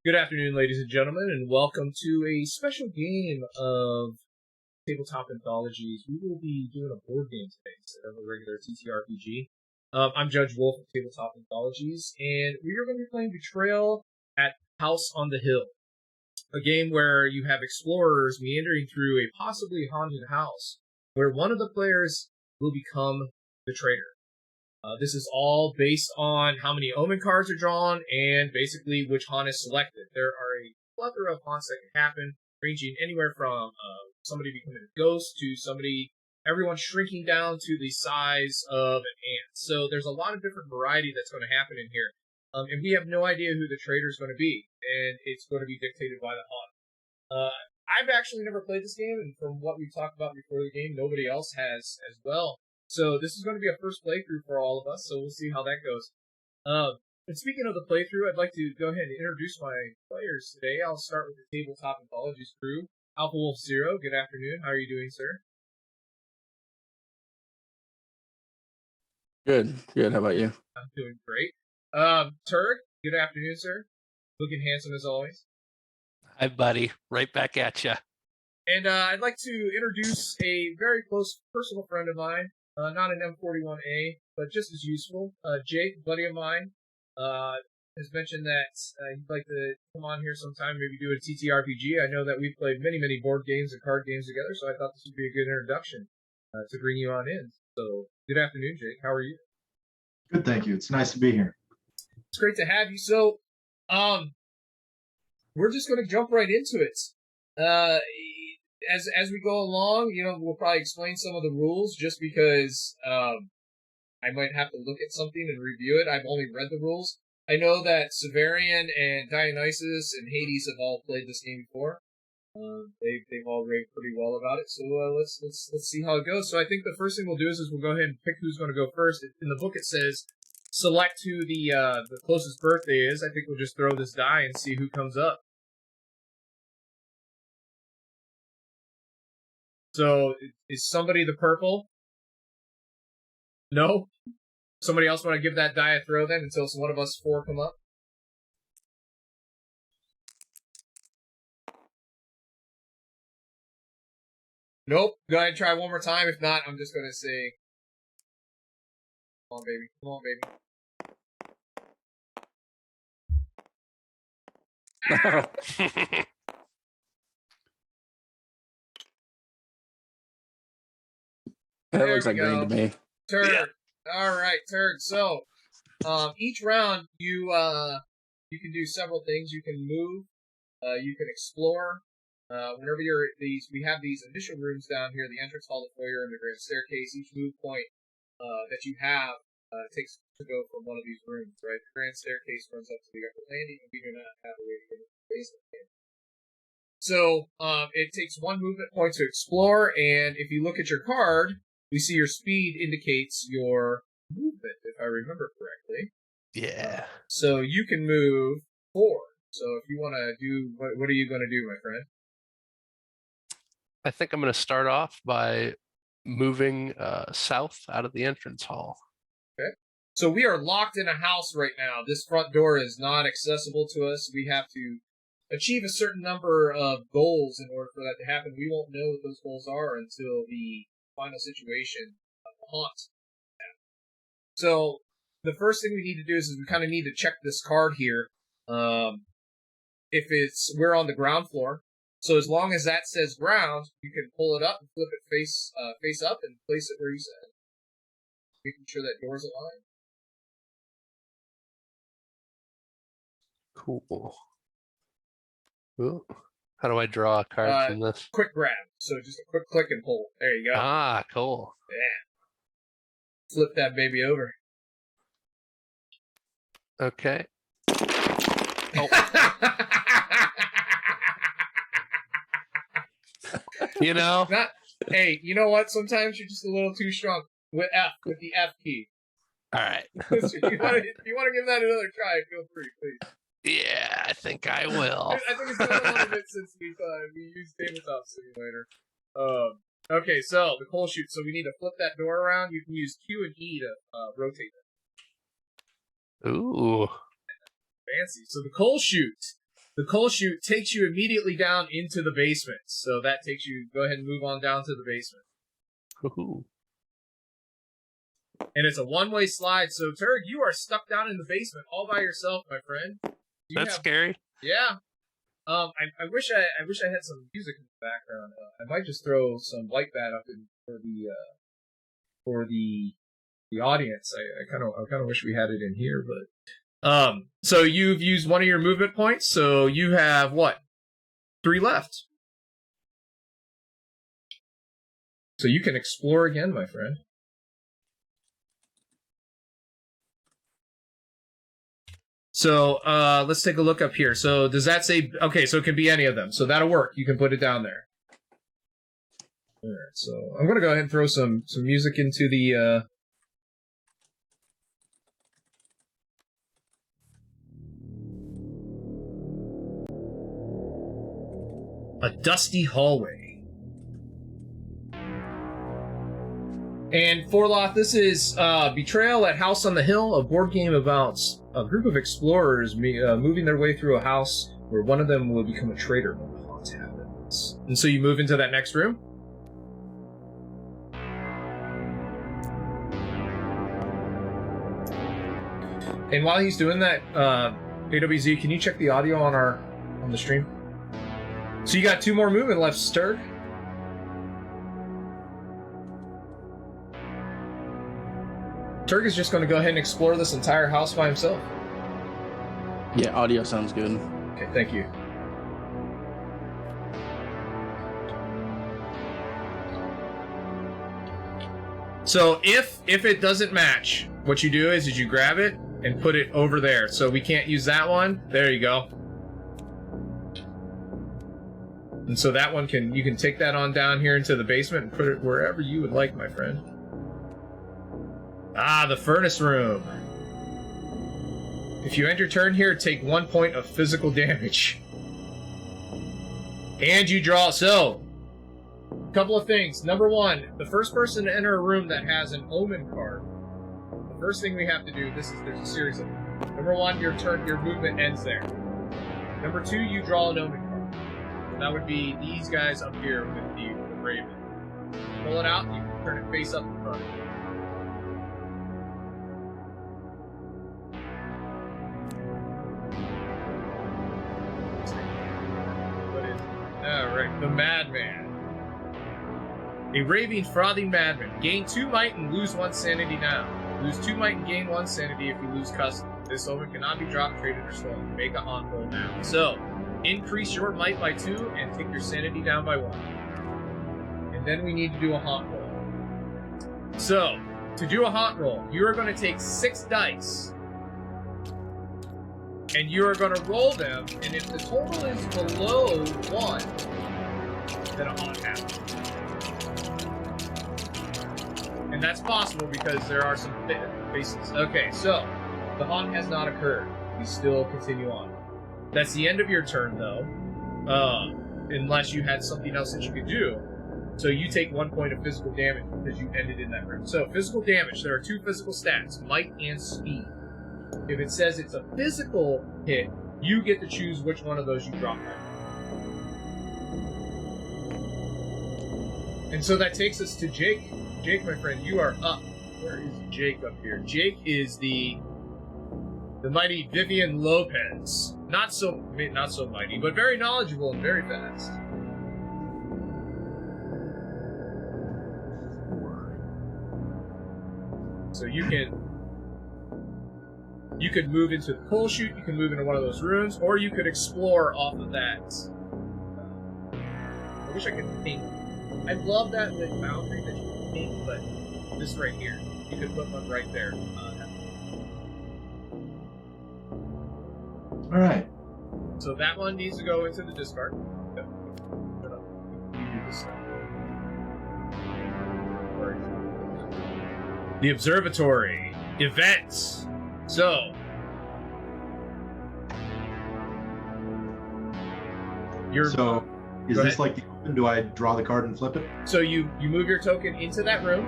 Good afternoon, ladies and gentlemen, and welcome to a special game of Tabletop Anthologies. We will be doing a board game today instead of a regular TTRPG. I'm Judge Wolf of Tabletop Anthologies, and we are going to be playing Betrayal at House on the Hill, a game where you have explorers meandering through a possibly haunted house, where one of the players will become the traitor. This is all based on how many Omen cards are drawn and basically which haunt is selected. There are a plethora of haunts that can happen, ranging anywhere from somebody becoming a ghost to everyone shrinking down to the size of an ant. So there's a lot of different variety that's going to happen in here. And we have no idea who the traitor is going to be, and it's going to be dictated by the haunt. I've actually never played this game, and from what we've talked about before the game, nobody else has as well. So this is going to be a first playthrough for all of us, so we'll see how that goes. And speaking of the playthrough, I'd like to go ahead and introduce my players today. I'll start with the Tabletop Anthologies crew. Alpha Wolf Zero, good afternoon. How are you doing, sir? Good. How about you? I'm doing great. Turg, good afternoon, sir. Looking handsome as always. Hi, buddy. Right back at you. And I'd like to introduce a very close personal friend of mine. Not an M41A, but just as useful. Jake, a buddy of mine, has mentioned that he'd like to come on here sometime, maybe do a TTRPG. I know that we've played many board games and card games together, so I thought this would be a good introduction to bring you on in. So, good afternoon, Jake. How are you? Good, thank you. It's nice to be here. It's great to have you. So, we're just going to jump right into it. As we go along, we'll probably explain some of the rules just because I might have to look at something and review it. I've only read the rules. I know that Severian and Dionysus and Hades have all played this game before. They've all raved pretty well about it. So let's see how it goes. So I think the first thing we'll do is we'll go ahead and pick who's going to go first. In the book it says select who the closest birthday is. I think we'll just throw this die and see who comes up. So, is somebody the purple? No? Somebody else want to give that die a throw then until one of us four come up? Nope. Go ahead and try one more time. If not, I'm just going to say... Come on, baby. Come on, baby. That looks like green to me. Turd. Yeah. All right, Turd. So, each round you can do several things. You can move. You can explore. Whenever you're at we have these initial rooms down here: the entrance hall, the foyer, and the grand staircase. Each move point that you have takes to go from one of these rooms. Right. The grand staircase runs up to the upper landing, and we do not have a way to get into the basement. So, it takes one movement point to explore, and if you look at your card, we see your speed indicates your movement, if I remember correctly. Yeah. So you can move forward. So if you want to do, what are you going to do, my friend? I think I'm going to start off by moving south out of the entrance hall. Okay. So we are locked in a house right now. This front door is not accessible to us. We have to achieve a certain number of goals in order for that to happen. We won't know what those goals are until the final situation of the haunt. So the first thing we need to do is we kind of need to check this card here. If we're on the ground floor, so as long as that says ground, you can pull it up and flip it face up and place it where you said, making sure that door's aligned. Cool. Ooh. How do I draw a card from this? Quick grab. So just a quick click and pull. There you go. Ah, cool. Yeah. Flip that baby over. Okay. Oh. Hey, you know what? Sometimes you're just a little too strong with the F key. All right. If you want to give that another try, feel free, please. Yeah, I think I will. I think it's been a little bit since we used Tabletop Simulator. Okay, so the coal chute. So we need to flip that door around. You can use Q and E to rotate it. Ooh. Fancy. So the coal chute. The coal chute takes you immediately down into the basement. So that takes you, go ahead and move on down to the basement. Woohoo. And it's a one-way slide. So Turg, you are stuck down in the basement all by yourself, my friend. That's scary. Yeah. I wish I had some music in the background. I might just throw some white bat up in for the audience. I kind of wish we had it in here, but so you've used one of your movement points, so you have what? 3 left. So you can explore again, my friend. So let's take a look up here. So does that say, okay, so it can be any of them. So that'll work. You can put it down there. All right, so I'm going to go ahead and throw some music into the... A dusty hallway. And Forloth, this is Betrayal at House on the Hill, a board game about a group of explorers moving their way through a house where one of them will become a traitor when the haunt happens. And so you move into that next room. And while he's doing that, AWZ, can you check the audio on the stream? So you got 2 more movement left, Sturg. Turg is just going to go ahead and explore this entire house by himself. Yeah, audio sounds good. Okay, thank you. So if it doesn't match, what you do is you grab it and put it over there. So we can't use that one. There you go. And so that one you can take that on down here into the basement and put it wherever you would like, my friend. Ah, the furnace room. If you end your turn here, take 1 point of physical damage. And you draw. So, a couple of things. Number 1, the first person to enter a room that has an omen card. The first thing we have to do, there's a series of them. Number 1, your movement ends there. Number 2, you draw an omen card. That would be these guys up here with the raven. Pull it out, you can turn it face up in front. Alright, the Madman. A raving, frothing madman. Gain 2 might and lose 1 sanity now. Lose 2 might and gain 1 sanity if you lose custody. This omen cannot be dropped, traded, or stolen. Make a haunt roll now. So, increase your might by 2 and take your sanity down by 1. And then we need to do a haunt roll. So, to do a haunt roll, you are going to take 6 dice. And you are going to roll them, and if the total is below 1, then a haunt happens. And that's possible because there are some faces. Okay, so, the haunt has not occurred. We still continue on. That's the end of your turn, though. Unless you had something else that you could do. So you take 1 point of physical damage because you ended in that room. So, physical damage, there are 2 physical stats, might and speed. If it says it's a physical hit, you get to choose which one of those you drop down. And so that takes us to Jake. Jake, my friend, you are up. Where is Jake up here? Jake is the mighty Vivian Lopez. Not so mighty, but very knowledgeable and very fast. So you could move into the coal chute, you can move into one of those rooms, or you could explore off of that. I wish I could paint. I love that with boundary that you can paint, but this right here, you could put one right there. All right. So that one needs to go into the discard. You do this stuff. The observatory. Events. So, So, is this like the open? Do I draw the card and flip it? So you move your token into that room.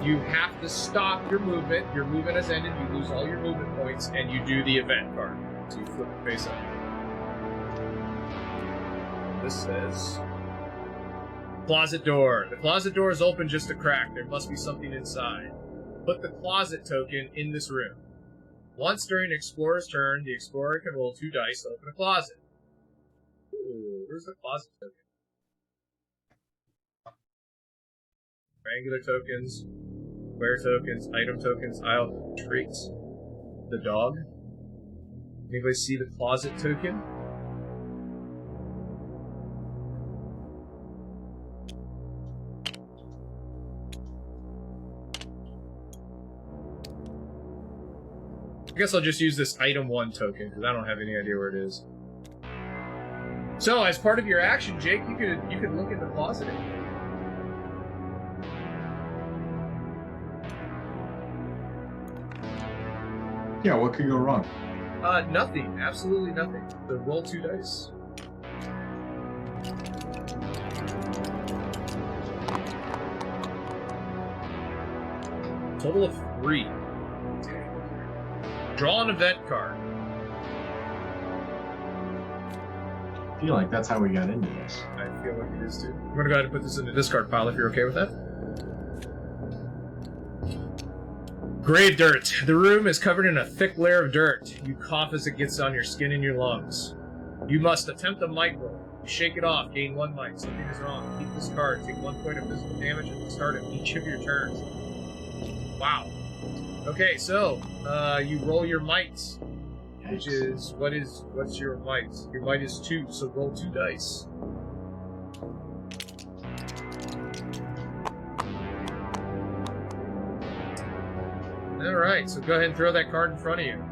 You have to stop your movement. Your movement has ended. You lose all your movement points, and you do the event card. So you flip it face up. this says... Closet door. The closet door is open just a crack. There must be something inside. Put the closet token in this room. Once during the explorer's turn, the explorer can roll 2 dice to open a closet. Ooh, where's the closet token? Triangular tokens, square tokens, item tokens, aisle traits. The dog. Anybody see the closet token? I guess I'll just use this item 1 token because I don't have any idea where it is. So, as part of your action, Jake, you could look in the closet. Yeah, what could go wrong? Nothing. Absolutely nothing. So roll 2 dice. Total of 3. Draw an event card. I feel like that's how we got into this. I feel like it is too. I'm gonna go ahead and put this in the discard pile if you're okay with that. Grave dirt. The room is covered in a thick layer of dirt. You cough as it gets on your skin and your lungs. You must attempt a might roll. You shake it off, gain 1 might. Something is wrong. Keep this card. Take 1 point of physical damage at the start of each of your turns. Wow. Okay, so you roll your might, which is what's your might? Your might is 2, so roll 2 dice. All right, so go ahead and throw that card in front of you.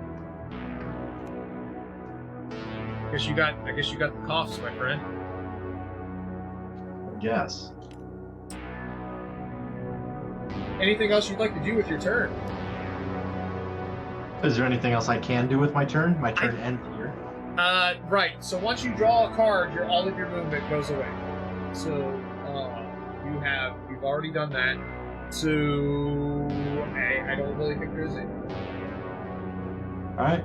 I guess you got the coughs, my friend. Yes. Anything else you'd like to do with your turn? Is there anything else I can do with my turn? My turn ends here. Right. So once you draw a card, all of your movement goes away. So you've already done that. So I don't really think there's any. All right.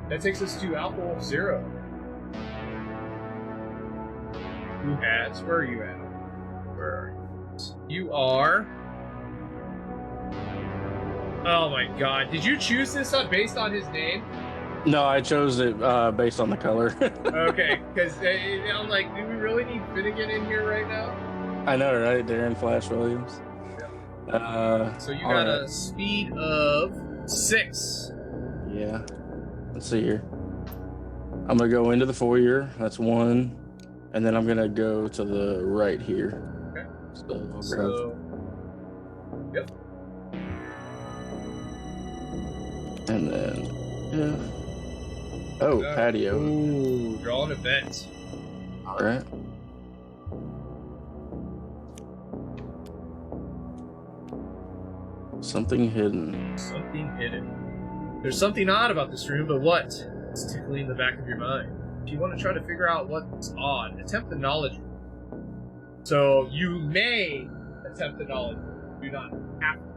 That takes us to Alpha Wolf 0. Where are you at? Where are you? You are. Oh my god. Did you choose this based on his name? No, I chose it based on the color. Okay, because I'm like, do we really need Finnegan in here right now? I know, right? Darren Flash Williams. So you got a speed of 6. Yeah. Let's see here. I'm going to go into the foyer. That's 1. And then I'm going to go to the right here. Okay. So yep. And then, yeah. Oh, patio. Ooh, draw an event. All right. Something hidden. Something hidden. There's something odd about this room, but what? It's tickling in the back of your mind. If you want to try to figure out what's odd, attempt the knowledge roll. So you may attempt the knowledge roll. Do not have to.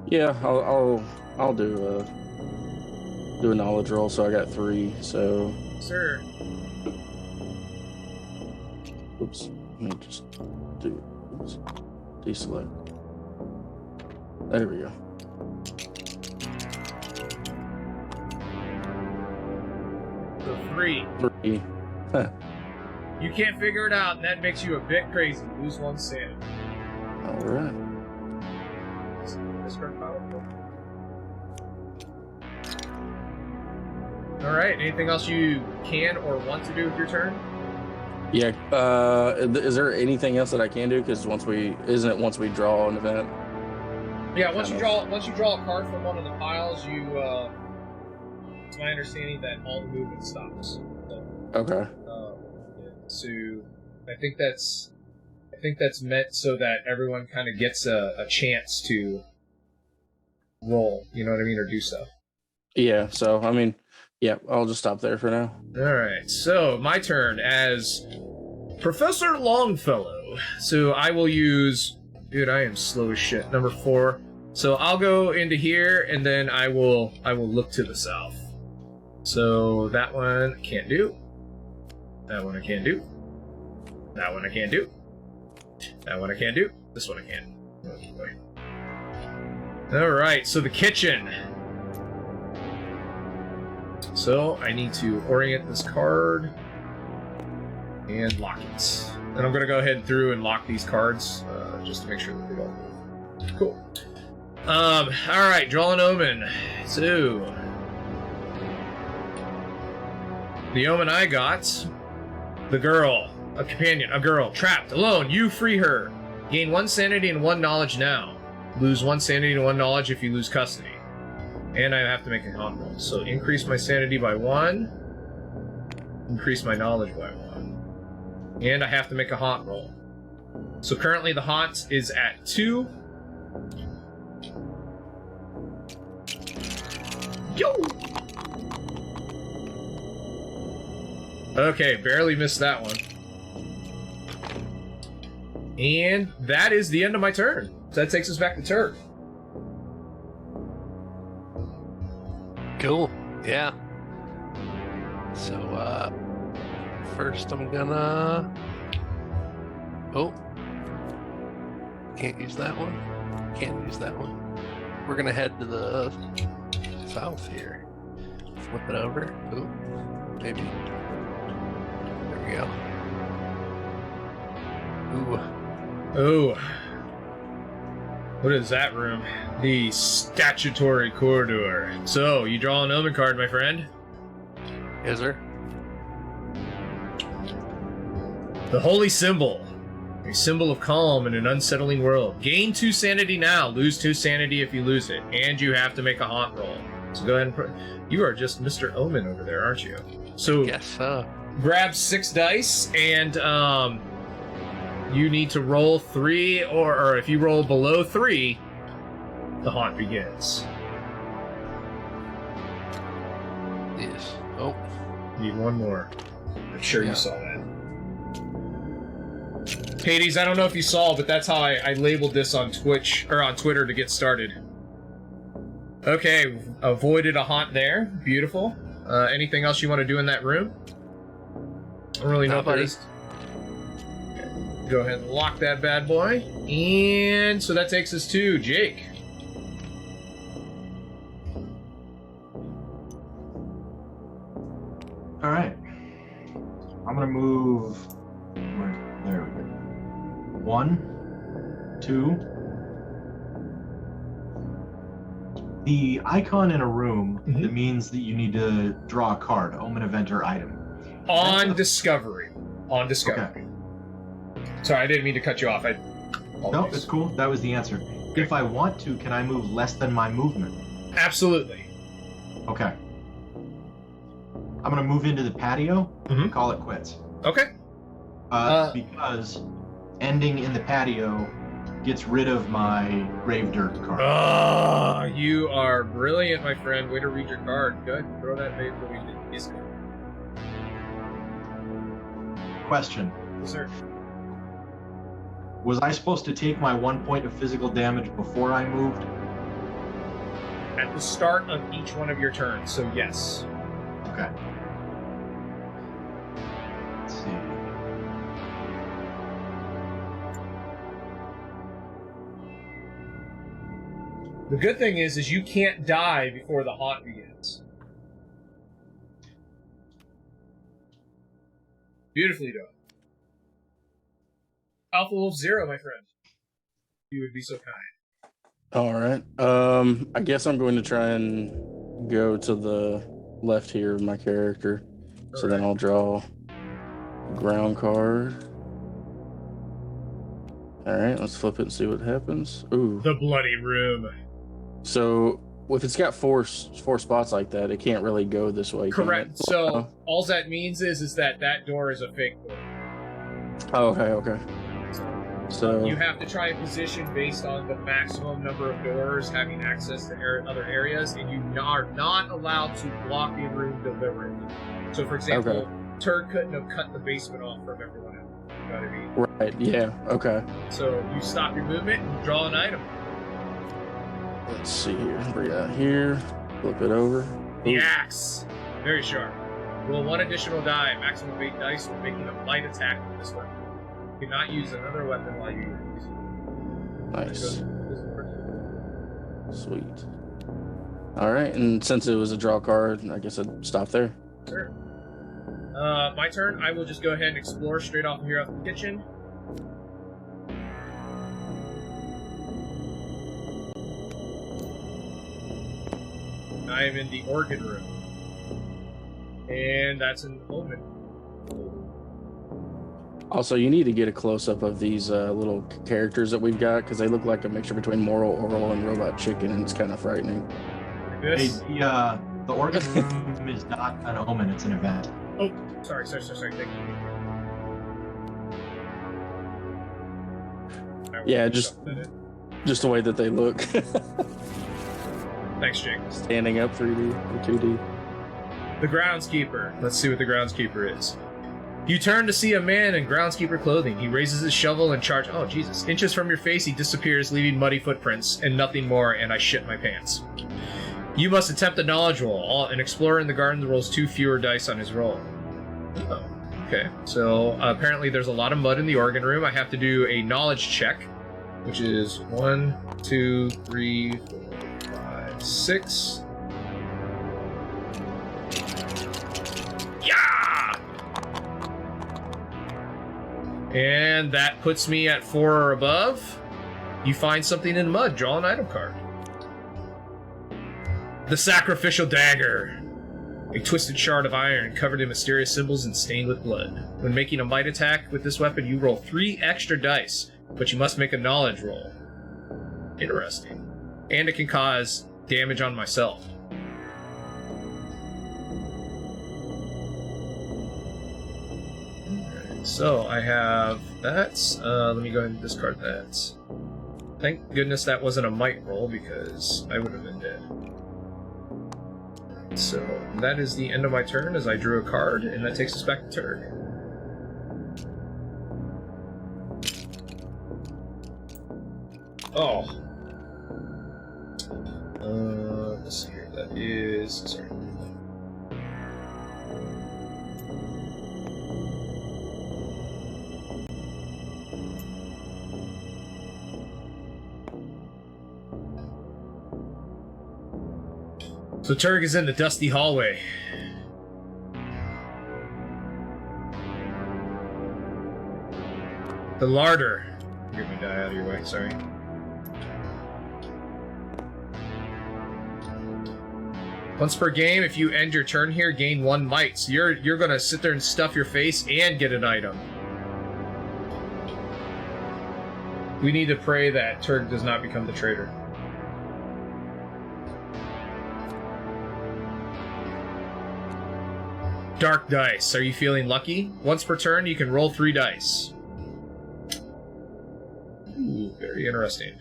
Yeah, I'll do a knowledge roll. So I got 3. So. Sir. Oops. Let me just do. Oops. Deselect. There we go. So 3. 3. Huh. You can't figure it out, and that makes you a bit crazy. Lose 1 sanity. All right. All right. Anything else you can or want to do with your turn? Yeah. Is there anything else that I can do? Because once we draw an event. Yeah. Once you draw a card from one of the piles, it's my understanding that all the movement stops. So, Okay. So I think that's meant so that everyone kind of gets a chance to roll. You know what I mean, or do so. Yeah. So I mean, yeah. I'll just stop there for now. All right. So my turn as Professor Longfellow. So I will use. Dude, I am slow as shit. Number 4. So I'll go into here, and then I will look to the south. So that one I can't do. That one I can't do. That one I can't do. That one I can't do. This one I can. Oh boy. Alright, so the kitchen. So I need to orient this card and lock it. And I'm going to go ahead through and lock these cards just to make sure that they don't move. Cool. Alright, draw an omen. So the omen I got, the girl, a companion, a girl, trapped, alone, you free her. Gain 1 sanity and 1 knowledge now. Lose 1 sanity and 1 knowledge if you lose custody. And I have to make a haunt roll. So increase my sanity by 1. Increase my knowledge by 1. And I have to make a haunt roll. So currently the haunt is at 2. Yo! Okay, barely missed that one. And that is the end of my turn. So that takes us back to Turk. Cool. Yeah. So, first I'm gonna... Oh. Can't use that one. Can't use that one. We're gonna head to the south here. Flip it over. Ooh. Maybe. There we go. Ooh. Oh. What is that room? The Statutory Corridor. So, you draw an omen card, my friend. Is there? The Holy Symbol. A symbol of calm in an unsettling world. Gain 2 sanity now. Lose 2 sanity if you lose it. And you have to make a haunt roll. So go ahead and... You are just Mr. Omen over there, aren't you? So, Yes, sir. grab 6 dice and, you need to roll 3, or if you roll below 3, the haunt begins. Yes. Oh. Need 1 more. I'm sure Yeah. you saw that. Hades, I don't know if you saw, but that's how I labeled this on Twitch, or on Twitter to get started. Okay, avoided a haunt there. Beautiful. Anything else you want to do in that room? I don't really know if there is. Go ahead and lock that bad boy. And so that takes us to Jake. All right. I'm gonna move. There we go. 1, 2. The icon in a room that means that you need to draw a card, omen, event, or item. On discovery. On discovery. Okay. Sorry, I didn't mean to cut you off. No, it's cool. That was the answer. If I want to, can I move less than my movement? Absolutely. Okay. I'm gonna move into the patio and call it quits. Okay. Because ending in the patio gets rid of my grave dirt card. Oh, you are brilliant, my friend. Way to read your card. Good. Throw that bait for me. Yes, sir. Question. Yes, sir. Was I supposed to take my 1 point of physical damage before I moved? At the start of each one of your turns, so yes. Okay. Let's see. The good thing is you can't die before the haunt begins. Beautifully done. Alpha Wolf 0, my friend. You would be so kind. All right. I guess I'm going to try and go to the left here of my character. So then I'll draw ground card. All right, let's flip it and see what happens. Ooh. The Bloody Room. So if it's got four spots like that, it can't really go this way. Correct. So all that means is that door is a fake door. Oh, okay. So you have to try and position based on the maximum number of doors having access to other areas, and you are not allowed to block a room deliberately. So, for example, Turd couldn't have cut the basement off from everyone else. You know what I mean? Right. Yeah. Okay. So you stop your movement and you draw an item. Let's see here. Bring that here. Flip it over. The axe. Very sharp. Roll 1 additional die, maximum of 8 dice, when making a light attack with this weapon. You cannot use another weapon while you use it. Nice. Sweet. Alright, and since it was a draw card, I guess I'd stop there. Sure. My turn. I will just go ahead and explore straight off here out the kitchen. I am in the organ room. And that's an omen. Also, you need to get a close-up of these little characters that we've got, because they look like a mixture between Moral Oral and Robot Chicken, and it's kind of frightening. Hey, the organ room is not an omen, it's an event. Oh, sorry, thank you. Yeah, just the way that they look. Thanks, Jake. Standing up 3D or 2D. The groundskeeper. Let's see what the groundskeeper is. You turn to see a man in groundskeeper clothing. He raises his shovel and charge. Oh, Jesus. Inches from your face, he disappears, leaving muddy footprints and nothing more, and I shit my pants. You must attempt a knowledge roll. An explorer in the garden rolls 2 fewer dice on his roll. Oh, okay. So apparently there's a lot of mud in the organ room. I have to do a knowledge check, which is 1, 2, 3, 4, 5, 6. Yeah! And that puts me at 4 or above. You find something in the mud. Draw an item card. The Sacrificial Dagger. A twisted shard of iron covered in mysterious symbols and stained with blood. When making a might attack with this weapon, you roll 3 extra dice, but you must make a knowledge roll. Interesting. And it can cause damage on myself. Alright, so I have that. Let me go ahead and discard that. Thank goodness that wasn't a might roll, because I would have been dead. So that is the end of my turn as I drew a card, and that takes us back to Turg. Oh. Let's see here. That is... Sorry. So Turg is in the dusty hallway. The larder. Get me die out of your way, sorry. Once per game, if you end your turn here, gain 1 might. So you're gonna sit there and stuff your face and get an item. We need to pray that Turg does not become the traitor. Dark dice. Are you feeling lucky? Once per turn, you can roll 3 dice. Ooh, very interesting.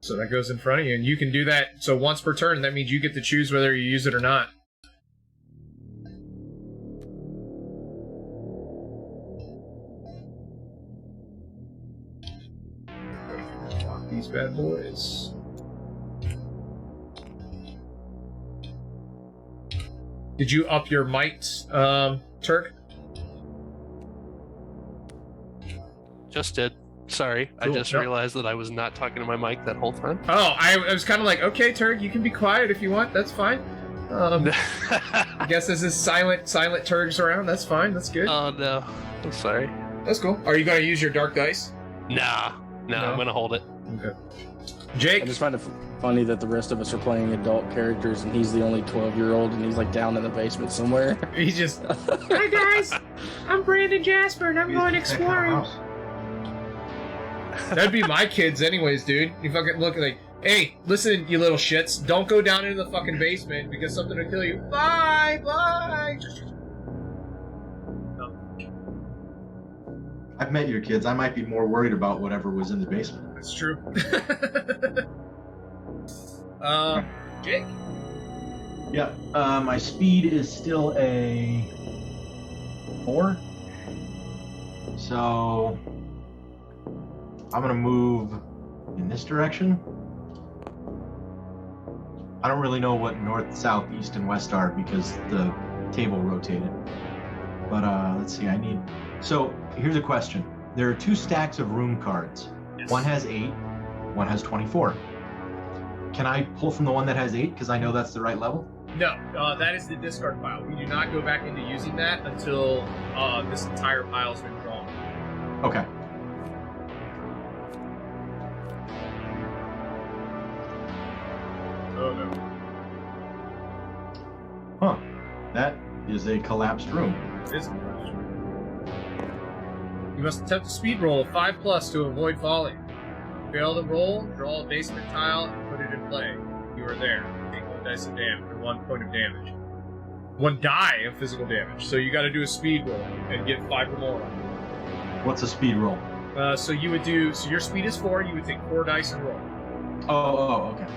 So that goes in front of you, and you can do that. So once per turn, that means you get to choose whether you use it or not. Lock these bad boys. Did you up your might, Turk? Just did. Sorry, Cool. I just realized that I was not talking to my mic that whole time. Oh, I was kind of like, okay, Turk, you can be quiet if you want. That's fine. I guess this is silent Turks around. That's fine. That's good. Oh no, I'm sorry. That's cool. Are you going to use your dark dice? Nah, No? I'm gonna hold it. Okay. Jake? I just find it funny that the rest of us are playing adult characters, and he's the only 12-year-old, and he's like down in the basement somewhere. He's just, hi guys, I'm Brandon Jasper, and I'm going exploring. That'd be my kids anyways, dude. You fucking look like, hey, listen, you little shits, don't go down into the fucking basement because something will kill you. Bye, bye. I've met your kids. I might be more worried about whatever was in the basement. That's true. Jake? Yeah, my speed is still a 4. So I'm gonna move in this direction. I don't really know what north, south, east, and west are because the table rotated. But let's see, So here's a question. There are 2 stacks of room cards. Yes. One has 8, one has 24. Can I pull from the one that has 8 because I know that's the right level? No, that is the discard pile. We do not go back into using that until this entire pile's been drawn. Okay. Oh no. Huh. That is a collapsed room. It is. You must attempt a speed roll of 5+ to avoid falling. Fail the roll, draw a basement tile, and put it in play. You are there. Take 1 dice of damage, or 1 point of damage. 1 die of physical damage. So you got to do a speed roll and get 5 or more. What's a speed roll? So you would do. So your speed is 4. You would take 4 dice and roll. Oh, okay.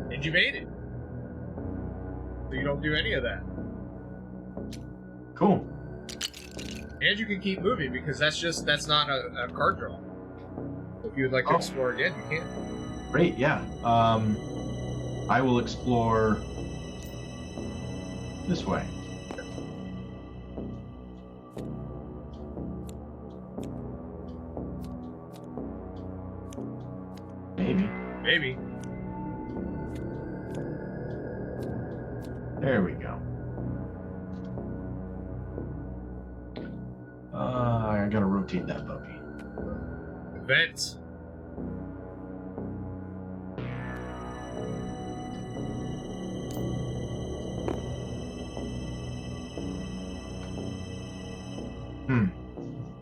And you made it. So you don't do any of that. Cool. And you can keep moving because that's not a card draw. If you would like to explore again, you can. Great, yeah. I will explore this way. Maybe. There we go. I gotta rotate that puppy. Event.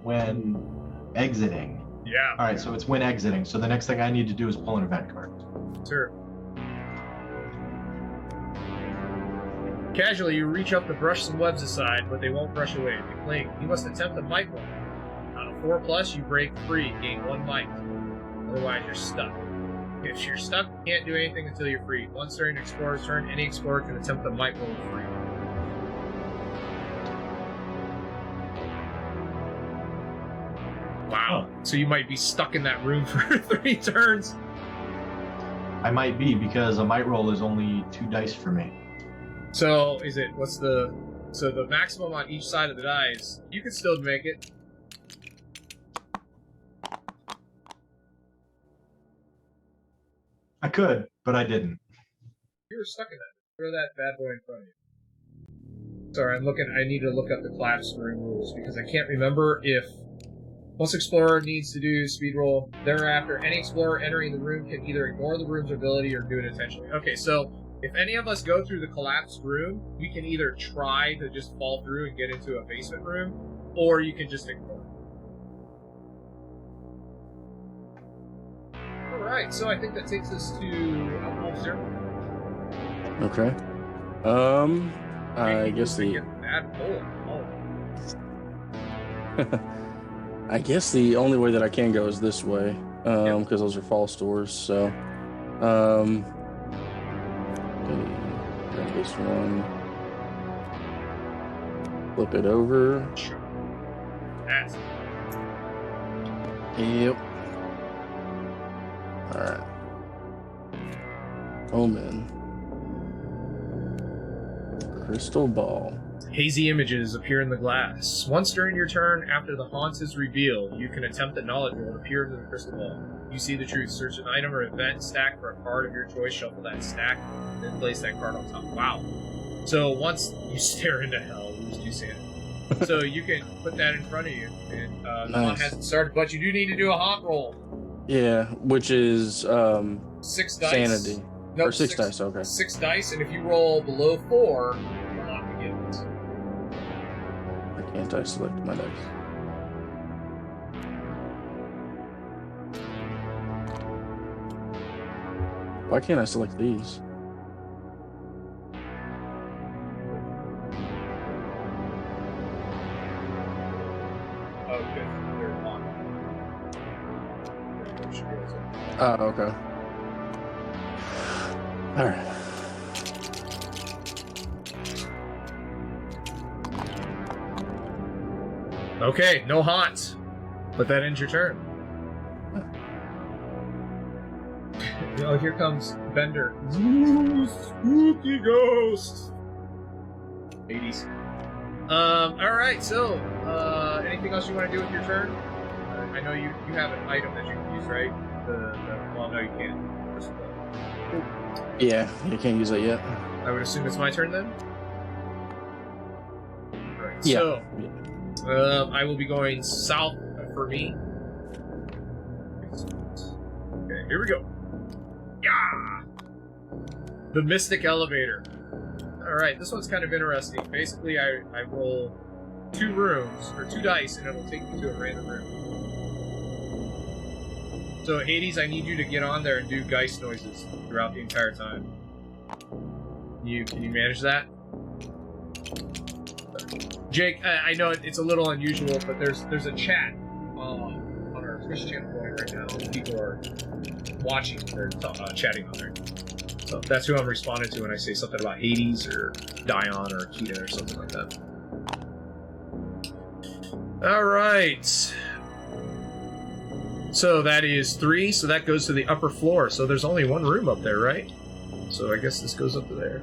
When exiting. Yeah. Alright, so it's when exiting. So the next thing I need to do is pull an event card. Sure. Casually, you reach up to brush some webs aside, but they won't brush away. They cling. You must attempt a might roll. On a 4+, you break free, gain 1 might. Otherwise, you're stuck. If you're stuck, you can't do anything until you're free. Once during an explorer's turn, any explorer can attempt a might roll free. Wow. So you might be stuck in that room for 3 turns. I might be, because a might roll is only 2 dice for me. So so the maximum on each side of the dice, you can still make it. I could, but I didn't. You were stuck in that. Throw that bad boy in front of you. Sorry, I need to look up the collapse room rules because I can't remember if once explorer needs to do speed roll. Thereafter, any explorer entering the room can either ignore the room's ability or do it intentionally. Okay, so if any of us go through the collapsed room, we can either try to just fall through and get into a basement room, or you can just ignore it. Alright, so I think that takes us to Wolf Zero. Okay. I guess the I guess the only way that I can go is this way, because those are false doors. So, okay, grab this one, flip it over. Sure. That's Yep. All right. Omen. Crystal ball. hazy images appear in the glass. Once during your turn, after the haunt is revealed, you can attempt a knowledge roll to peer into the crystal ball. You see the truth. Search an item or event stack for a card of your choice, shuffle that stack, and then place that card on top. Wow. So once you stare into hell, lose 2 sanity. So you can put that in front of you, and the haunt hasn't started, but you do need to do a haunt roll. Yeah, which is 6 dice. sanity. Nope, or 6 dice, okay. 6 dice, and if you roll below 4, the haunt begins. Why can't I select my dice? Why can't I select these? Oh, good. They're on. Oh, okay. Alright. Okay, no haunt. But that ends your turn. Oh, here comes Bender. Ooh, spooky ghost. 80s. Alright, so, anything else you want to do with your turn? I know you have an item that you can use, right? Well, no, you can't. Yeah, you can't use that yet. I would assume it's my turn then? Alright, Yeah. so, I will be going south for me. Okay, here we go. Yeah! The Mystic Elevator. Alright, this one's kind of interesting. Basically, I roll 2 rooms, or 2 dice, and it'll take me to a random room. So, Hades, I need you to get on there and do Geist noises throughout the entire time. Can you manage that? Jake, I know it's a little unusual, but there's a chat on our Twitch channel going right now. People are watching, they're chatting on there. So that's who I'm responding to when I say something about Hades or Dion or Akita or something like that. Alright. So that is 3, so that goes to the upper floor. So there's only 1 room up there, right? So I guess this goes up to there.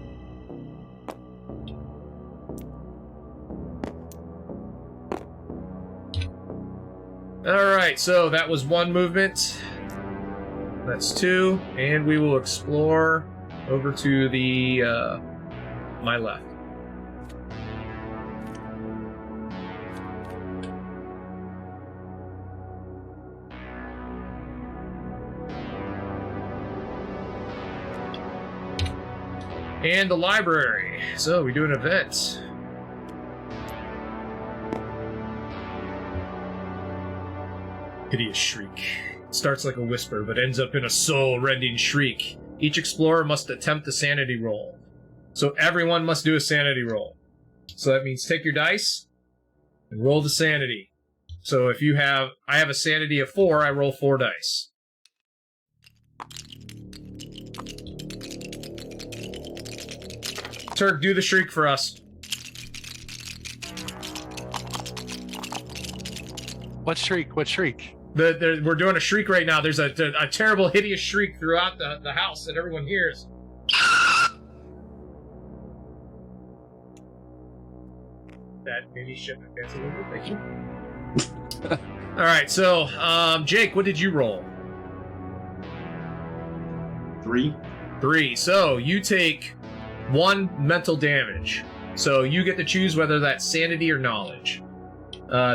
Alright, so that was 1 movement. That's 2, and we will explore over to the my left. And the library. So we do an event. Hideous shriek. Starts like a whisper, but ends up in a soul-rending shriek. Each explorer must attempt a sanity roll. So everyone must do a sanity roll. So that means take your dice and roll the sanity. So if you have... I have a sanity of 4, I roll 4 dice. Turk, do the shriek for us. What shriek? What shriek? We're doing a shriek right now. There's a terrible, hideous shriek throughout the house that everyone hears. That maybe shouldn't have been a little bit. Thank you. All right, so Jake, what did you roll? 3. 3. So you take 1 mental damage. So you get to choose whether that's sanity or knowledge.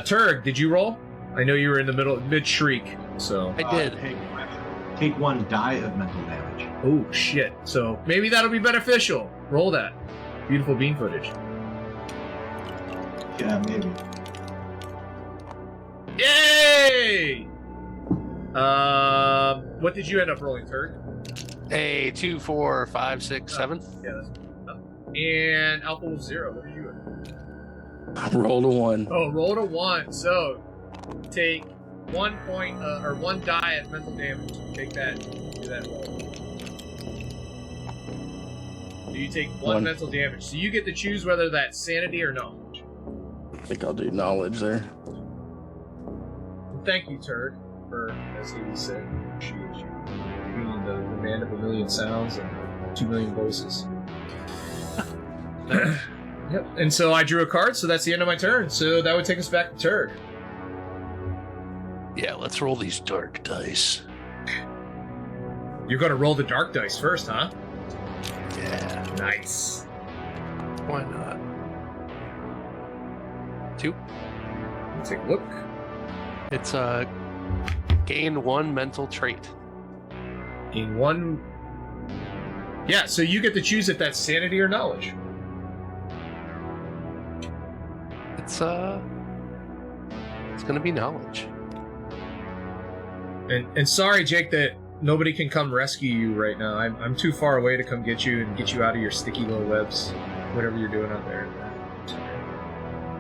Turg, did you roll? I know you were in the mid-shriek, so... I did. Take 1 die of mental damage. Oh, shit. So maybe that'll be beneficial. Roll that. Beautiful bean footage. Yeah, maybe. Yay! What did you end up rolling, Turg? A 2, 4, 5, 6, 7. Yeah, that's and Alpha Wolf 0. What did you end? Rolled a 1. Oh, rolled a 1. So take 1 point or 1 die at mental damage. Take that. Do that roll. So you take 1 mental damage. So you get to choose whether that's sanity or knowledge. I think I'll do knowledge there. Thank you, Turd, for, as he said, appreciate you being the man of a million sounds and 2 million voices. Yep. And so I drew a card, so that's the end of my turn. So that would take us back to Turd. Yeah, let's roll these dark dice. You're going to roll the dark dice first, huh? Yeah. Nice. Why not? 2. Let's take a look. It's gain 1 mental trait. In 1... Yeah, so you get to choose if that's sanity or knowledge. It's gonna be knowledge. And sorry, Jake, that nobody can come rescue you right now. I'm too far away to come get you and get you out of your sticky little webs, whatever you're doing out there.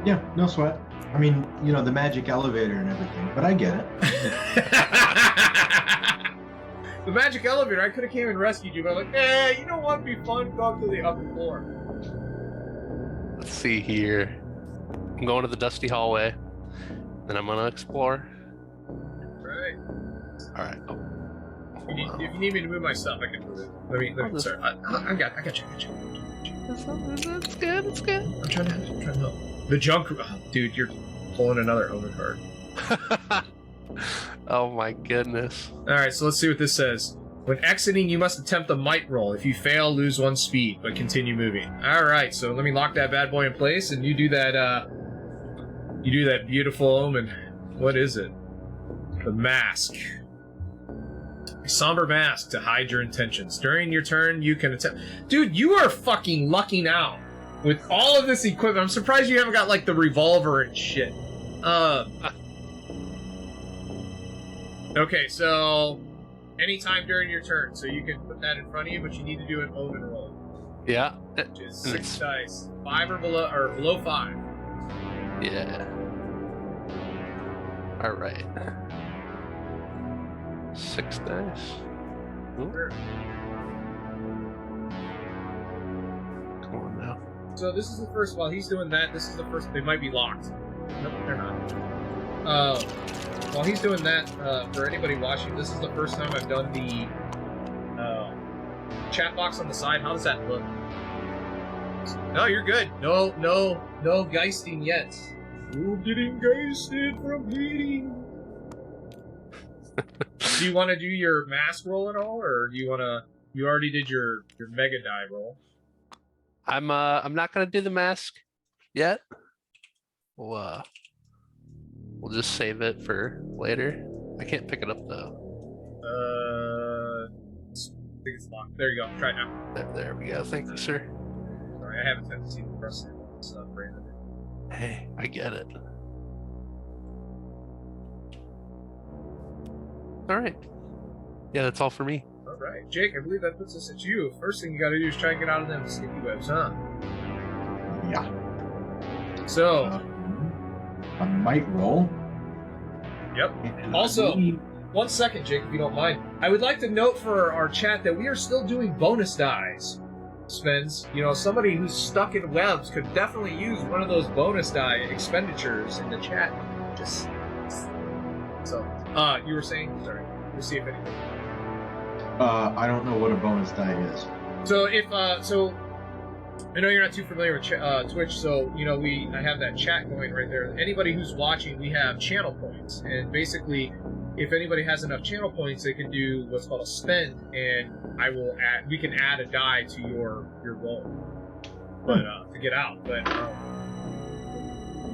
Yeah, no sweat. I mean, you know, the magic elevator and everything, but I get it. The magic elevator, I could have came and rescued you, but I'm like, you know what would be fun? Go up to the upper floor. Let's see here. I'm going to the dusty hallway. Then I'm gonna explore. Right. All right. Oh. If you need me to move my stuff, I can move it. Let me sorry. I got you. It's good. It's good. I'm trying to help. The junk, dude. You're pulling another overcard. Oh my goodness. All right, so let's see what this says. When exiting, you must attempt a might roll. If you fail, lose 1 speed, but continue moving. All right, so let me lock that bad boy in place, and you do that. You do that beautiful omen. What is it? The mask. A somber mask to hide your intentions. During your turn, you can attempt. Dude, you are fucking lucking out with all of this equipment. I'm surprised you haven't got like the revolver and shit. Okay, so anytime during your turn, so you can put that in front of you, but you need to do an omen roll. Yeah. Which is 6 dice, 5 or below 5. Yeah. All right. 6 dice. Ooh. Sure. Come on now. So this is the first. While he's doing that, this is the first. They might be locked. Nope, they're not. While he's doing that, for anybody watching, this is the first time I've done the chat box on the side. How does that look? No, you're good. No geisting yet. You're getting geisted from bleeding. Do you want to do your mask roll at all, or do you want to? You already did your mega die roll. I'm not gonna do the mask yet. We'll just save it for later. I can't pick it up though. I think it's locked. There you go. Try it now. There we go. Thank you, sir. Sorry, I haven't seen the rest of the stuff, Brandon. Hey, I get it. All right. Yeah, that's all for me. All right, Jake. I believe that puts us at you. First thing you got to do is try and get out of them sticky webs, huh? Yeah. So. A might roll. Yep. And Also, I believe- 1 second, Jake, if you don't mind. I would like to note for our chat that we are still doing bonus dies. Spends, somebody who's stuck in webs could definitely use one of those bonus die expenditures in the chat. So, you were saying? Sorry. We'll see if anything. I don't know what a bonus die is. So if I know you're not too familiar with Twitch, so I have that chat going right there. Anybody who's watching, we have channel points, and basically, if anybody has enough channel points, they can do what's called a spend, and we can add a die to your roll, but to get out. But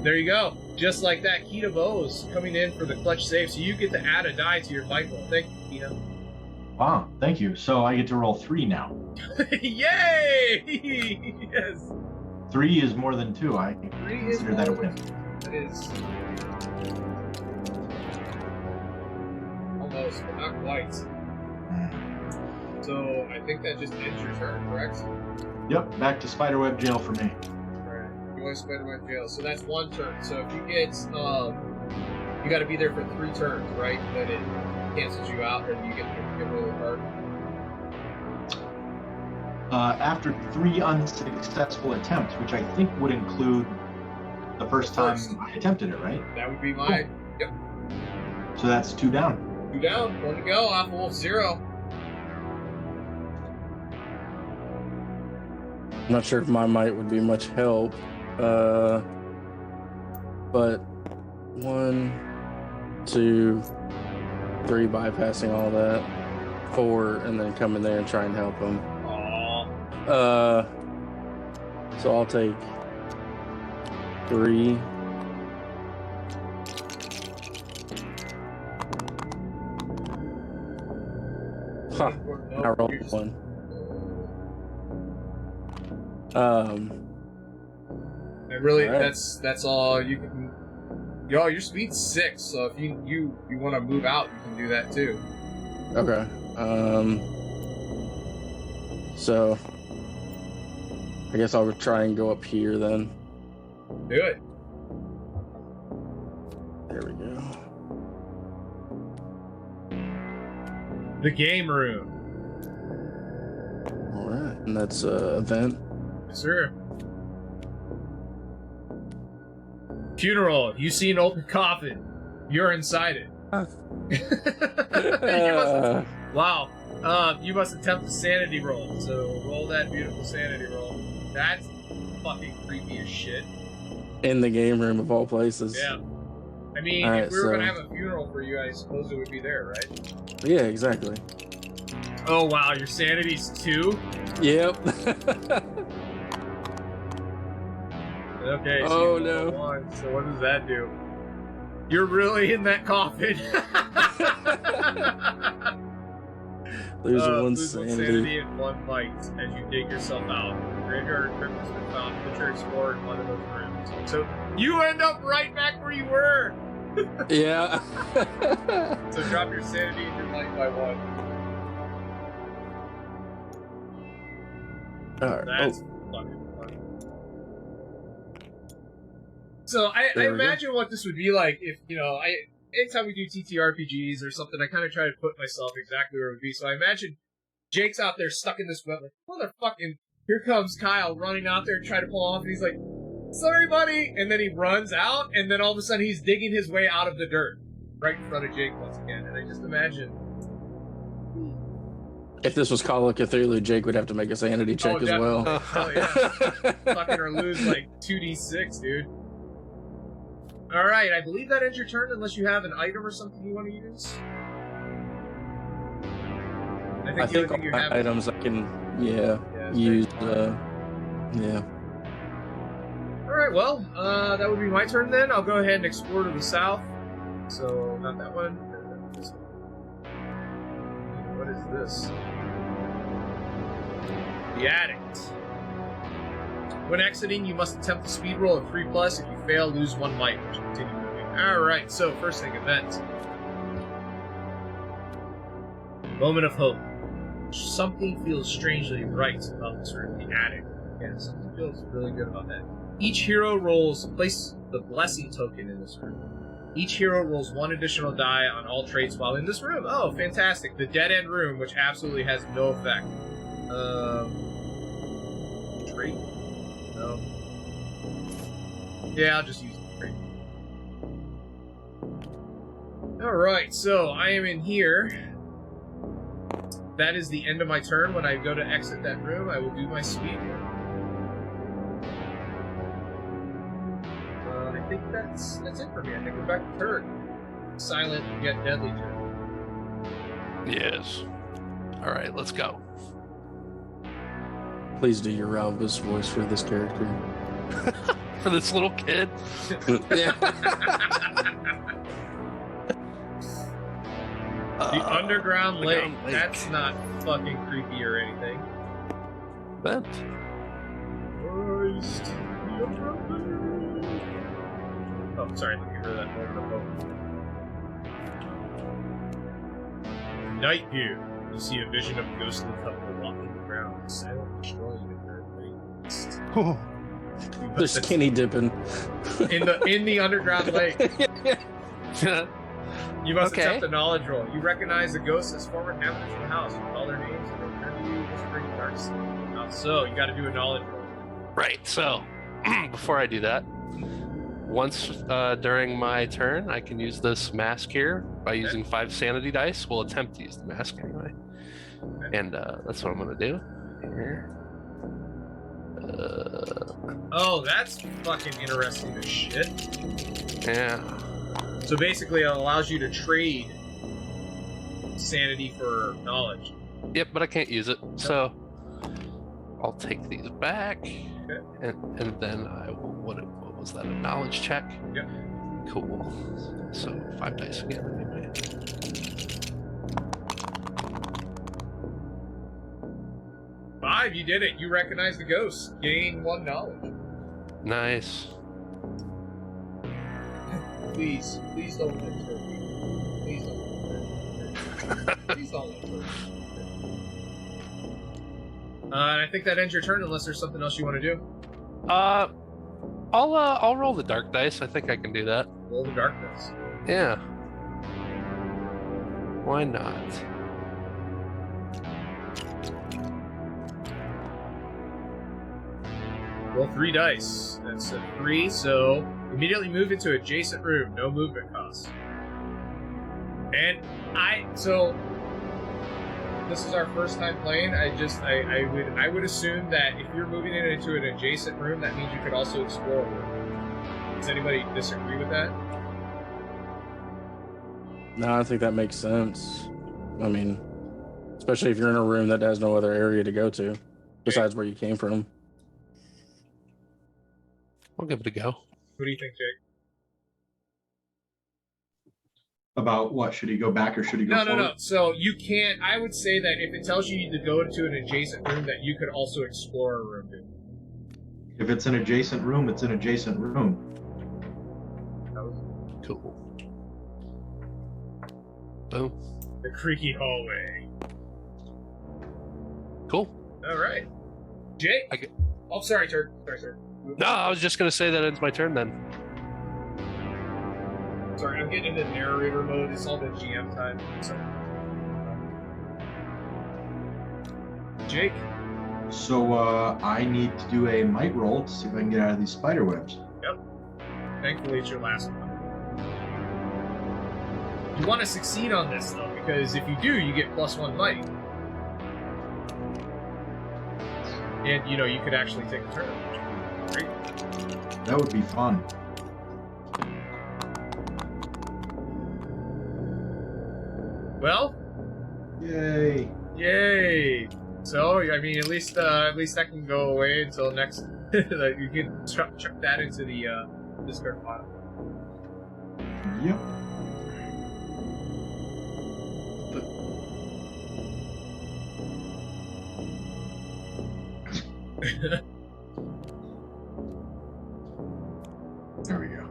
there you go, just like that. Keto Bose coming in for the clutch save, so you get to add a die to your fight roll. Thank you, Keto. Wow, thank you. So I get to roll 3 now. Yay! Yes. 3 is more than 2. I 3 is consider that a win. That is almost, but not quite. So I think that just ends your turn, correct? Yep, back to spiderweb jail for me. Alright. You want to spiderweb jail. So that's 1 turn. So if you get you gotta be there for 3 turns, right? Then it cancels you out, and you get roll a card. After 3 unsuccessful attempts, which I think would include the first time I attempted it, right? That would be my yep. So that's 2 down. 2 down, 1 to go, off Wolf 0. I'm not sure if my might would be much help. But 1, 2, 3, bypassing all that. 4, and then come in there and try and help him. So I'll take 3. Huh. I rolled 1. And really, all right. that's all you can. Your speed's 6, so if you want to move out, you can do that too. Okay. So I guess I'll try and go up here then. Do it. There we go. The game room. All right, and that's event. Yes, sir. Funeral. You see an open coffin. You're inside it. Wow. You must attempt a sanity roll. So roll that beautiful sanity roll. That's fucking creepy as shit. In the game room of all places. Yeah. I mean, all if right, we were gonna have a funeral for you, I suppose it would be there, right? Yeah, exactly. Oh wow, your sanity's 2? Yep. Okay, so Oh, you roll no. 1, so what does that do? You're really in that coffin. Lose one lose sanity. and 1 bite as you dig yourself out. Graveyard crypt has been found. Picture explored in one of those rooms. So you end up right back where you were. Yeah. So drop your sanity and your life by 1. All right. That's fucking funny. So I There we go. imagine what this would be like if, anytime we do TTRPGs or something, I kind of try to put myself exactly where it would be. So I imagine Jake's out there stuck in this web, like, motherfucking, here comes Kyle running out there and trying to pull off, and he's like, sorry, buddy! And then he runs out, and then all of a sudden he's digging his way out of the dirt right in front of Jake once again. And I just imagine. If this was Call of Cthulhu, Jake would have to make a sanity check as well. Hell yeah. Fucking or lose like 2d6, dude. Alright, I believe that ends your turn unless you have an item or something you want to use. I think all my items I can, use. Yeah. Alright, well, that would be my turn then. I'll go ahead and explore to the south. So, not that one. This one. What is this? The Addict. When exiting, you must attempt the speed roll at 3+. If you fail, lose 1 might, which continue moving. Alright, so first thing, event. Moment of hope. Something feels strangely right about this room, the attic. Yeah, something feels really good about that. Each hero place the blessing token in this room. Each hero rolls 1 additional die on all traits while in this room. Oh, fantastic. The dead end room, which absolutely has no effect. Trait? No. Yeah, I'll just use the trait. Alright, so I am in here. That is the end of my turn. When I go to exit that room, I will do my speed. I think that's it for me. I think we're back to turn. Silent yet deadly turn. Yes. All right, let's go. Please do your Ralvis voice for this character. For this little kid. Yeah. The underground lake. Underground lake. That's not fucking creepy or anything. Vent. Oh, sorry, let me hear that moment of hope. Night view. You see a vision of a ghostly couple walking the ground, silently strolling in their waist. They're skinny dipping. in the underground lake. You must attempt a knowledge roll. You recognize the ghosts as former inhabitants of the house. You call their names and they turn to you, whispering dark sleep. So, you gotta do a knowledge roll. Right, so, before I do that, once during my turn, I can use this mask here by using 5 sanity dice. We'll attempt to use the mask anyway. Okay. And that's what I'm gonna do. Here. Oh, that's fucking interesting as shit. Yeah. So basically, it allows you to trade sanity for knowledge. Yep, but I can't use it. So I'll take these back, Okay. and then I will. What was that? A knowledge check? Yep. Cool. So 5 dice again. Anyway. Five, you did it. You recognize the ghost. Gain 1 knowledge. Nice. Please don't let her. Please don't let her. Please don't let her. And I think that ends your turn, unless there's something else you want to do. I'll roll the dark dice. I think I can do that. Roll the darkness. Yeah. Why not? Roll 3 dice. That's a 3, so Immediately move into adjacent room. No movement costs. And so this is our first time playing. I would assume that if you're moving it into an adjacent room, that means you could also explore a room. Does anybody disagree with that? No, I think that makes sense. I mean, especially if you're in a room that has no other area to go to besides where you came from. I'll give it a go. What do you think, Jake? About what? Should he go back or should he go forward? No. So you can't. I would say that if it tells you to go into an adjacent room, that you could also explore a room. If it's an adjacent room, it's an adjacent room. Cool. Boom. The creaky hallway. Cool. All right, Jake. Oh, sorry, Turd. Sorry, sir. No, I was just gonna say that ends my turn then. Sorry, I'm getting into narrator mode. It's all the GM time. So. Jake. So I need to do a might roll to see if I can get out of these spider webs. Yep. Thankfully, it's your last one. You want to succeed on this, though, because if you do, you get +1 might. And, you could actually take a turn. Great. That would be fun. Well. Yay. Yay. So, I mean, at least that can go away until next. Like, you can chuck that into the discard file. Yep. There we go.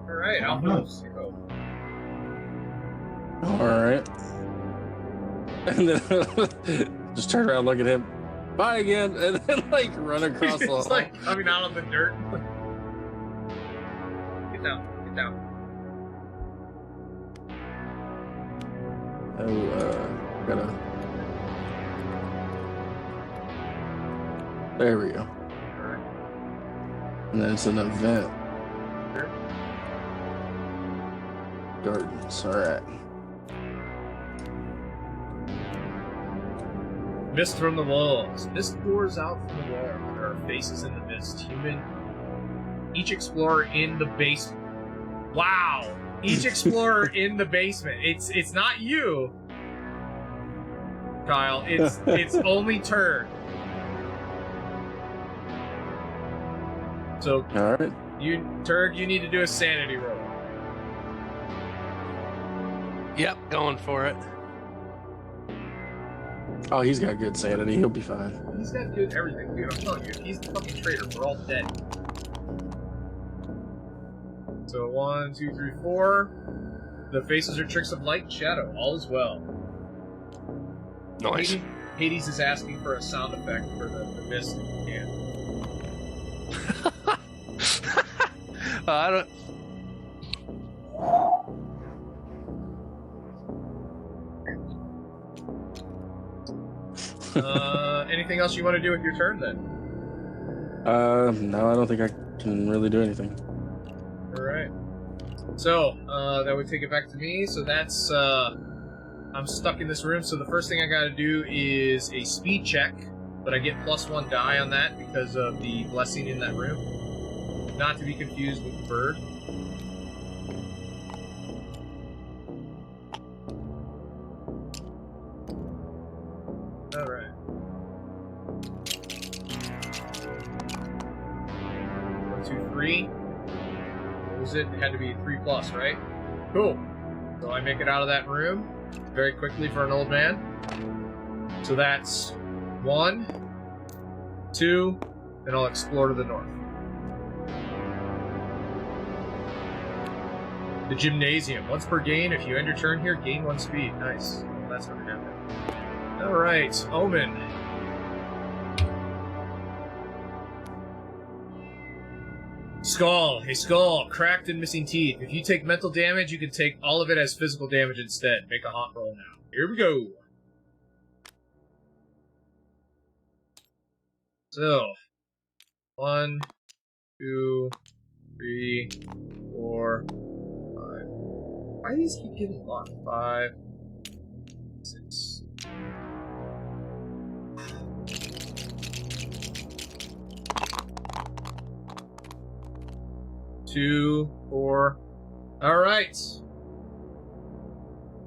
All right, Alphonse. All right. And then just turn around, look at him. Bye again, and then run across the hall. It's like coming out on the dirt. Get down. Get down. Oh, gotta. There we go. All right. And then it's an event. Sure. Gardens. All right. Mist from the walls. Mist pours out from the walls. There are faces in the mist. Human. Each explorer in the basement. Wow. Each explorer in the basement. It's not you, Kyle. It's only Turd. So, All right. Turd, you need to do a sanity roll. Yep, going for it. Oh, he's got good sanity. He'll be fine. He's got good everything, dude. I'm telling you, he's the fucking traitor. We're all dead. So 1, 2, 3, 4. The faces are tricks of light and shadow. All is well. Nice. Hades is asking for a sound effect for the mist. Yeah. I don't. Anything else you want to do with your turn then? No, I don't think I can really do anything. Alright. So, that would take it back to me. So that's, I'm stuck in this room. So the first thing I gotta do is a speed check. But I get +1 die on that because of the blessing in that room. Not to be confused with the bird. Alright. 1, 2, 3. What was it? It had to be 3+, right? Cool. So I make it out of that room very quickly for an old man. So that's 1, 2, and I'll explore to the north. The gymnasium. Once per gain, if you end your turn here, gain 1 speed. Nice. Well, that's gonna happen. Alright, Omen. Skull. Hey, Skull. Cracked and missing teeth. If you take mental damage, you can take all of it as physical damage instead. Make a haunt roll now. Here we go. So, 1, 2, 3, 4, 5. Why do these keep getting locked? 5, 6. Two, 4. All right.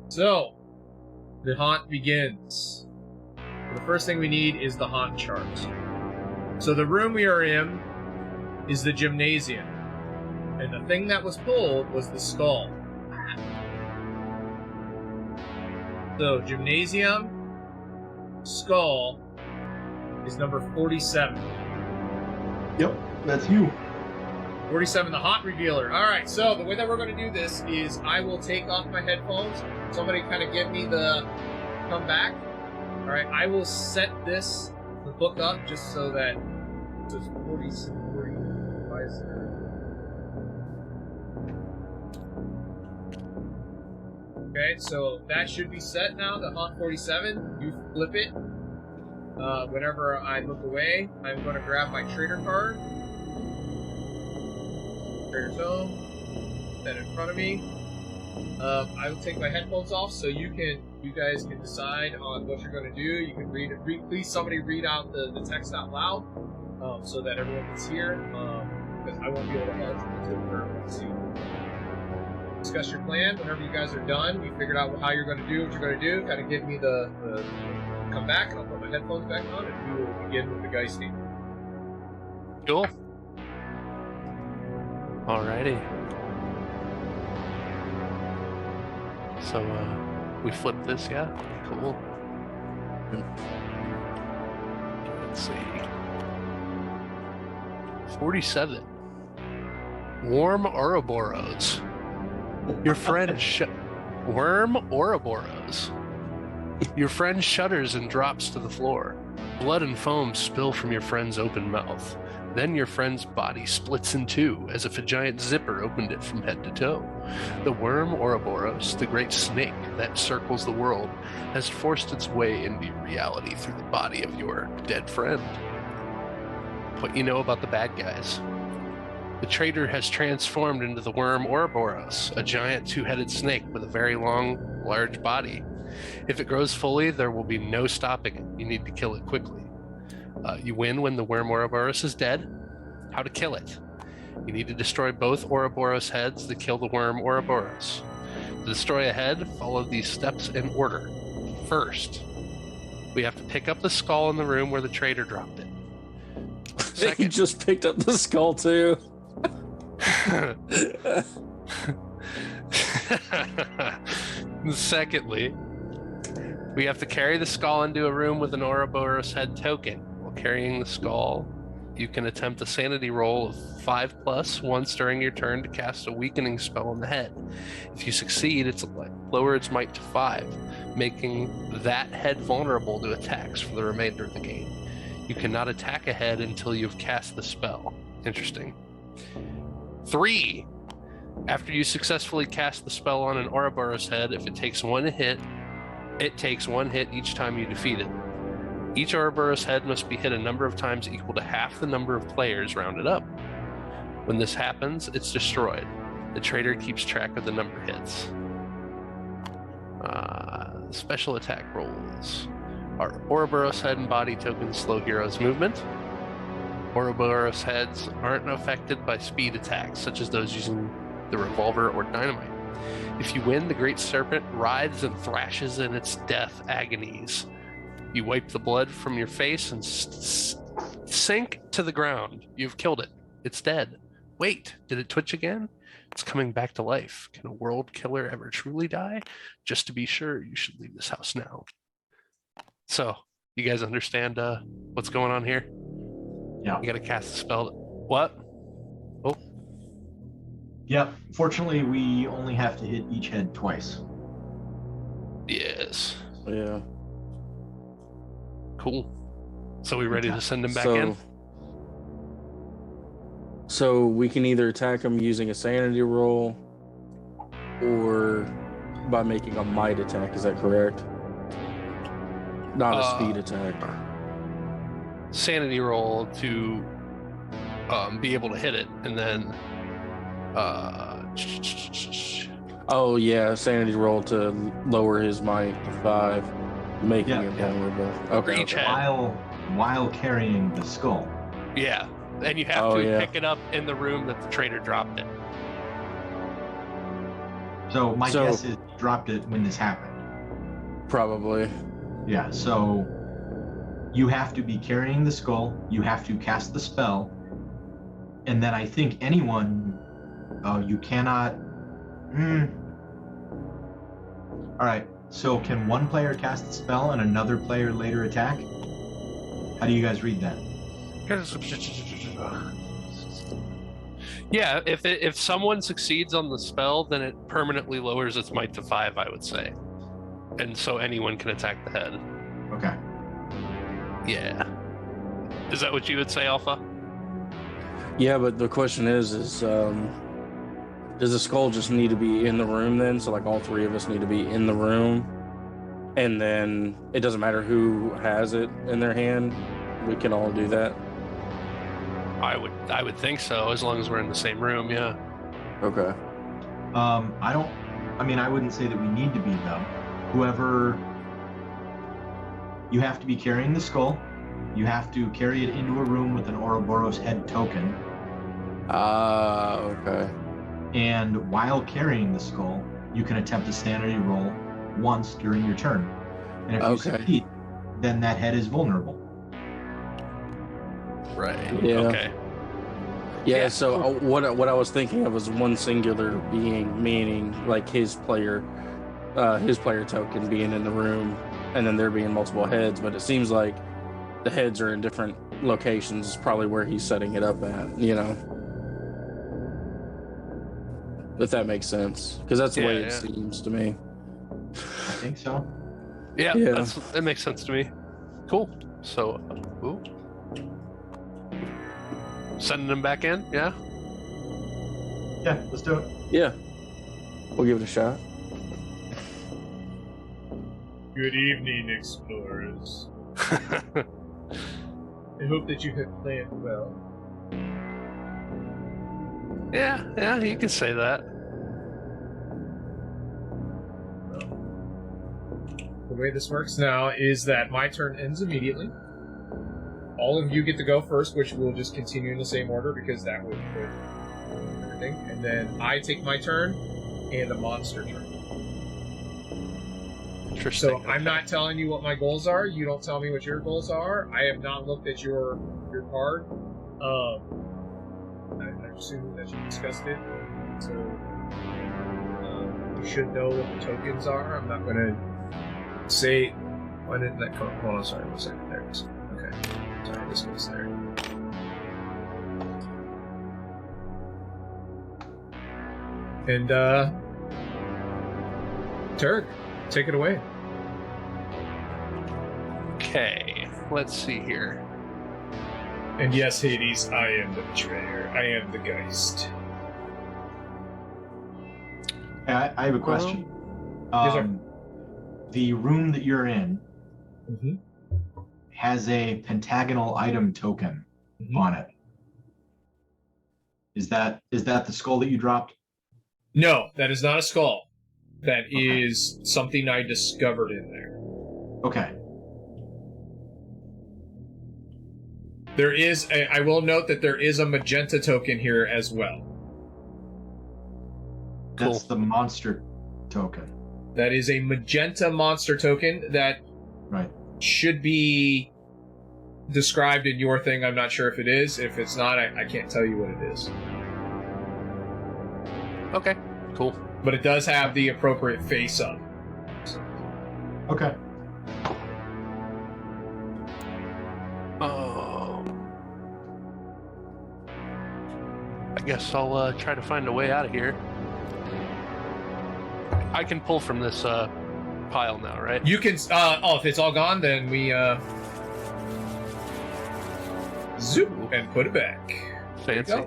So, the haunt begins. The first thing we need is the haunt chart. So the room we are in is the gymnasium. And the thing that was pulled was the skull. So, gymnasium, skull is number 47. Yep, that's you. 47, the haunt revealer. Alright, so the way that we're going to do this is I will take off my headphones. Somebody kind of give me the come back. Alright, I will set the book up just so that it says 47. Okay, so that should be set now, the haunt 47. You flip it. Whenever I look away, I'm going to grab my trader card. Trader's Home. Put that in front of me. I will take my headphones off so you guys can decide on what you're going to do. You can read please somebody read out the text out loud so that everyone can hear. Because I won't be able to halt until everyone can see. Discuss your plan whenever you guys are done. You figured out how you're going to do what you're going to do. Kind of give me the come back, and I'll put my headphones back on, and we will begin with the Geisting. Cool. Alrighty. So, we flip this, yeah? Cool. Let's see. 47. Warm Ouroboros. Your friend Worm Ouroboros. Your friend shudders and drops to the floor. Blood and foam spill from your friend's open mouth. Then your friend's body splits in two, as if a giant zipper opened it from head to toe. The worm Ouroboros, the great snake that circles the world, has forced its way into your reality through the body of your dead friend. What you know about the bad guys. The traitor has transformed into the worm Ouroboros, a giant two-headed snake with a very long, large body. If it grows fully, there will be no stopping it. You need to kill it quickly. You win when the worm Ouroboros is dead. How to kill it? You need to destroy both Ouroboros heads to kill the worm Ouroboros. To destroy a head, follow these steps in order. First, we have to pick up the skull in the room where the traitor dropped it. Second, He just picked up the skull too. Secondly, we have to carry the skull into a room with an Ouroboros head token. While carrying the skull, you can attempt a sanity roll of 5+ once during your turn to cast a weakening spell on the head. If you succeed, it's lower its might to 5, making that head vulnerable to attacks for the remainder of the game. You cannot attack a head until you've cast the spell. Interesting. 3. After you successfully cast the spell on an Ouroboros head, if it takes one hit each time you defeat it. Each Ouroboros head must be hit a number of times equal to half the number of players rounded up. When this happens, it's destroyed. The traitor keeps track of the number of hits. Special attack rolls. Our Ouroboros head and body tokens slow heroes' movement. Ouroboros heads aren't affected by speed attacks, such as those using the revolver or dynamite. If you win, the great serpent writhes and thrashes in its death agonies. You wipe the blood from your face and sink to the ground. You've killed it. It's dead. Wait, did it twitch again? It's coming back to life. Can a world killer ever truly die? Just to be sure, you should leave this house now. So, you guys understand what's going on here? Yeah. You gotta cast the spell. What? Oh. Yep. Fortunately, we only have to hit each head twice. Yes. Yeah. Cool. So we ready to send him back in? So we can either attack him using a sanity roll or by making a might attack. Is that correct? Not a speed attack. Sanity roll to be able to hit it, and then Oh yeah, sanity roll to lower his might to 5, making it vulnerable. For each head. While carrying the skull. Yeah, and you have to pick it up in the room that the traitor dropped it. So my guess is he dropped it when this happened. Probably. Yeah, so you have to be carrying the skull, you have to cast the spell, and then I think anyone, you cannot... Alright, so can one player cast the spell and another player later attack? How do you guys read that? Yeah, if someone succeeds on the spell, then it permanently lowers its might to 5, I would say. And so anyone can attack the head. Okay. Yeah. Is that what you would say, Alpha? Yeah, but the question is does the skull just need to be in the room then? So like all 3 of us need to be in the room, and then it doesn't matter who has it in their hand. We can all do that. I would think so, as long as we're in the same room. Yeah. Okay. I wouldn't say that we need to be though. Whoever, you have to be carrying the skull. You have to carry it into a room with an Ouroboros head token. Okay. And while carrying the skull, you can attempt a sanity roll once during your turn. And if you succeed, then that head is vulnerable. Right. Yeah. Okay. Yeah, so what I was thinking of was one singular being, meaning like his player token being in the room, and then there being multiple heads, but it seems like the heads are in different locations, probably where he's setting it up at, you know? If that makes sense, because that's the way it seems to me. I think so. Yeah. That makes sense to me. Cool. So, sending them back in, yeah? Yeah, let's do it. Yeah. We'll give it a shot. Good evening, explorers. I hope that you have planned well. Yeah, you can say that. The way this works now is that my turn ends immediately. All of you get to go first, which will just continue in the same order because that would put everything. And then I take my turn and a monster turn. Interesting. So I'm not telling you what my goals are. You don't tell me what your goals are. I have not looked at your card. I assume that you discussed it. So you should know what the tokens are. I'm not going to say... Why didn't that come? Hold on, sorry, 1 second. There it is. Okay. Sorry, this goes there. And, Turk, take it away. Okay, let's see here. And yes, Hades, I am the betrayer. I am the Geist. I have a question. Yes, sir. The room that you're in has a pentagonal item token on it. Is that the skull that you dropped? No, that is not a skull. That is something I discovered in there. Okay. There is I will note that there is a magenta token here as well. That's the monster token. That is a magenta monster token that should be described in your thing. I'm not sure if it is. If it's not, I can't tell you what it is. Okay, cool. But it does have the appropriate face up. Okay. I guess I'll try to find a way out of here. I can pull from this pile now, right? You can. If it's all gone, then we zoop and put it back. Fancy.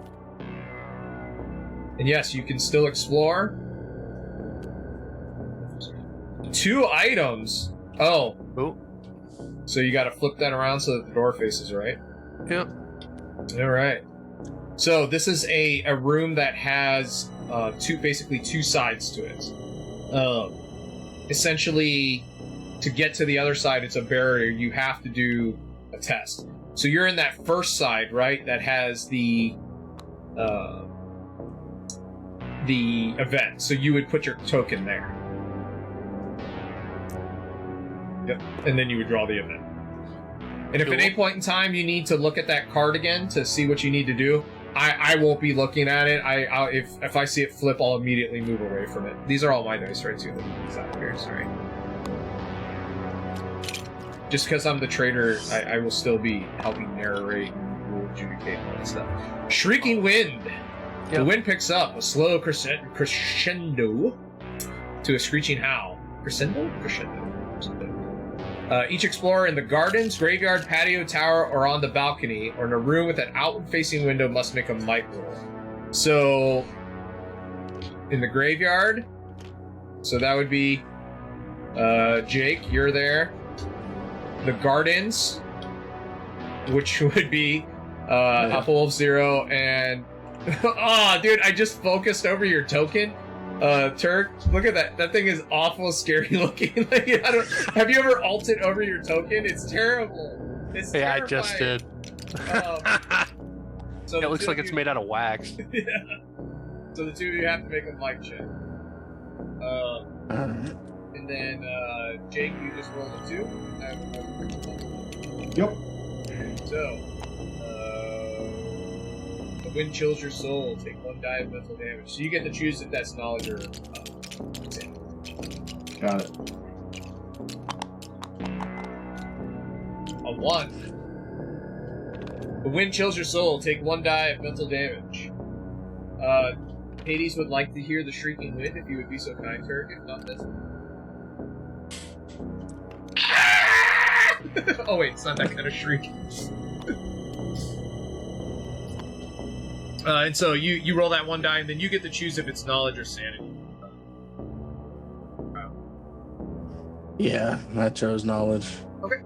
And yes, you can still explore. 2 items. Oh. So you got to flip that around so that the door faces right. Yep. All right. So this is a room that has basically two sides to it. Essentially, to get to the other side, it's a barrier. You have to do a test. So you're in that first side, right? That has the event. So you would put your token there. Yep. And then you would draw the event. And if at any point in time you need to look at that card again to see what you need to do, I won't be looking at it. If I see it flip, I'll immediately move away from it. These are all my dice, right? Too. These out here, sorry. Just because I'm the trader, I will still be helping narrate and rule adjudicate and all that stuff. Shrieking Wind. Yep. The wind picks up a slow crescendo to a screeching howl. Crescendo? Crescendo. Each explorer in the gardens, graveyard, patio, tower, or on the balcony, or in a room with an outward-facing window must make a might roll. So, in the graveyard, so that would be Jake, you're there. The gardens, which would be Hufflepuff Zero, and oh, dude, I just focused over your token. Turk, look at that. That thing is awful scary looking. Like, have you ever alted over your token? It's terrible. It's terrifying. I just did. So it looks like it's made out of wax. Yeah. So the two of you have to make a mic check. And then, Jake, you just rolled a 2. Yep. So, the wind chills your soul. Take 1 die of mental damage. So you get to choose if that's knowledge or insanity. Got it. A 1. The wind chills your soul. Take 1 die of mental damage. Hades would like to hear the shrieking wind if you would be so kind, Turk. If not, this. Oh wait, it's not that kind of shriek. And so you roll that 1 die, and then you get to choose if it's knowledge or sanity. Yeah, I chose knowledge. Okay.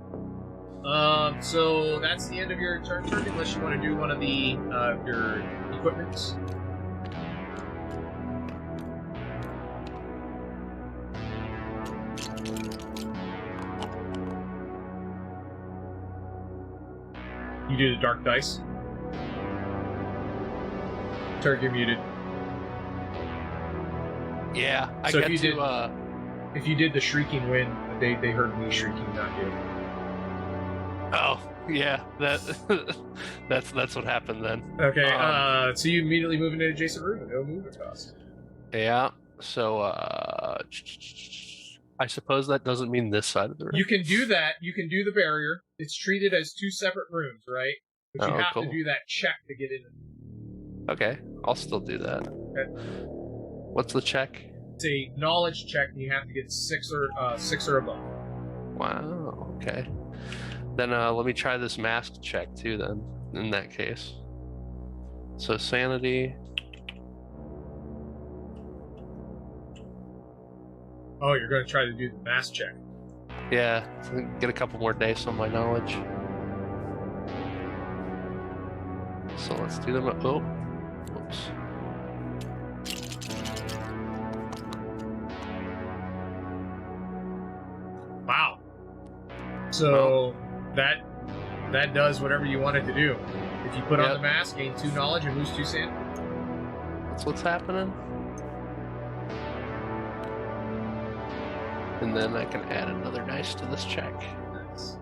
So that's the end of your turn, Turk, unless you want to do one of the your equipments. You do the dark dice. Turk, you're muted. Yeah, I So get if you to. If you did the shrieking wind, they heard me shrieking, not you. Oh, yeah, that's what happened then. Okay, so you immediately move into adjacent room, no movement cost. Yeah, so I suppose that doesn't mean this side of the room. You can do that. You can do the barrier. It's treated as 2 separate rooms, right? But you have to do that check to get in. Okay, I'll still do that. Okay. What's the check? It's a knowledge check, and you have to get 6 or above. Wow. Okay. Then let me try this mask check too. Then, in that case, so sanity. Oh, you're going to try to do the mask check. Yeah, get a couple more dice on my knowledge. So let's do them. Oh, whoops. Wow. So that does whatever you want it to do. If you put on the mask, gain 2 knowledge and lose 2 sanity. That's what's happening. And then I can add another dice to this check. Nice.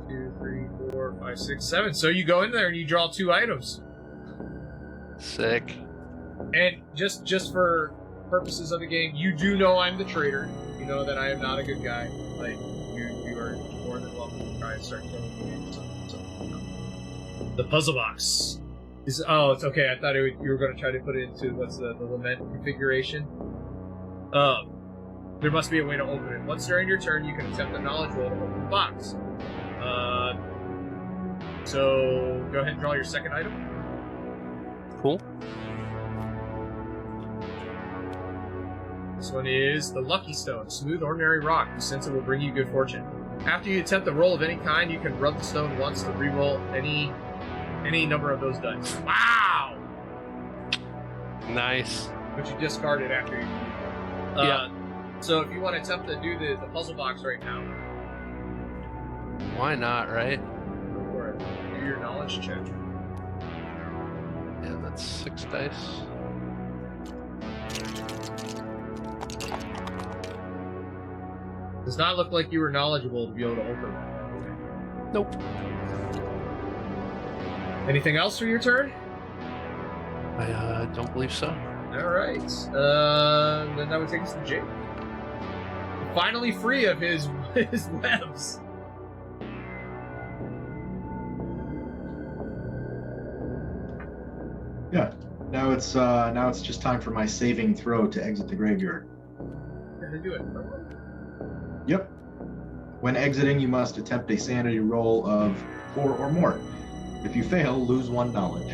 Two, 3, 4, 5, 6, 7. So you go in there and you draw 2 items. Sick. And just for purposes of the game, you do know I'm the traitor. You know that I am not a good guy. Like, you are more than welcome to try and start killing me. The puzzle box is... Oh, it's okay. I thought you were going to try to put it into, what's the lament configuration? There must be a way to open it. Once during your turn, you can attempt a knowledge roll to open the box. So, go ahead and draw your second item. Cool. This one is the Lucky Stone. Smooth, ordinary rock. You sense it will bring you good fortune. After you attempt a roll of any kind, you can rub the stone once to re-roll any number of those dice. Wow! Nice. But you discard it after you. Yeah. So if you want to attempt to do the puzzle box right now, Why not, right? go for it. Do your knowledge check. Yeah, that's 6 dice. Does not look like you were knowledgeable to be able to open that. Nope. Anything else for your turn? I don't believe so. All right. Then that would take us to Jake. Finally free of his webs. Yeah. Now it's just time for my saving throw to exit the graveyard. Gonna do it. Yep. When exiting, you must attempt a sanity roll of 4 or more. If you fail, lose 1 knowledge.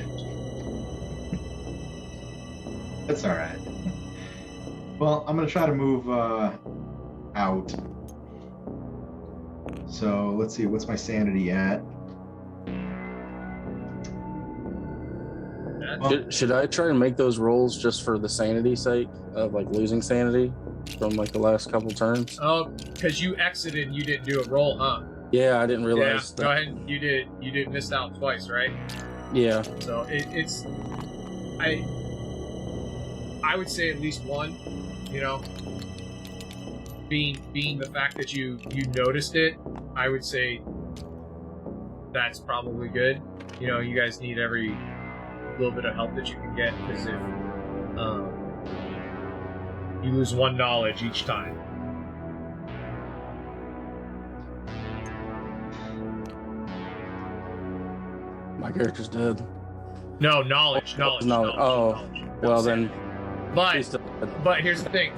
That's all right. Well, I'm gonna try to move out. So let's see, what's my sanity at? Should I try and make those rolls just for the sanity sake of like losing sanity from like the last couple turns? Oh, because you exited and you didn't do a roll, huh? Yeah, I didn't realize. Yeah, go ahead. You did miss out twice, right? Yeah. So it's I would say at least 1, you know. Being the fact that you noticed it, I would say that's probably good. You know, you guys need every little bit of help that you can get, because if you lose 1 knowledge each time. My character's dead. No, knowledge. Oh, knowledge. well then. But here's the thing.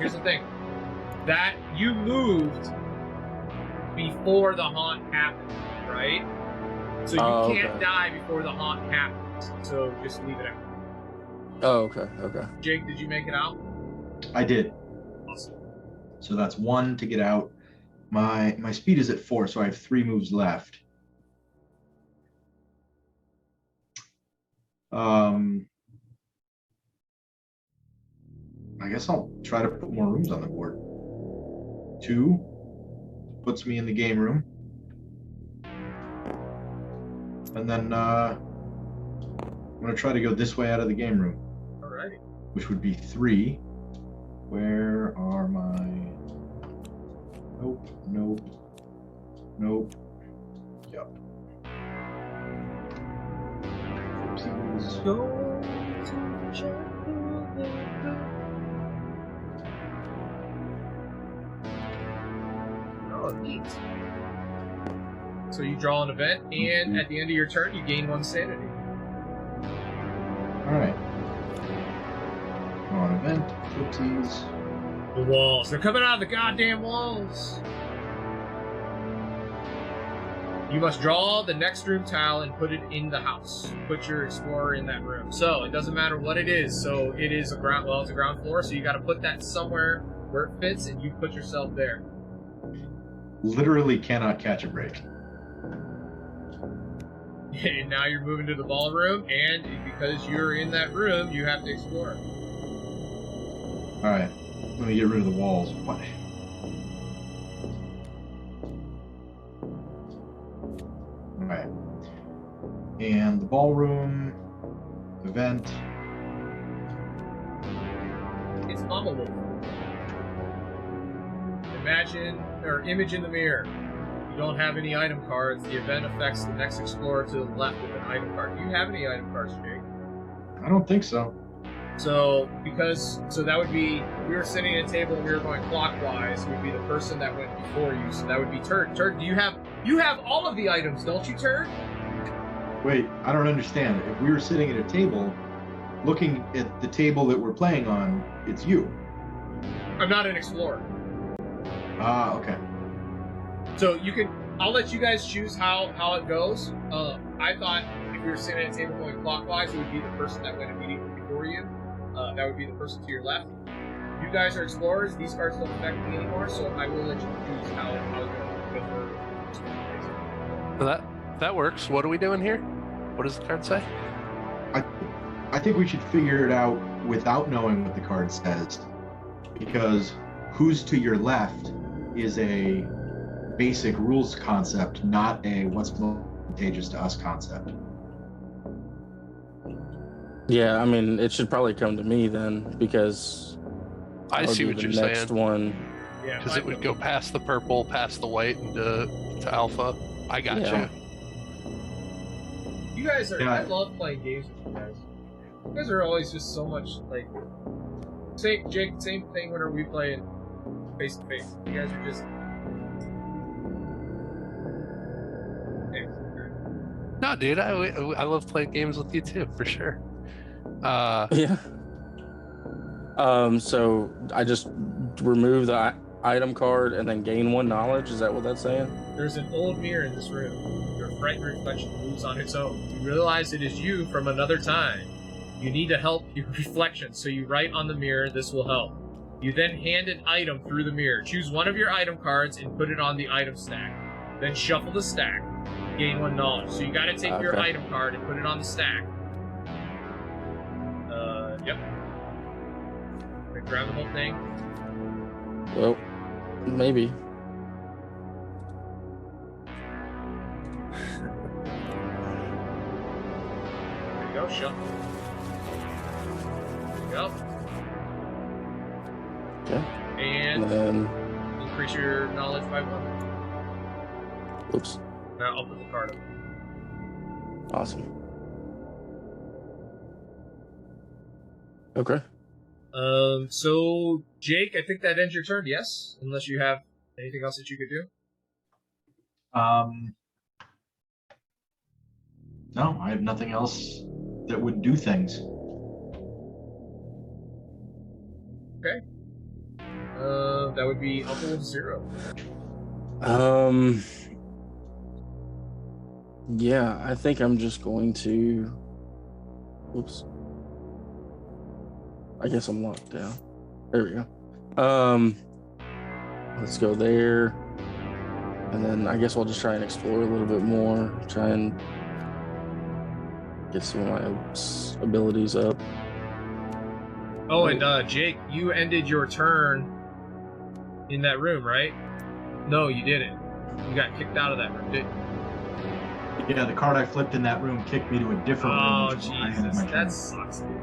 That you moved before the haunt happened, right? So you can't die before the haunt happens. So just leave it out. Oh, okay. Jake, did you make it out? I did. Awesome. So that's 1 to get out. My speed is at 4, so I have 3 moves left. I guess I'll try to put more rooms on the board. 2 puts me in the game room. And then I'm going to try to go this way out of the game room. Alrighty. Which would be 3. Where are my... Nope. Yep. Oopsies. Oh, neat. So you draw an event, and at the end of your turn, you gain 1 sanity. Alright. Draw an event. Oopsies. The walls. They're coming out of the goddamn walls. You must draw the next room tile and put it in the house. Put your explorer in that room. So it doesn't matter what it is. So it is a ground. Well, it's a ground floor. So you got to put that somewhere where it fits, and you put yourself there. Literally cannot catch a break. And now you're moving to the ballroom, and because you're in that room, you have to explore. All right. Let me get rid of the walls. What? All right. And the ballroom event. It's Mama Wolf. Imagine, or image in the mirror. You don't have any item cards. The event affects the next explorer to the left with an item card. Do you have any item cards, Jake? I don't think so. So that would be, we were sitting at a table and we were going clockwise, it would be the person that went before you, so that would be Turd. Turd, you have all of the items, don't you, Turd? Wait, I don't understand. If we were sitting at a table, looking at the table that we're playing on, it's you. I'm not an explorer. Ah, okay. So I'll let you guys choose how it goes. I thought if we were sitting at a table going clockwise, it would be the person that went immediately before you. That would be the person to your left. You guys are explorers. These cards don't affect me anymore, so I will let you choose how it goes, because we're So that works. What are we doing here? What does the card say? I think we should figure it out without knowing what the card says, because who's to your left is a basic rules concept, not a what's advantageous to us concept. Yeah, I mean, it should probably come to me then, because I see what you're next saying. one. Yeah, Because it would go past the purple, past the white, and to alpha. I got Yeah. You guys are. Yeah. I love playing games with you guys. You guys are always just so much like. Same thing whenever we play face to face. You guys are just. No, dude, I love playing games with you too, for sure. Yeah. So I just remove the item card and then gain 1 knowledge. Is that what that's saying? There's an old mirror in this room. Your frightened reflection moves on its own. You realize it is you from another time. You need to help your reflection, so you write on the mirror, "This will help." You then hand an item through the mirror. Choose one of your item cards and put it on the item stack. Then shuffle the stack. Gain 1 knowledge. So you gotta take your Okay. item card and put it on the stack. Yep. Okay, grab the whole thing. Well, maybe. There you go, shuffle. There you go. Okay. And And then, increase your knowledge by 1. oops. Now I'll put the card up. Awesome. Okay. So Jake, I think that ends your turn, yes? Unless you have anything else that you could do? No, I have nothing else that would do things. That would be Uncle 0. Yeah, I think I'm just going to. Oops. I guess I'm locked down. There we go. Let's go there. And then I guess I'll just try and explore a little bit more. Try and get some of my abilities up. Oh, and Jake, you ended your turn in that room, right? No, you didn't. You got kicked out of that room, didn't you? Yeah, the card I flipped in that room kicked me to a different room. Oh, which is where I ended Jesus. my turn. That sucks, dude.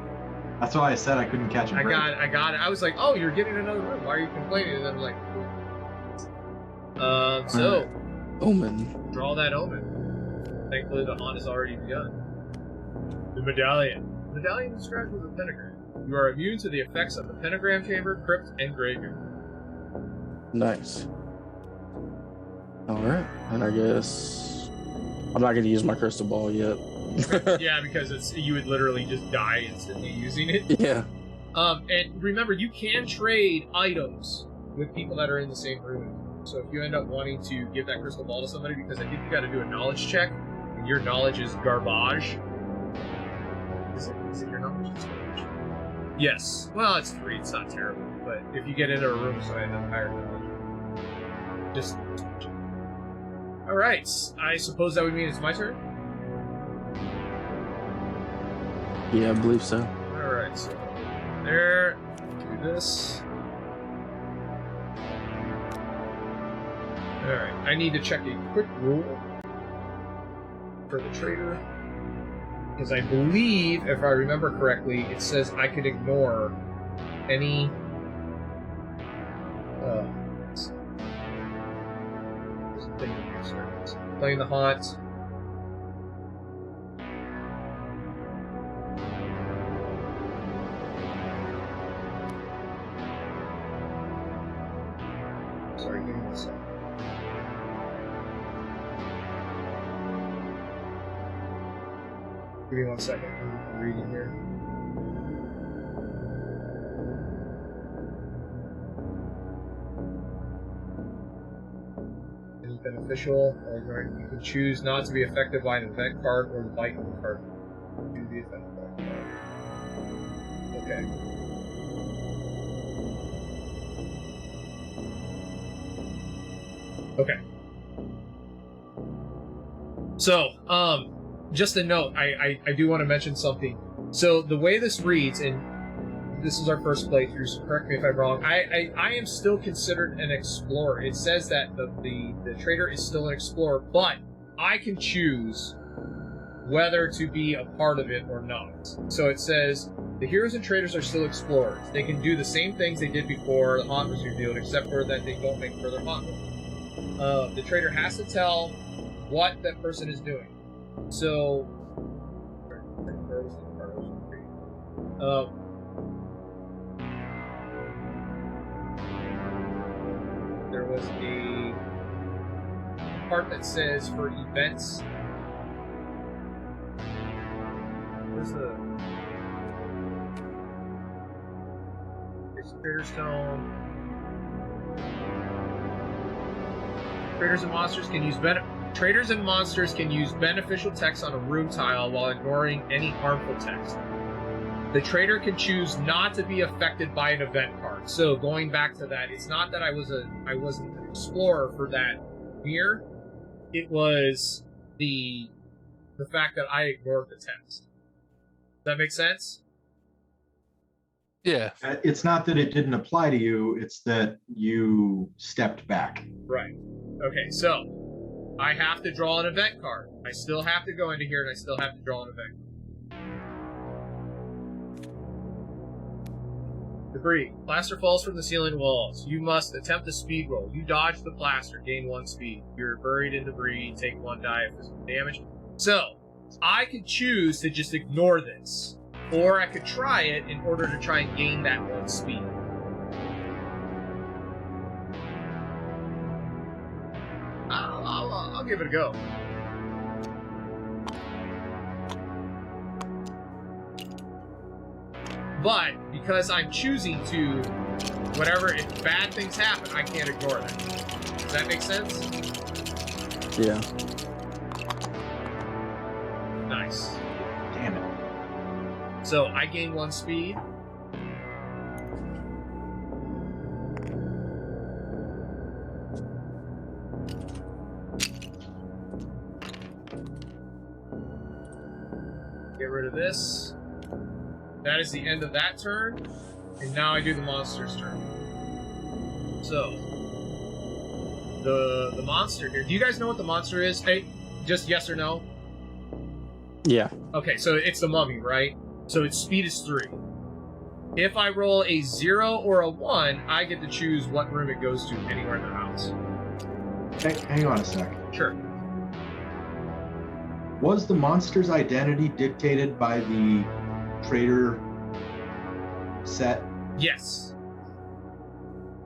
That's why I said I couldn't catch a I break. got it. I was like, oh, you're getting another room. Why are you complaining? And I'm like, so, Omen. draw that omen. Thankfully, the haunt has already begun. The medallion. The medallion is described with a pentagram. You are immune to the effects of the pentagram chamber, crypt, and graveyard. Nice. Alright. And I guess I'm not going to use my crystal ball yet. Yeah, because you would literally just die instantly using it. Yeah. And remember, you can trade items with people that are in the same room. So if you end up wanting to give that crystal ball to somebody, because I think you got to do a knowledge check, and your knowledge is garbage. Is it your knowledge? It's garbage. Yes. Well, it's 3. It's not terrible. But if you get into a room, so I end up higher knowledge. Just. All right. I suppose that would mean it's my turn. Yeah, I believe so. Alright, so there, do this. Alright, I need to check a quick rule for the trader. Because I believe, if I remember correctly, it says I could ignore any... Playing the haunt. Sorry, give me 1 second. Give me 1 second. I'm reading here. Any beneficial, or you can choose not to be affected by an event card or the bite of the card. Choose the event card. Okay. Okay. So, just a note, I do want to mention something. So the way this reads, and this is our first playthrough, so correct me if I'm wrong, I am still considered an explorer. It says that the trader is still an explorer, but I can choose whether to be a part of it or not. So it says, the heroes and traders are still explorers. They can do the same things they did before the haunt was revealed, except for that they don't make further haunt rolls. The trader has to tell what that person is doing. So, there was a part that says for events. Where's the Trader's Tome? Traders and monsters can use beneficial text on a room tile while ignoring any harmful text. The trader can choose not to be affected by an event card. So going back to that, it's not that I wasn't an explorer for that mirror. It was the fact that I ignored the text. Does that make sense? Yeah. It's not that it didn't apply to you, it's that you stepped back. Right. Okay, so I have to draw an event card. I still have to go into here and I still have to draw an event card. Debris. Plaster falls from the ceiling walls. You must attempt a speed roll. You dodge the plaster, gain 1 speed. You're buried in debris, take 1 die of physical damage. So, I could choose to just ignore this. Or I could try it in order to try and gain that 1 speed. I'll give it a go. But because I'm choosing to, if bad things happen, I can't ignore that. Does that make sense? Yeah. Nice. Damn it. So I gain 1 speed. Get rid of this. That is the end of that turn. And now I do the monster's turn. So, the monster here. Do you guys know what the monster is? Hey, just yes or no? Yeah. Okay, so it's the mummy, right? So its speed is 3. If I roll a 0 or a 1, I get to choose what room it goes to anywhere in the house. Hang on a sec. Sure. Was the monster's identity dictated by the trader set? Yes.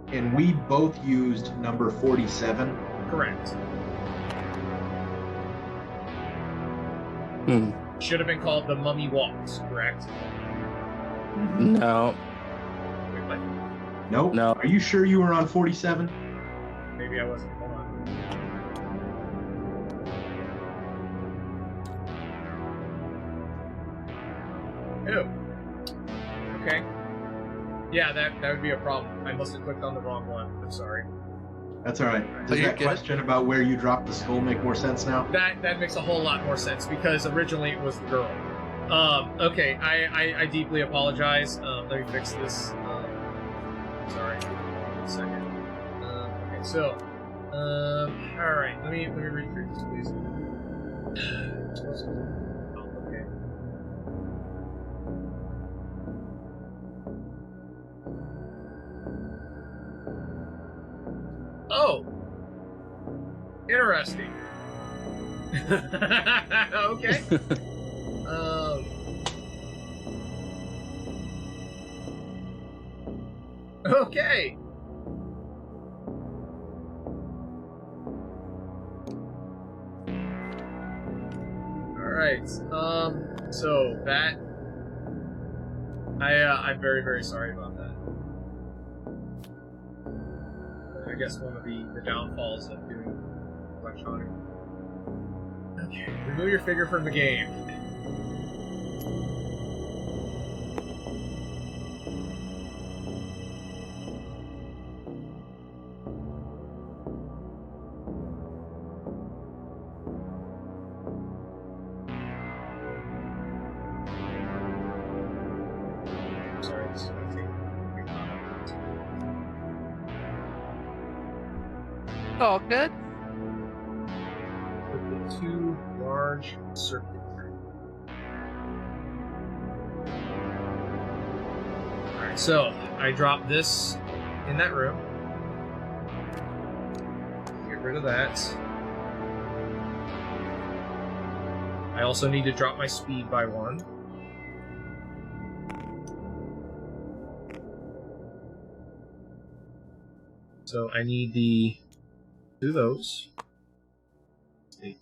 And we both used number 47? Correct. Should have been called the Mummy Walks, correct? No. Wait, what? Nope. No. Are you sure you were on 47? Maybe I wasn't. Hold on. Ew. Okay. Yeah, that would be a problem. I must have clicked on the wrong one. I'm sorry. That's all right. Does you're that good. question about where you dropped the skull make more sense now? That makes a whole lot more sense because originally it was the girl. Okay, I deeply apologize. Let me fix this. Sorry. One second. Okay, so, all right. Let me read through this, please. Oh, okay. Oh, interesting. Okay. Okay. All right. So that I'm very, very sorry about that. I guess one of the downfalls of doing electronic. Okay, remove your figure from the game. All good. With the 2 large circuit. Alright, so I drop this in that room. Get rid of that. I also need to drop my speed by 1. So I need the 2 of those. 8.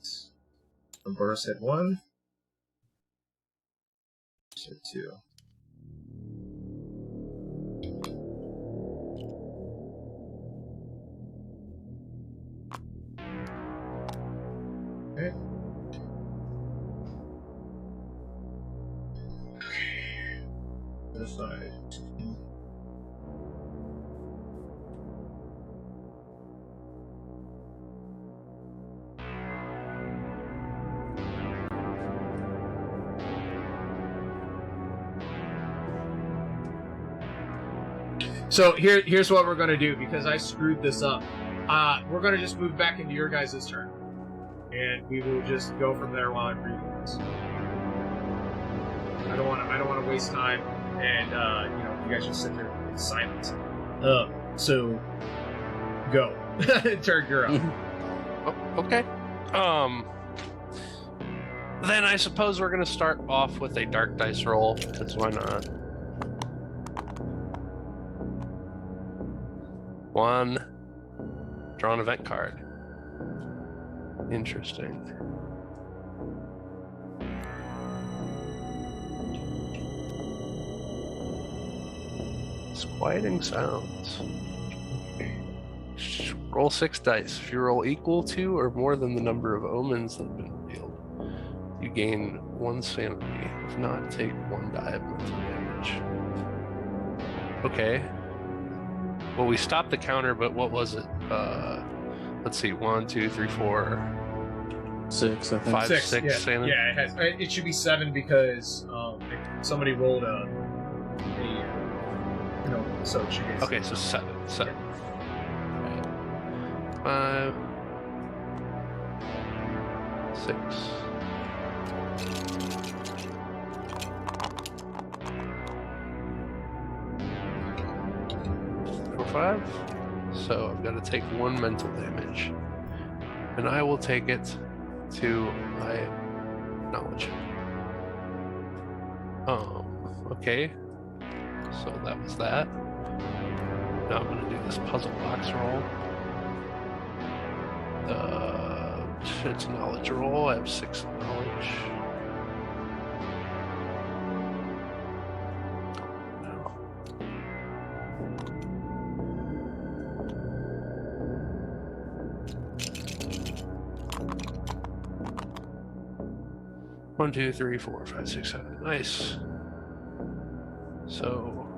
Umberto said 1. Said 2. Okay. This side. So here's what we're gonna do, because I screwed this up. We're gonna just move back into your guys' turn, and we will just go from there while I'm reading this. I don't want to waste time, and you guys just sit there in silence. So go. Turn, you're up. Oh, okay. Then I suppose we're gonna start off with a dark dice roll, because why not? 1. Draw an event card. Interesting. Disquieting sounds. Roll 6 dice. If you roll equal to or more than the number of omens that have been revealed, you gain 1 sanity. If not, take 1 die of mental damage. Okay. Well, we stopped the counter, but what was it? Let's see. 1, 2, 3, 4, 6. I think. 5, 6 yeah, sanity. Yeah, it has. It should be 7 because somebody rolled so it should be. Okay, so 7. 7. Right. 5, 6. 5. So I've got to take 1 mental damage, and I will take it to my knowledge. Okay. So that was that. Now I'm going to do this puzzle box roll. It's a knowledge roll. I have 6 knowledge. One, 2, 3, 4, 5, 6, 7. Nice. So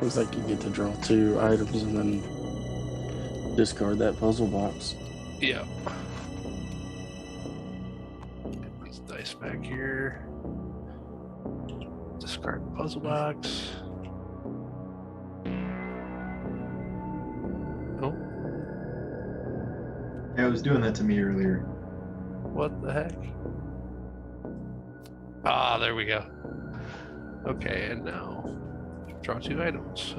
Looks like you get to draw 2 items and then discard that puzzle box. yeah. Get these dice back here. Discard the puzzle box. Oh, Yeah, it was doing that to me earlier. what the heck? Ah, there we go. Okay, and now draw 2 items.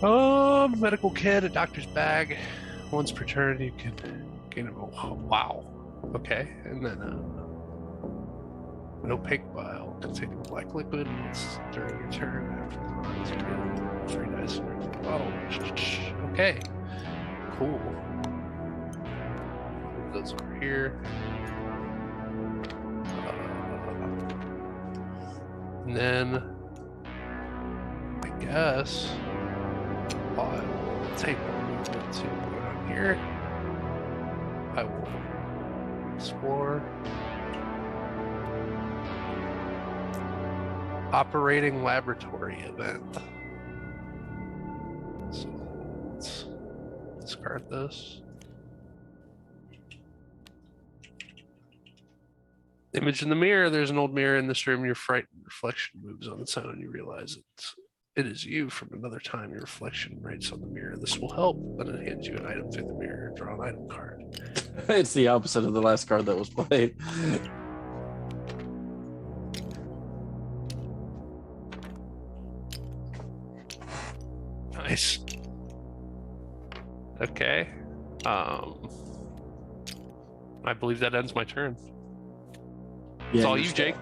So medical kit, a doctor's bag. Once per turn, you can gain a wow. Okay, and then an opaque vial containing black liquid. Once during your turn, after the 3 dice. Oh, okay, cool. Move those over here. And then I guess I will take my movement to go down here. I will explore. Operating laboratory event. So let's discard this. Image in the mirror. There's an old mirror in this room. Your frightened reflection moves on its own. You realize it is you from another time. Your reflection writes on the mirror. This will help. Then it hands you an item through the mirror. Draw an item card. It's the opposite of the last card that was played. Nice. Okay. I believe that ends my turn. It's all you, Jake.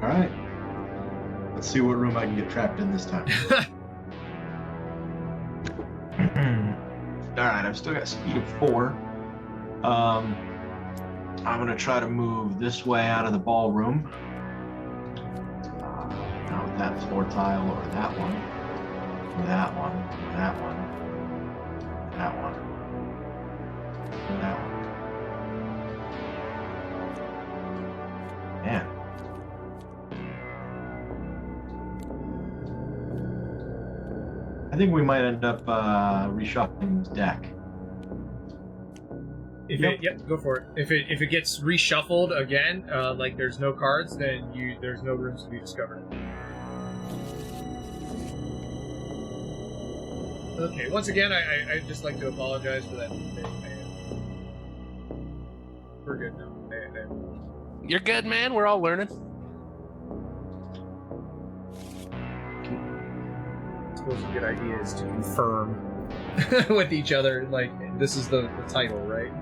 All right. Let's see what room I can get trapped in this time. All right, I've still got speed of 4. I'm gonna try to move this way out of the ballroom. Not with that floor tile, or that one, or that one, or that one, that one, or that one. Man. I think we might end up reshuffling this deck. Yep, go for it. If it gets reshuffled again, like there's no cards, then there's no rooms to be discovered. Okay, once again, I'd just like to apologize for that. We're good now. You're good, man. We're all learning. I suppose a good idea is to confirm with each other, like, this is the title, right?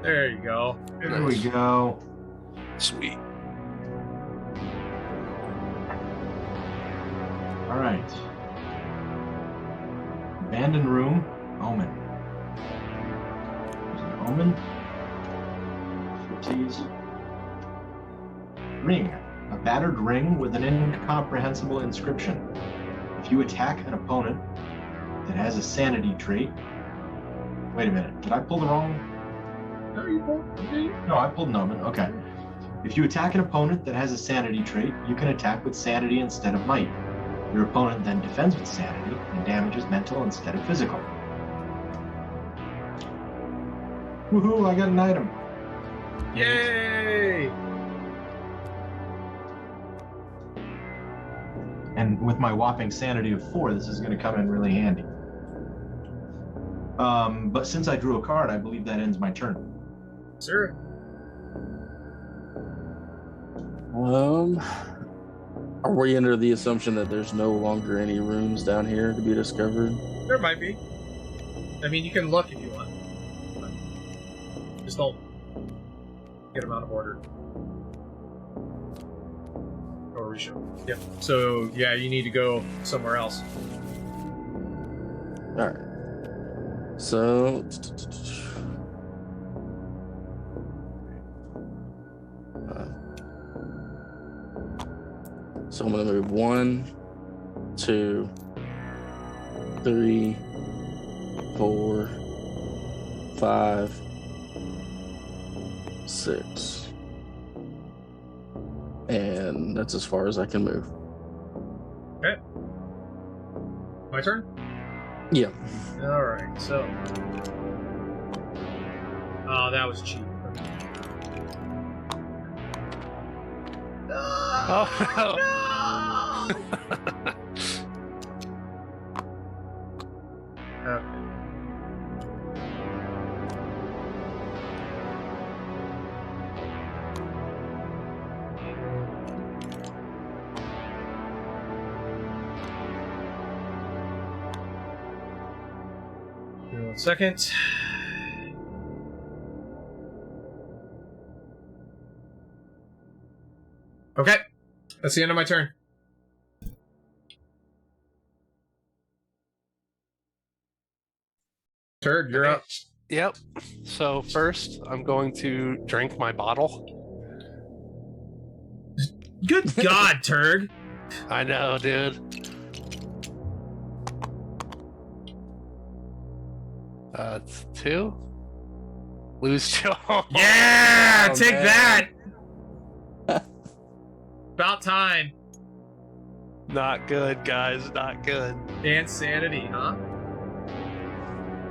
There you go. There we go. Sweet. All right. Abandoned room. Omen. There's an omen. Footies. Ring. A battered ring with an incomprehensible inscription. If you attack an opponent that has a sanity trait... Wait a minute. Did I pull the wrong... No, you pulled. No, I pulled an omen. Okay. If you attack an opponent that has a sanity trait, you can attack with sanity instead of might. Your opponent then defends with sanity and damages mental instead of physical. Woohoo, I got an item. Yay! And with my whopping sanity of 4, this is going to come in really handy. But since I drew a card, I believe that ends my turn. Sir? Are we under the assumption that there's no longer any rooms down here to be discovered? There might be. I mean, you can look if you want. But just don't get them out of order. Or we should. Yep. So, yeah, you need to go somewhere else. Alright. So... So I'm going to move 1, 2, 3, 4, 5, 6. And that's as far as I can move. Okay. My turn? Yeah. Alright, so... Oh, that was cheap. Oh, no. Okay. Give me 1 second. Okay, that's the end of my turn. Turd, you're up. Yep. So first, I'm going to drink my bottle. Good God, Turd. I know, dude. It's 2. Lose 2. Yeah, Oh, take man. that. About time. Not good, guys. Not good. And sanity, huh?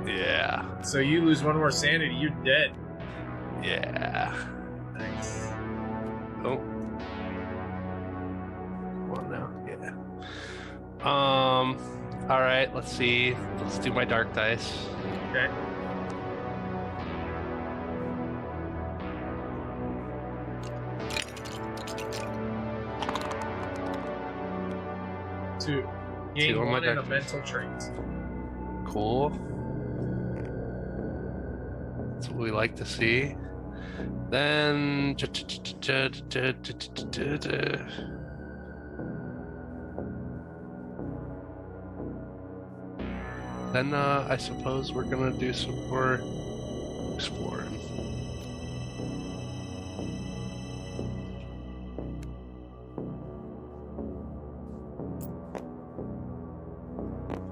Yeah. So you lose one more sanity, you're dead. Yeah. Nice. Oh. Come on now. Yeah. All right. Let's see. Let's do my dark dice. Okay. Two. Gain Two on my one and a dark mental trait. Cool. That's what we like to see. Then I suppose we're gonna do some more exploring.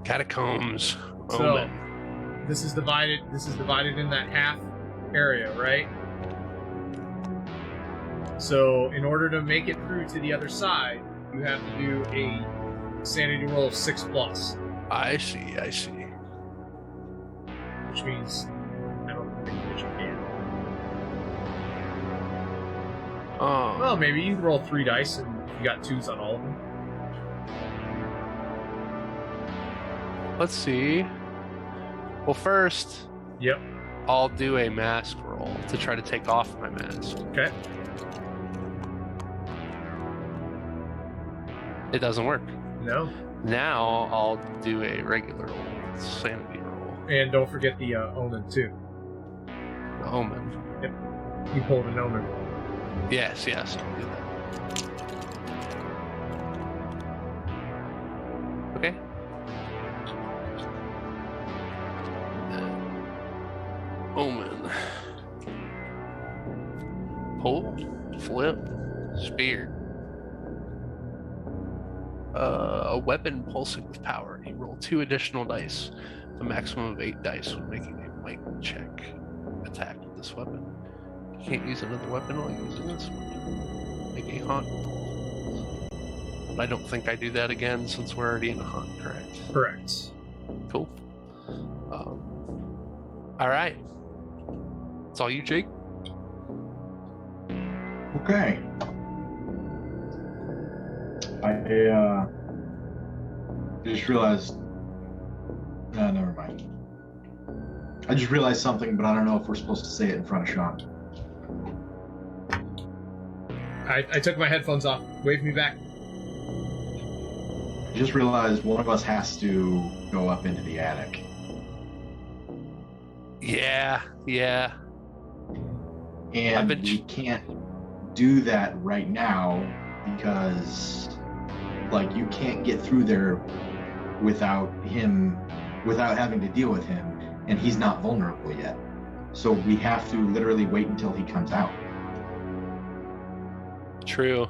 Catacombs. So Omen. this is divided in that half area, right? So in order to make it through to the other side, you have to do a sanity roll of 6+, I see. which means I don't think that you can. Oh. Well, maybe you roll 3 dice and you got 2s on all of them. Let's see. Well, first, Yep. I'll do a mask roll to try to take off my mask. Okay. It doesn't work. No. Now I'll do a regular old sanity roll. And don't forget the omen too. The omen. You pulled an omen. Yes, I'll do that. Okay. Omen. Pull, flip, spear. A weapon pulsing with power. You roll 2 additional dice, a maximum of 8 dice when making a might check. Attack with this weapon. You can't use another weapon while using this one. Make a haunt roll. But I don't think I do that again since we're already in a haunt, correct? Correct. Cool. All right. It's all you, Jake. Okay. I just realized. No, never mind. I just realized something, but I don't know if we're supposed to say it in front of Sean. I took my headphones off. Wave me back. I just realized one of us has to go up into the attic. Yeah. And we can't do that right now because, like, you can't get through there without having to deal with him, and he's not vulnerable yet. So we have to literally wait until he comes out. True.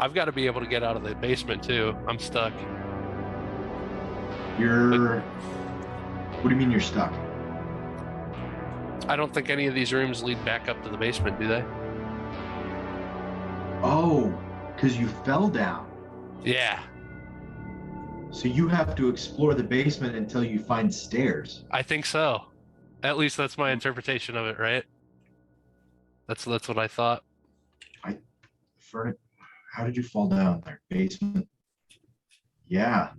I've got to be able to get out of the basement too. I'm stuck. What do you mean you're stuck? I don't think any of these rooms lead back up to the basement, do they? Oh, because you fell down. Yeah. So you have to explore the basement until you find stairs. I think so. At least that's my interpretation of it, right? That's what I thought. How did you fall down there? Basement. Yeah.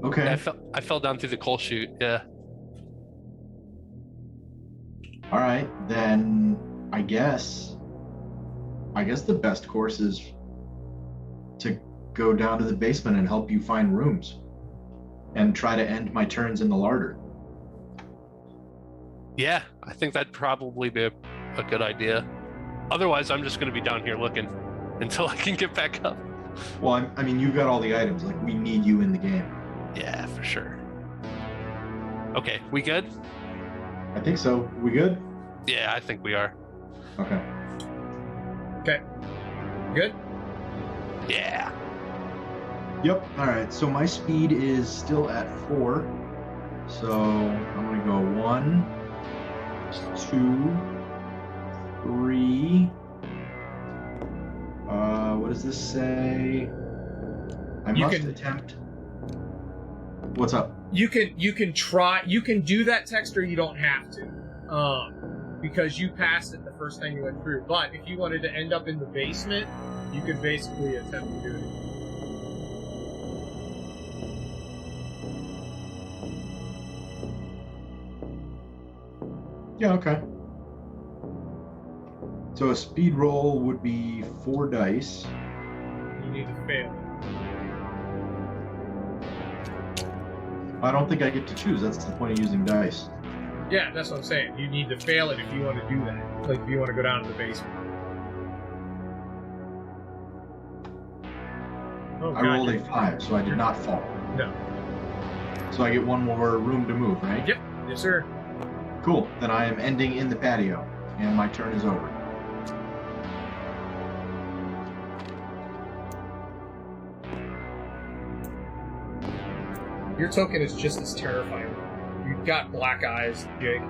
Okay. Yeah, I fell down through the coal chute. Yeah. All right, then I guess the best course is to go down to the basement and help you find rooms and try to end my turns in the larder. Yeah, I think that'd probably be a good idea. Otherwise, I'm just going to be down here looking until I can get back up. Well, I mean, you've got all the items. Like, we need you in the game. Yeah, for sure. Okay, we good? I think so. We good? Yeah, I think we are. Okay. Good? Yeah. Yep. All right. So my speed is still at 4. So I'm going to go 1, 2, 3. What does this say? I must attempt. What's up? You can try. You can do that text, or you don't have to, because you passed it the first time you went through. But if you wanted to end up in the basement, you could basically attempt to do it. Yeah, okay. So a speed roll would be 4 dice. You need to fail. I don't think I get to choose. That's the point of using dice. Yeah, that's what I'm saying. You need to fail it if you want to do that. Like, if you want to go down to the basement. Oh, I rolled a 5, so I did not fall. No. So I get one more room to move, right? Yep. Yes, sir. Cool. Then I am ending in the patio, and my turn is over. Your token is just as terrifying. You've got black eyes, Jake.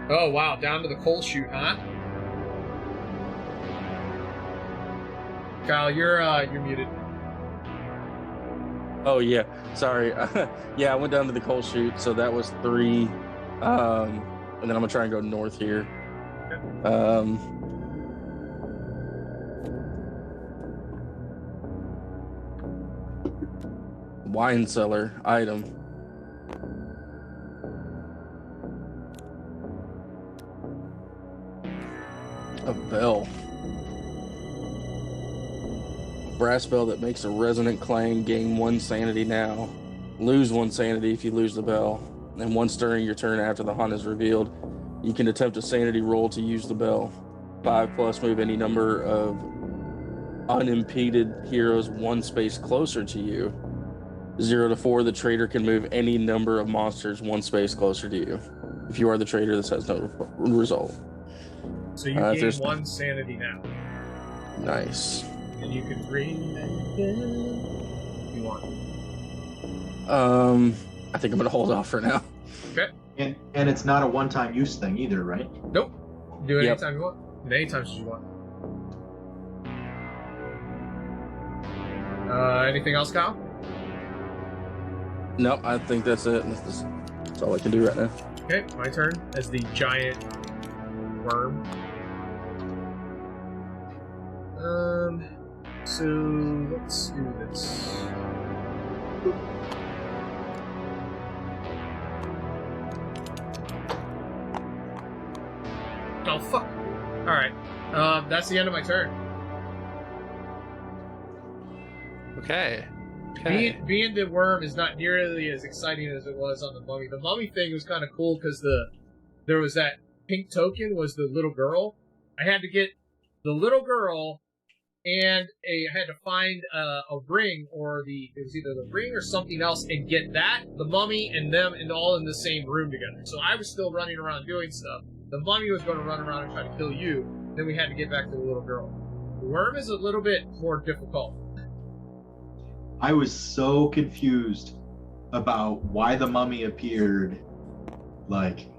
Oh wow, down to the coal chute, huh? Kyle, you're muted. Oh yeah, sorry. Yeah, I went down to the coal chute, so that was 3. And then I'm gonna try and go north here. Wine cellar item. A bell. Brass bell that makes a resonant clang. Gain 1 sanity now. Lose 1 sanity if you lose the bell. And once during your turn after the haunt is revealed, you can attempt a sanity roll to use the bell. 5+ move any number of unimpeded heroes 1 space closer to you. 0 to 4, the traitor can move any number of monsters 1 space closer to you. If you are the traitor, this has no result. So you gain 1 sanity now. Nice. And you can bring that down if you want. I think I'm gonna hold off for now. Okay. And it's not a one-time use thing either, right? Nope. Do it Yep. anytime you want. And anytime you want. Anything else, Kyle? No, I think that's it. That's all I can do right now. Okay, my turn as the giant worm. So let's do this. Oh fuck! All right, that's the end of my turn. Okay. Being the worm is not nearly as exciting as it was on the mummy. The mummy thing was kind of cool because there was that pink token was the little girl. I had to get the little girl, and I had to find a ring, or it was either the ring or something else, and get that, the mummy, and them, and all in the same room together. So I was still running around doing stuff. The mummy was going to run around and try to kill you. Then we had to get back to the little girl. The worm is a little bit more difficult. I was so confused about why the mummy appeared. Like,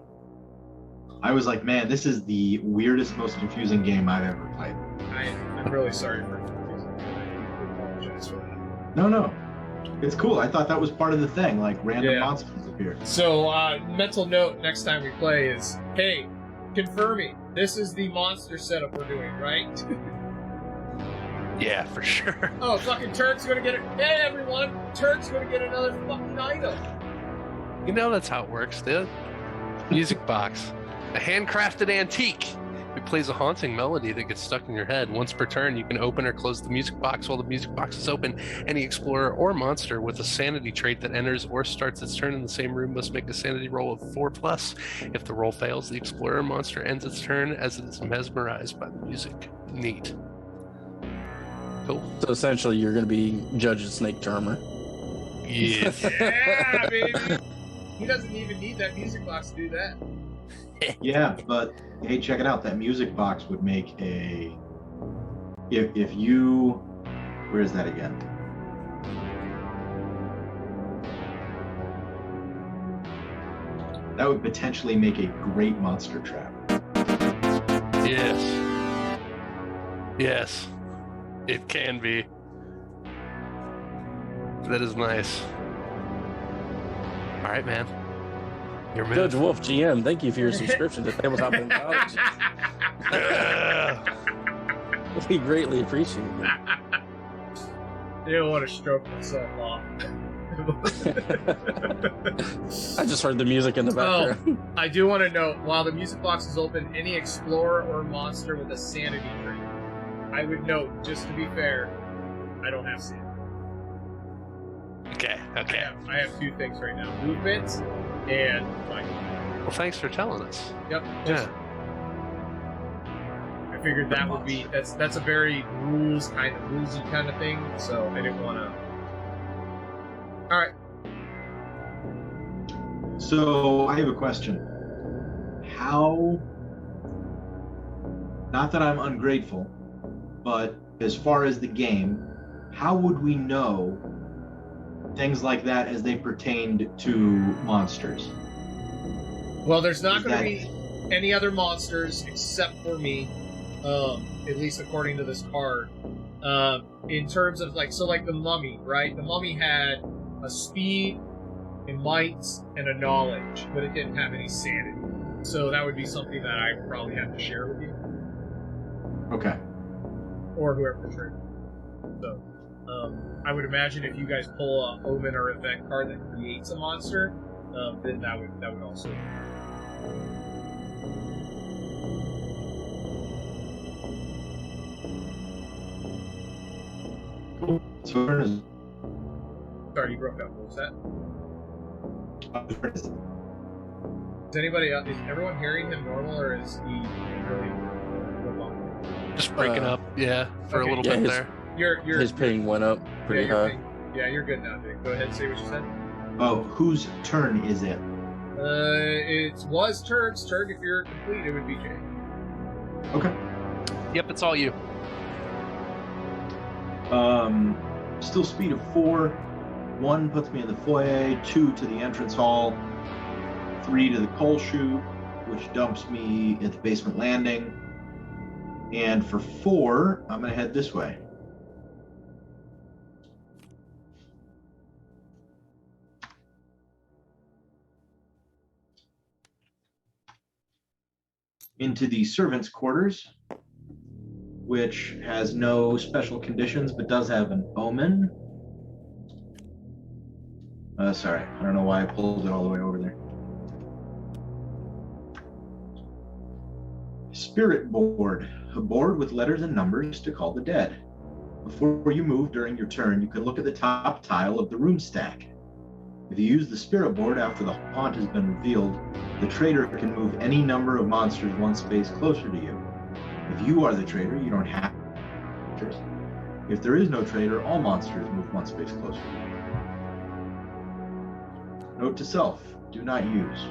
I was like, man, this is the weirdest, most confusing game I've ever played. I'm really sorry for confusing. I apologize for that. No. It's cool. I thought that was part of the thing, like random monsters appear. So, mental note next time we play is, hey, confirming, this is the monster setup we're doing, right? Yeah, for sure. Oh, fucking Turk's gonna get it. Hey, everyone! Turk's gonna get another fucking item. You know that's how it works, dude. Music box. A handcrafted antique. It plays a haunting melody that gets stuck in your head. Once per turn, you can open or close the music box. While the music box is open, any explorer or monster with a sanity trait that enters or starts its turn in the same room must make a sanity roll of 4+. If the roll fails, the explorer monster ends its turn as it is mesmerized by the music. Neat. Cool. So essentially, you're going to be Judge Snake Charmer. Yes. Yeah, baby! He doesn't even need that music box to do that. Yeah, but hey, check it out. That music box would make a... If you... Where is that again? That would potentially make a great monster trap. Yes. Yes. It can be. That is nice. All right, man. Your move. Judge Wolf, GM, thank you for your subscription to Tabletop Anthology. We greatly appreciate it. I didn't want to stroke myself off. I just heard the music in the background. I do want to note, while the music box is open, any explorer or monster with a sanity trait, I would note, just to be fair, I don't have sanity. Okay. I have two things right now: movement and fight. Well, thanks for telling us. Yep. Yeah. I figured that would be that's a very rulesy kind of thing. So I didn't want to. All right. So I have a question. How? Not that I'm ungrateful, but as far as the game, how would we know things like that as they pertained to monsters? Well, there's not going to be any other monsters except for me, at least according to this card. In terms of like the mummy, right? The mummy had a speed, a might, and a knowledge, but it didn't have any sanity. So that would be something that I probably have to share with you. Okay. Or whoever traded. So, I would imagine if you guys pull a omen or event card that creates a monster, then that would also. Cool. So where is Sorry, you broke up. What was that? Is anybody else? Is everyone hearing him normal, or is he really remote? Just breaking up, yeah, for a Okay. little Yeah, bit his- there. You're His ping went up pretty high. Yeah, you're good now, Jake. Go ahead and say what you said. Oh, whose turn is it? It was Turd's turn. If you're complete, it would be Jake. Okay. Yep, it's all you. Still speed of 4. 1 puts me in the foyer, 2 to the entrance hall, 3 to the coal chute, which dumps me at the basement landing. And for 4, I'm going to head this way. Into the servants' quarters, which has no special conditions but does have an omen. Sorry, I don't know why I pulled it all the way over there. Spirit board, a board with letters and numbers to call the dead. Before you move during your turn, you can look at the top tile of the room stack. If you use the spirit board after the haunt has been revealed, the traitor can move any number of monsters one space closer to you. If you are the traitor, you don't have monsters. If there is no traitor, all monsters move one space closer. Note to self, do not use.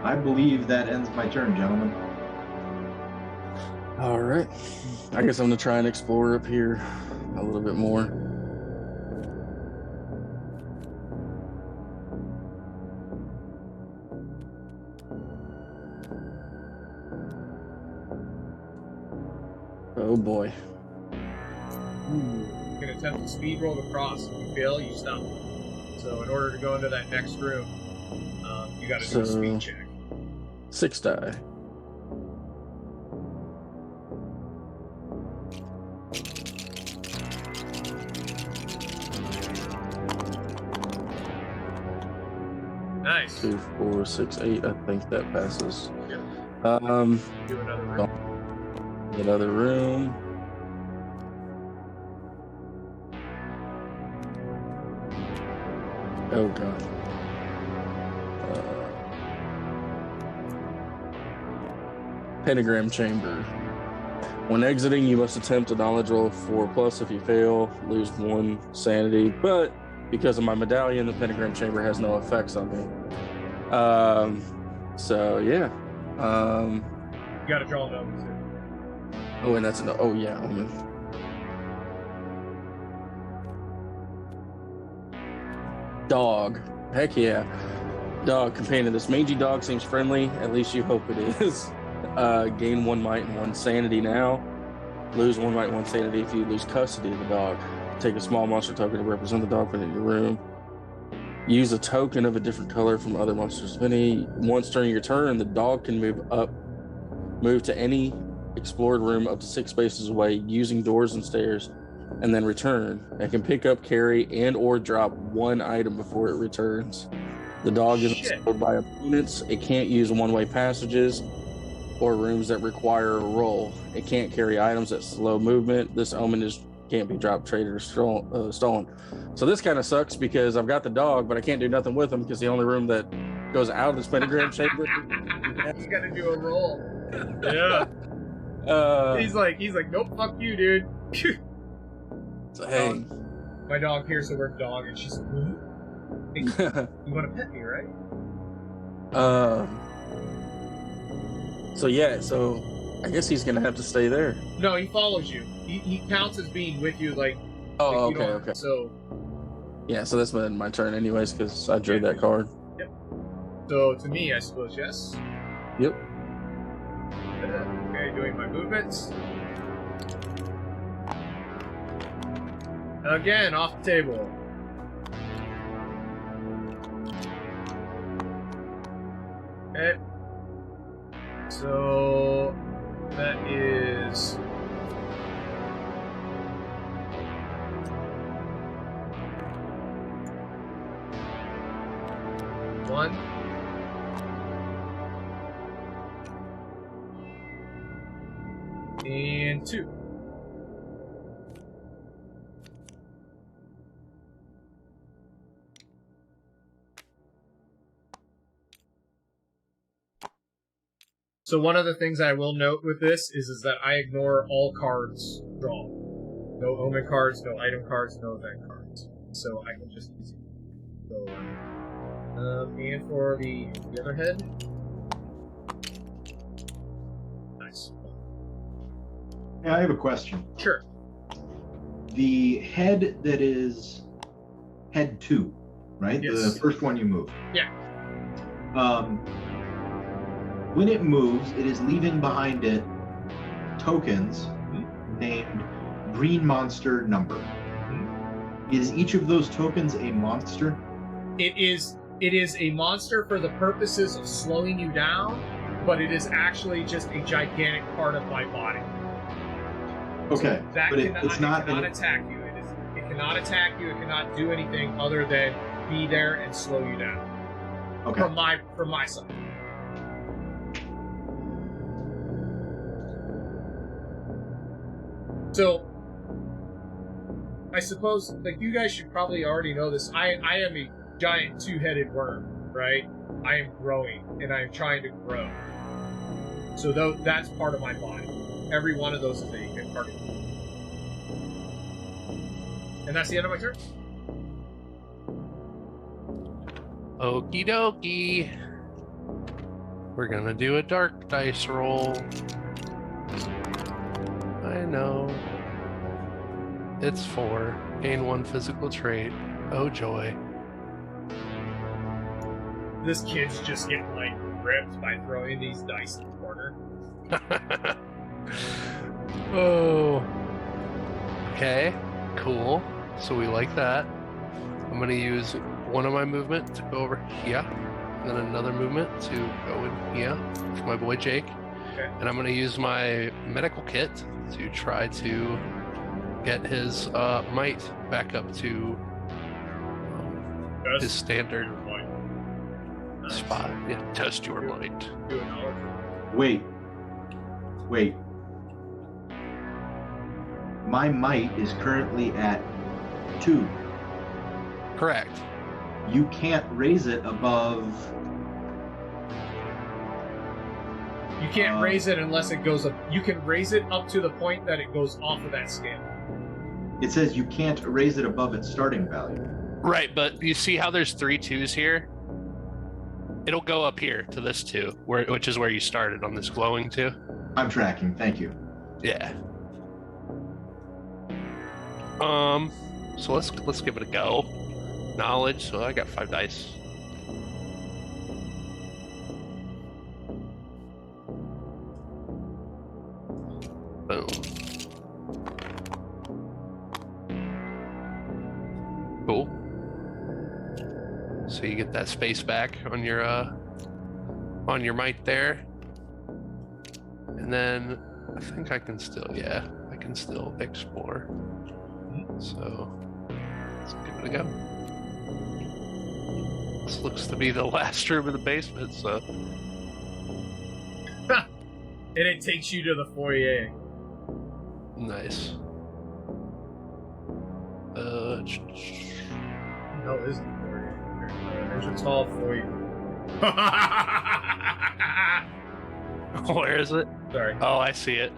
I believe that ends my turn, gentlemen. All right. I guess I'm going to try and explore up here a little bit more. Oh boy. You can attempt to speed roll across. If you fail, you stop. So in order to go into that next room, you got to do a speed check. 6 die. Nice. 2, 4, 6, 8. I think that passes. Yep. Do another room. Another room. Oh god. Pentagram chamber. When exiting, you must attempt a knowledge roll of 4+. If you fail, lose 1 sanity. But because of my medallion, the pentagram chamber has no effects on me. So yeah. You got to draw an omen too. Oh, and that's an oh yeah. Dog. Heck yeah. Dog, companion. This mangy dog seems friendly. At least you hope it is. Gain 1 might and 1 sanity now. Lose 1 might and 1 sanity if you lose custody of the dog. Take a small monster token to represent the dog in your room. Use a token of a different color from other monsters. Once during your turn, the dog can move to any explored room up to 6 spaces away using doors and stairs, and then return. It can pick up, carry, and or drop 1 item before it returns. The dog is explored by opponents. It can't use one-way passages or rooms that require a roll. It can't carry items at slow movement. This omen can't be dropped, traded, or stolen. So this kind of sucks because I've got the dog, but I can't do nothing with him because the only room that goes out of this pentagram chamber. He's got to do a roll. Yeah. He's like, nope, fuck you, dude. So, hey. My dog hears the word dog, and she's like, hey, you want to pet me, right? So I guess he's gonna have to stay there. No, he follows you. He counts as being with you, like. Oh, like okay. So. Yeah, so that's been my turn anyways because I drew that card. Yep. So to me, I suppose yes. Yep. Okay, doing my movements. Again, off the table. Okay. So that is one. And 2. So one of the things I will note with this is that I ignore all cards drawn. No omen cards, no item cards, no event cards. So I can just use it. So, and for the other head. Nice. Yeah, I have a question. Sure. The head that is head 2, right? Yes. The first one you move. Yeah. When it moves, it is leaving behind it tokens named green monster number. Is each of those tokens a monster? It is a monster for the purposes of slowing you down, but it is actually just a gigantic part of my body. Okay, So that but it cannot cannot attack you. It cannot attack you. It cannot do anything other than be there and slow you down. Okay. From my side. So, I suppose, like, you guys should probably already know this. I am a giant 2-headed worm, right? I am growing, and I am trying to grow. So that's part of my body. Every one of those is a part of me. And that's the end of my turn. Okie dokie. We're gonna do a dark dice roll. I know. It's 4. Gain 1 physical trait. Oh joy. This kid's just getting, like, ripped by throwing these dice in the corner. Oh. Okay. Cool. So we like that. I'm gonna use one of my movement to go over here, and then another movement to go in here for my boy Jake. Okay. And I'm gonna use my medical kit to try to get his might back up to his standard spot. Yeah, test your might. Do a knowledge roll. Wait. My might is currently at 2. Correct. You can't raise it above. You can't raise it unless it goes up. You can raise it up to the point that it goes off of that scale. It says you can't raise it above its starting value. Right, but you see how there's 3 2s here? It'll go up here to this 2, which is where you started on this glowing 2. I'm tracking. Thank you. Yeah. So let's give it a go. knowledge, so I got 5 dice. Boom. Cool. So you get that space back on your might there. And then I think I can still explore. So let's give it a go. This looks to be the last room in the basement, so. And it takes you to the foyer. Nice. No, it isn't the foyer. There's a tall foyer. Where is it? Sorry. Oh, I see it.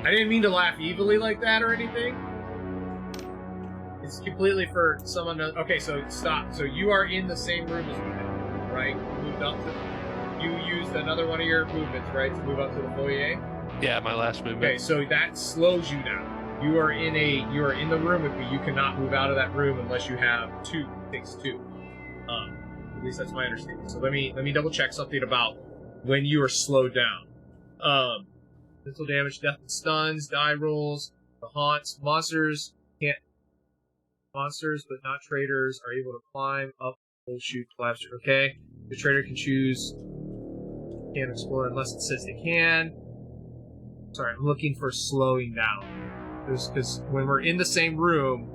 I didn't mean to laugh evilly like that or anything. It's completely for someone to... Okay, so stop. So you are in the same room as me, right? You moved up to... You used another one of your movements, right, to move up to the foyer? Yeah, my last movement. Okay, so that slows you down. You are in the room with me. You cannot move out of that room unless you have 2. It takes 2. At least that's my understanding. So let me double check something about when you are slowed down. Mental damage, death and stuns, die rolls, the haunts, monsters but not traitors are able to climb up, shoot, collapse. Okay, the traitor can choose. Can't explore unless it says they can. Sorry, I'm looking for slowing down. Because when we're in the same room,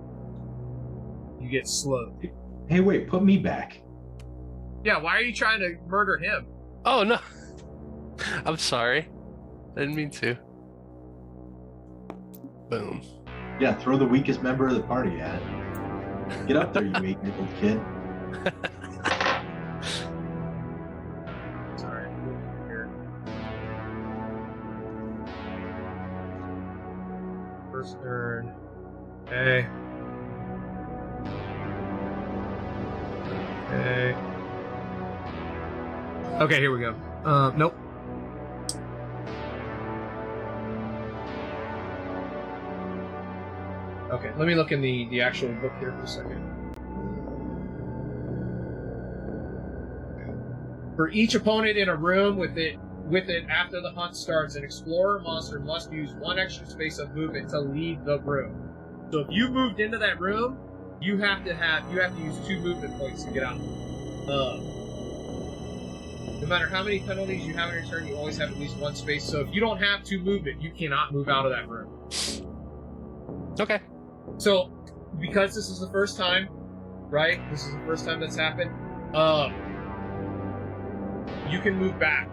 you get slowed. Hey, wait, put me back. Yeah, why are you trying to murder him? Oh, no. I'm sorry. I didn't mean to. Boom. Yeah, throw the weakest member of the party at it. Get up there, you 8-year-old kid. Sorry, here. First turn. Okay. Okay. Okay, here we go. Nope. Okay, let me look in the actual book here for a second. For each opponent in a room with it after the hunt starts, an explorer monster must use 1 extra space of movement to leave the room. So if you moved into that room, you have to use 2 movement points to get out. No matter how many penalties you have in your turn, you always have at least 1 space. So if you don't have 2 movement, you cannot move out of that room. Okay. So, because this is the first time, right? This is the first time that's happened. You can move back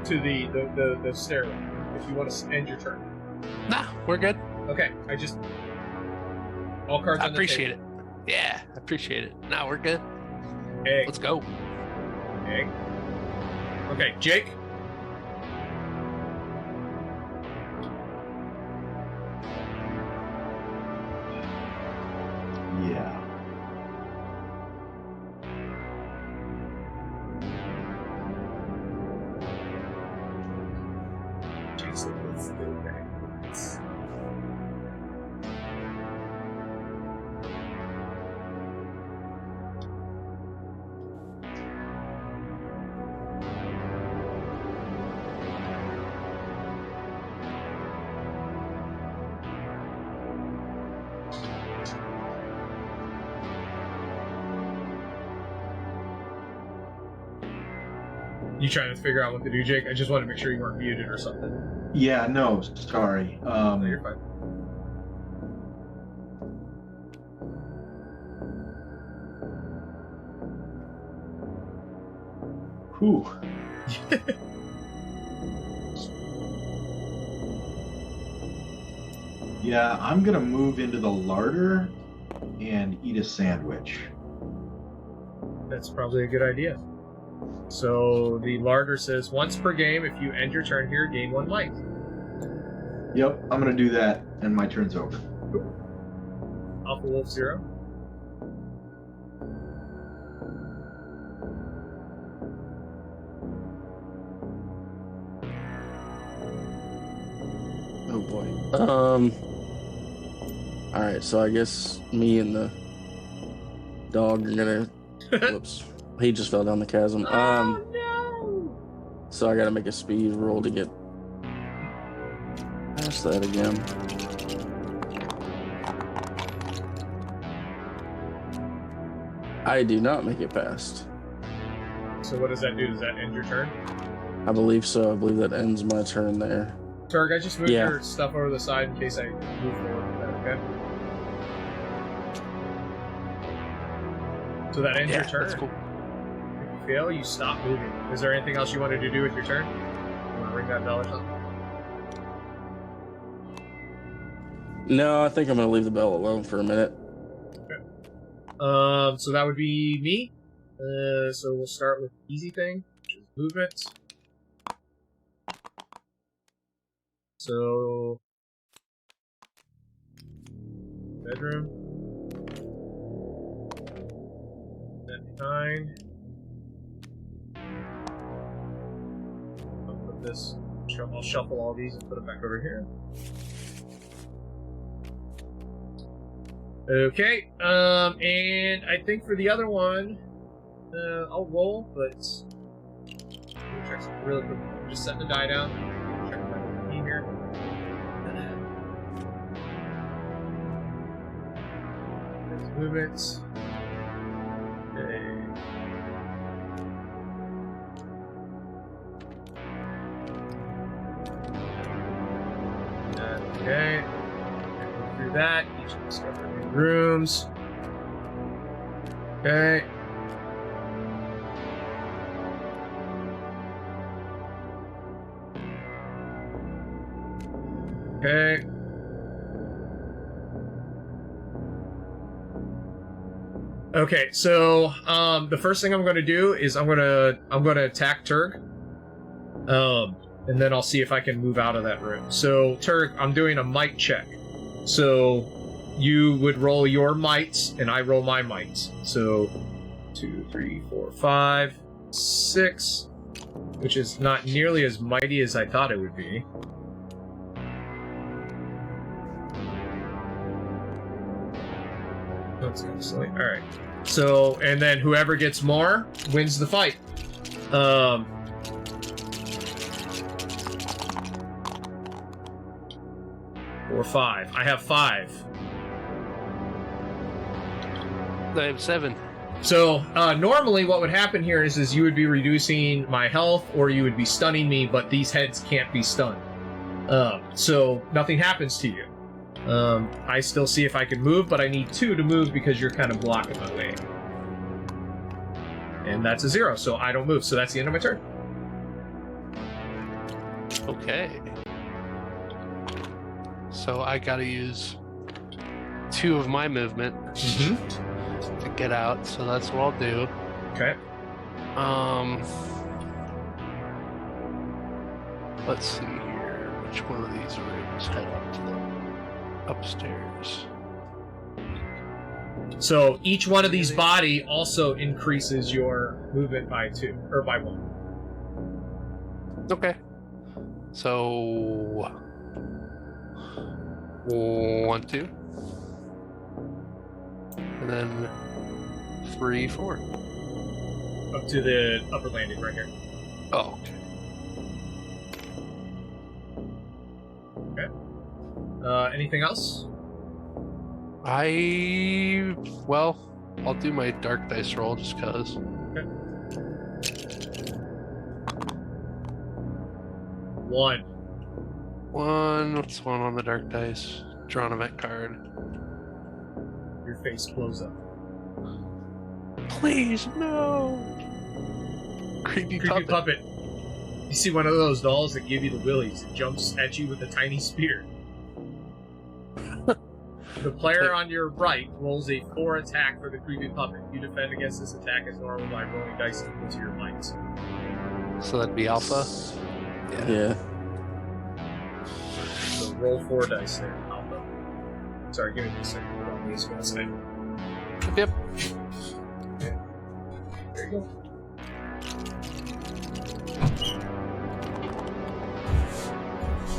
to the stairway if you want to end your turn. Nah, we're good. Okay, all cards. I on the appreciate table. it. Yeah, I appreciate it. Nah, we're good. Egg. Let's go. Egg. Okay, Jake. Yeah. Jason is still back. You trying to figure out what to do, Jake? I just wanted to make sure you weren't muted or something. Yeah, no, sorry. No, you're fine. Whew. Yeah, I'm gonna move into the larder and eat a sandwich. That's probably a good idea. So the larder says once per game, if you end your turn here, gain 1 life. Yep, I'm gonna do that, and my turn's over. Alpha Wolf 0. Oh boy. All right, so I guess me and the Dog, you're gonna. Whoops. He just fell down the chasm. Oh no! So I gotta make a speed roll to get past that again. I do not make it past. So what does that do? Does that end your turn? I believe so. I believe that ends my turn there. Turg, I just moved Yeah. your stuff over the side in case I move forward. Okay. So that ends your turn. That's cool. If you fail, you stop moving. Is there anything else you wanted to do with your turn? You want to ring that bell or something? No, I think I'm gonna leave the bell alone for a minute. So that would be me. So we'll start with the easy thing, which is movement. So bedroom. That behind. I'll put this. I'll shuffle all these and put them back over here. Okay, and I think for the other one, I'll roll, but let me check something really quick. I'm just setting the die down. Check my team here. There's movements. Okay. Okay. Go through that. Each discover new rooms. Okay. Okay. Okay, so the first thing I'm going to do is I'm going to attack Turg. And then I'll see if I can move out of that room. So Turg, I'm doing a might check. So you would roll your might and I roll my might. So 2, 3, 4, 5, 6, which is not nearly as mighty as I thought it would be. That's kind of silly. All right. So, and then whoever gets more wins the fight. Or 5. I have 5. I have 7. So normally, what would happen here is you would be reducing my health, or you would be stunning me. But these heads can't be stunned, so nothing happens to you. I still see if I can move, but I need 2 to move because you're kind of blocking my way. And that's a 0, so I don't move. So that's the end of my turn. Okay. So I gotta use 2 of my movement to get out, so that's what I'll do. Okay. Let's see here. Which one of these rooms head up to the upstairs? So each one of these body also increases your movement by 2, or by 1. Okay. So 1, 2. And then 3, 4. Up to the upper landing right here. Oh, okay. Okay. Anything else? I'll do my dark dice roll just cause. Okay. 1. 1. What's 1 on the dark dice? Draw an event card. Your face blows up. Please, no! Creepy puppet. You see one of those dolls that give you the willies. It jumps at you with a tiny spear. The player on your right rolls a 4 attack for the creepy puppet. You defend against this attack as normal by rolling dice equal to your might. So that'd be alpha? Yeah. So roll 4 dice there, alpha. Sorry, give me a second. Put on these guys. Yep. Okay. There you go.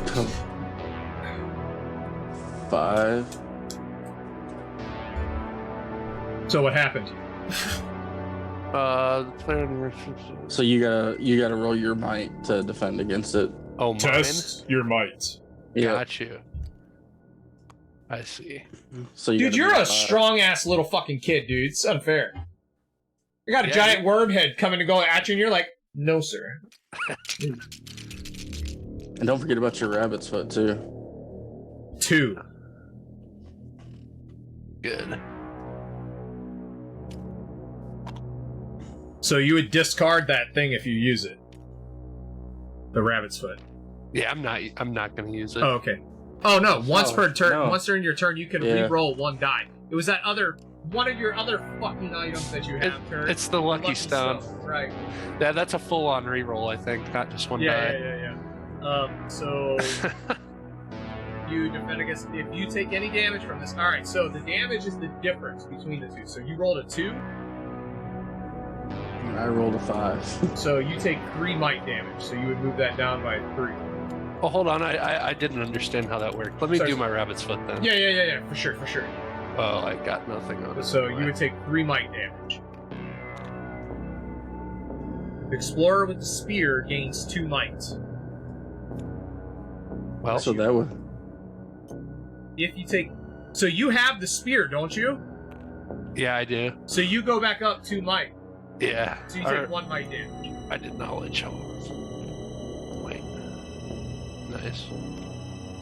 Come. 5. So what happened? The player. So you gotta roll your might to defend against it. Oh, mine? Test your might. Yeah. Got you. I see. So Dude, you're a strong-ass little fucking kid, dude. It's unfair. You got a giant worm head coming to go at you, and you're like, no, sir. And don't forget about your rabbit's foot, too. 2. Good. So you would discard that thing if you use it. The rabbit's foot. Yeah, I'm not gonna use it. Oh, okay. Oh no! Once per turn, no. once during your turn, you can re-roll 1 die. It was that one of your other fucking items that you have. It's the lucky stone. Right. Yeah, that's a full-on reroll, I think, not just 1 die. Yeah. So you defend against. If you take any damage from this, all right. So the damage is the difference between the two. So you rolled a 2. I rolled a 5. So you take 3 might damage. So you would move that down by 3. Oh, hold on. I didn't understand how that worked. Let me do my rabbit's foot then. Yeah. For sure. Oh, I got nothing on it. So you would take 3 might damage. The explorer with the spear gains 2 might. Well, so that would. If you take, so you have the spear, don't you? Yeah, I do. So you go back up 2 might. Yeah. So you take 1 might damage. I did knowledge. Wait. Nice.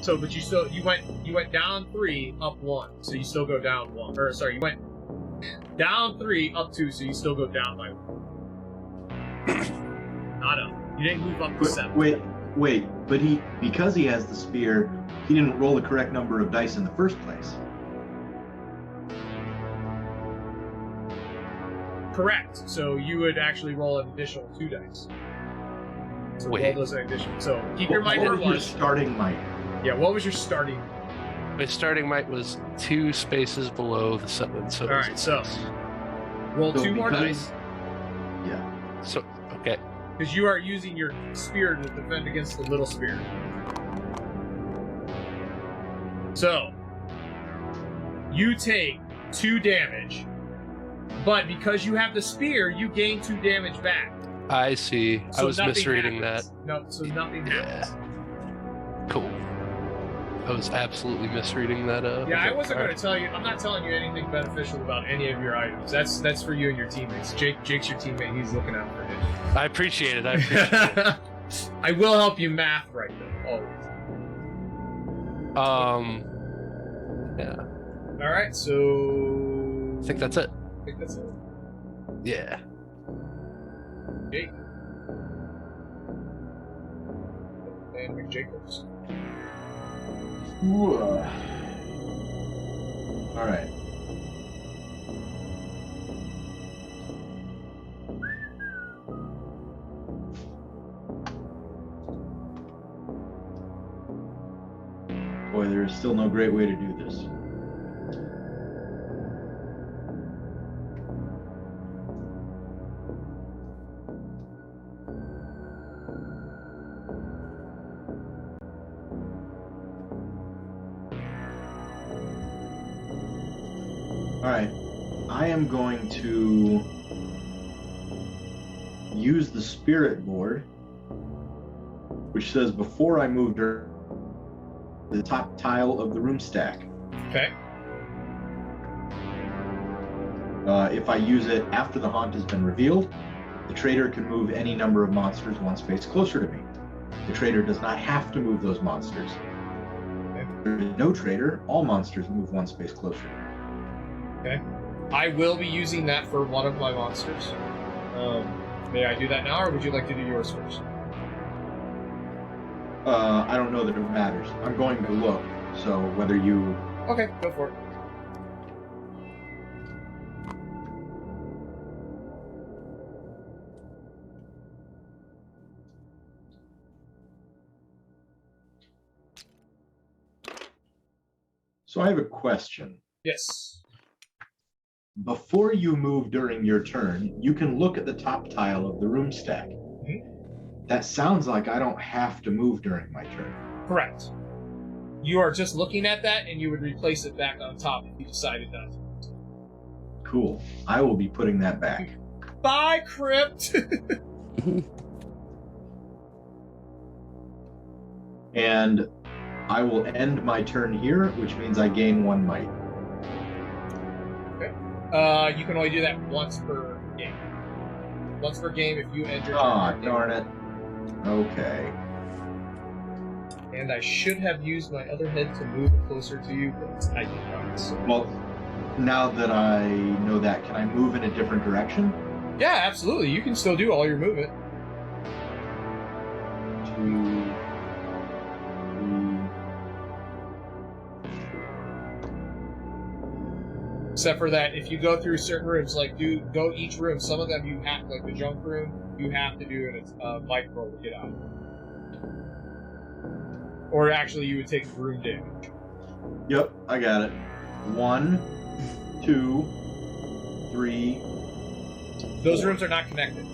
So, but you went down 3, up 1. So you still go down 1. Or sorry, you went down 3, up 2. So you still go down by 1. Not up. You didn't move up to 7. Wait. But because he has the spear, he didn't roll the correct number of dice in the first place. Correct. So you would actually roll an additional 2 dice. So roll those additional. So keep your might where it was. What was your starting might? Yeah, what was your starting? My starting might was 2 spaces below the 7. So all right. So roll 2 more dice. Yeah. So okay. Because you are using your spear to defend against the little spear. So you take 2 damage. But because you have the spear, you gain 2 damage back. I see. So I was misreading happens. No, so nothing happens. Cool. I was absolutely misreading that. Yeah, I wasn't going to tell you. I'm not telling you anything beneficial about any of your items. That's for you and your teammates. Jake's your teammate. He's looking out for him. I appreciate it. it. I will help you math right though, always. Yeah. All right, so I think that's it. I think that's it. Yeah. Jake. And McJacobs. All right. Boy, there is still no great way to do this. All right, I am going to use the spirit board, which says before I move the top tile of the room stack. Okay. If I use it after the haunt has been revealed, the traitor can move any number of monsters 1 space closer to me. The traitor does not have to move those monsters. If there is no traitor, all monsters move 1 space closer to me. Okay. I will be using that for one of my monsters. May I do that now, or would you like to do yours first? I don't know that it matters. I'm going to look, so whether you... Okay, go for it. So I have a question. Yes. Before you move during your turn, you can look at the top tile of the room stack. Mm-hmm. That sounds like I don't have to move during my turn. Correct. You are just looking at that, and you would replace it back on top if you decided not to. Cool. I will be putting that back. Bye, Crypt! And I will end my turn here, which means I gain 1 might. Okay. You can only do that once per game. Once per game if you end your turn. Ah, darn it. Okay. And I should have used my other head to move closer to you, but I did not. So. Well, now that I know that, can I move in a different direction? Yeah, absolutely. You can still do all your movement. 2, 3. Except for that, if you go through certain rooms, like go each room, some of them you have, like the junk room, you have to do a mic roll to get out. Or actually, you would take room damage. Yep, I got it. 1, 2, 3. Those rooms are not connected.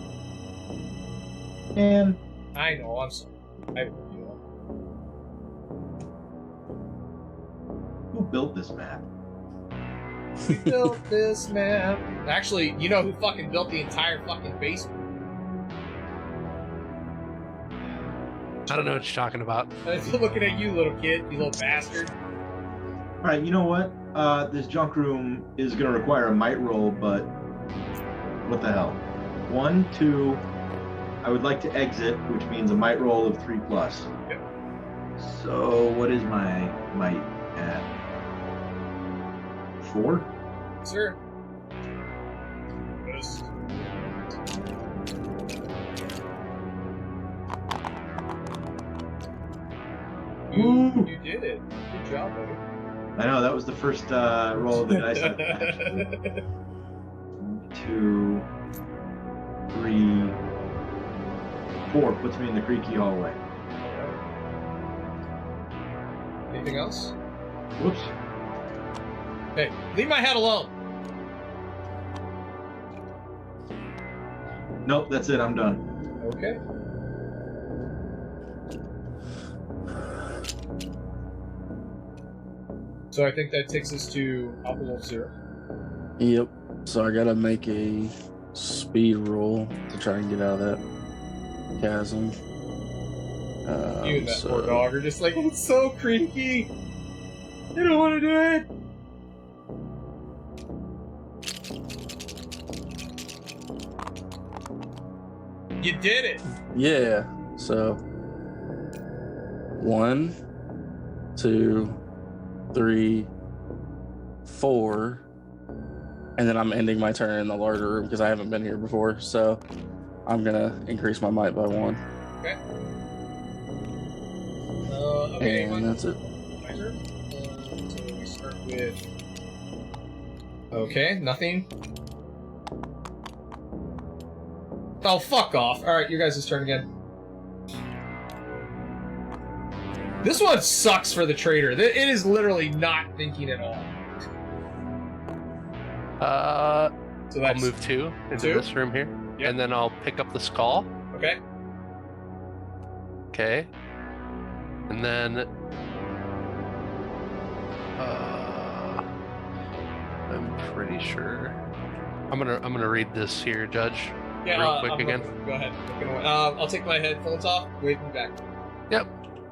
And I know, I'm sorry. who built this map? We built this map. Actually, you know who fucking built the entire fucking basement? I don't know what you're talking about. I'm looking at you, little kid, you little bastard. Alright, you know what? This junk room is going to require a might roll, but what the hell? 1, 2. I would like to exit, which means a might roll of 3+. Yep. So, what is my might at? 4? Sir. Yes. You did it. Good job, buddy. I know, that was the first roll of the dice. Actually. 2, 3, 4 puts me in the creaky hallway. Anything else? Whoops. Hey, leave my head alone. Nope, that's it. I'm done. Okay. So I think that takes us to Apple 0. Yep. So I gotta make a speed roll to try and get out of that chasm. You and that poor dog are just like, it's so creaky. I don't want to do it. You did it. Yeah. So 1, 2, 3, 4, and then I'm ending my turn in the larger room because I haven't been here before. So I'm gonna increase my might by 1. Okay. Okay. And that's it. My turn. So we start with. Okay, nothing. Oh, fuck off. Alright, your guys' turn again. This one sucks for the trader. It is literally not thinking at all. So I'll move 2 into this room here. Yep. And then I'll pick up the skull. Okay. Okay. And then I'm pretty sure I'm gonna read this here, Judge. Yeah, real quick again. Go ahead. I'll take my headphones off. Wait me back. Yep.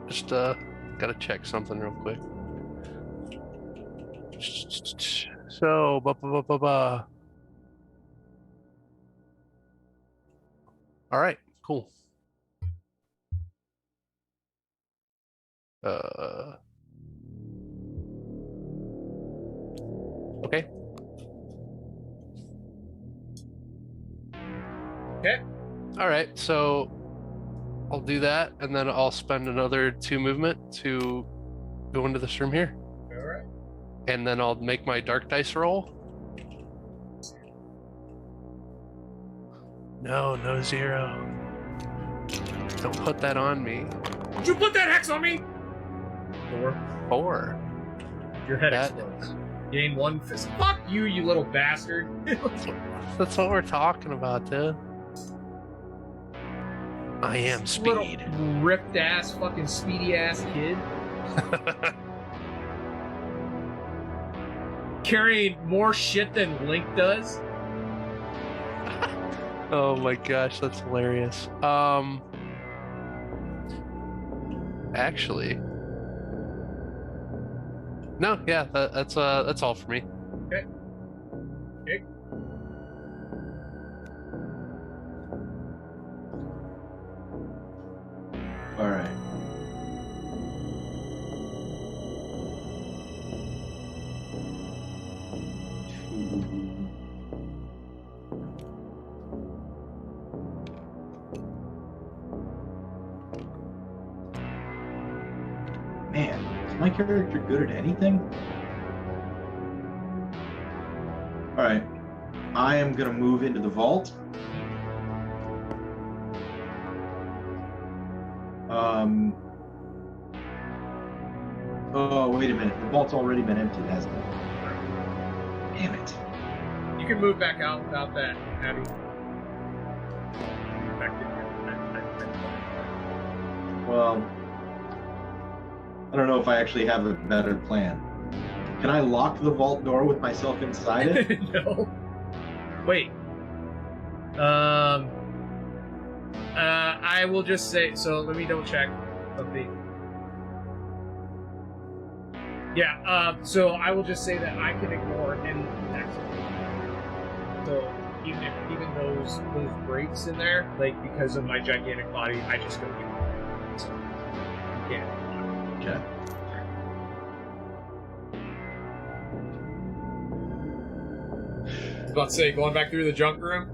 Just gotta check something real quick. So All right, cool. Okay. Okay. All right, so I'll do that, and then I'll spend another 2 movement to go into this room here. All right. And then I'll make my dark dice roll. No 0. Don't put that on me. Did you put that hex on me? 4. Your head That- explodes. Gain 1 fist. Fuck you, you little bastard. That's what we're talking about, dude. I am speed. Little ripped ass, fucking speedy ass kid. carrying more shit than Link does. Oh my gosh, that's hilarious. Actually, no, yeah, that's all for me. Okay. All right. Man, is my character good at anything? All right. I am going to move into the vault. Oh, wait a minute. The vault's already been emptied, hasn't it? Damn it. You can move back out without that, Abby. Back in here. Well, I don't know if I actually have a better plan. Can I lock the vault door with myself inside it? No. Wait. I will just say, so let me double check something. Yeah, so I will just say that I can ignore any text. So even those breaks in there, like because of my gigantic body, I just go get them. So yeah. Okay. I was about to say, going back through the junk room.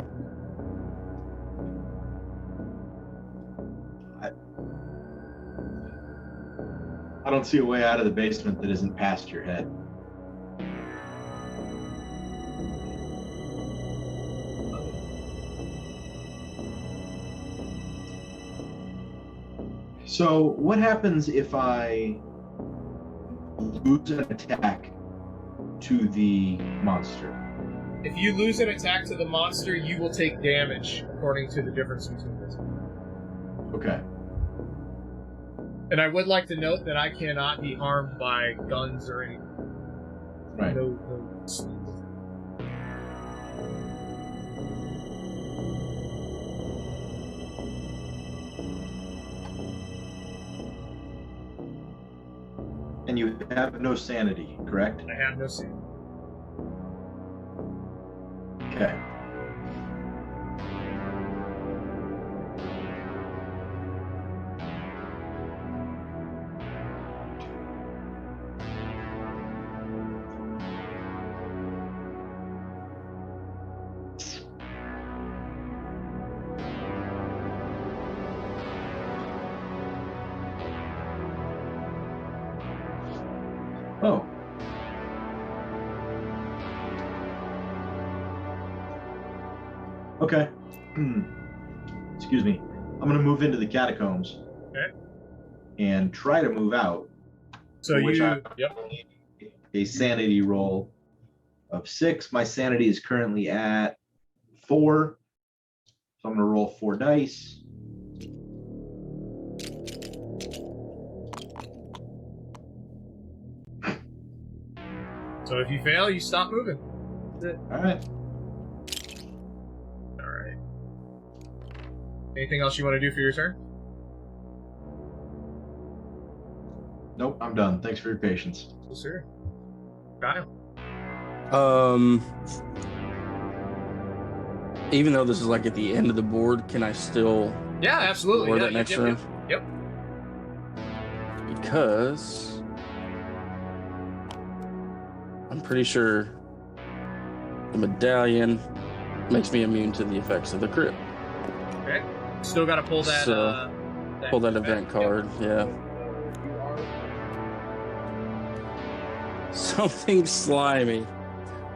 I don't see a way out of the basement that isn't past your head. So, what happens if I lose an attack to the monster? If you lose an attack to the monster, you will take damage, according to the difference between this. Okay. And I would like to note that I cannot be harmed by guns or anything. Right. No. And you have no sanity, correct? I have no sanity. Okay. Oh. Okay. Excuse me. I'm going to move into the catacombs. Okay. And try to move out. So yep. Yep. A sanity roll of 6. My sanity is currently at 4. So I'm going to roll 4 dice. So if you fail, you stop moving. That's it. All right. All right. Anything else you want to do for your turn? Nope, I'm done. Thanks for your patience. Yes, sir. Kyle. Even though this is like at the end of the board, can I still Yeah, absolutely. board Yeah, that next yep, room? Yep. Because I'm pretty sure the medallion makes me immune to the effects of the crit. Okay. Still got to pull that. So, pull that event card. Yeah. Something slimy.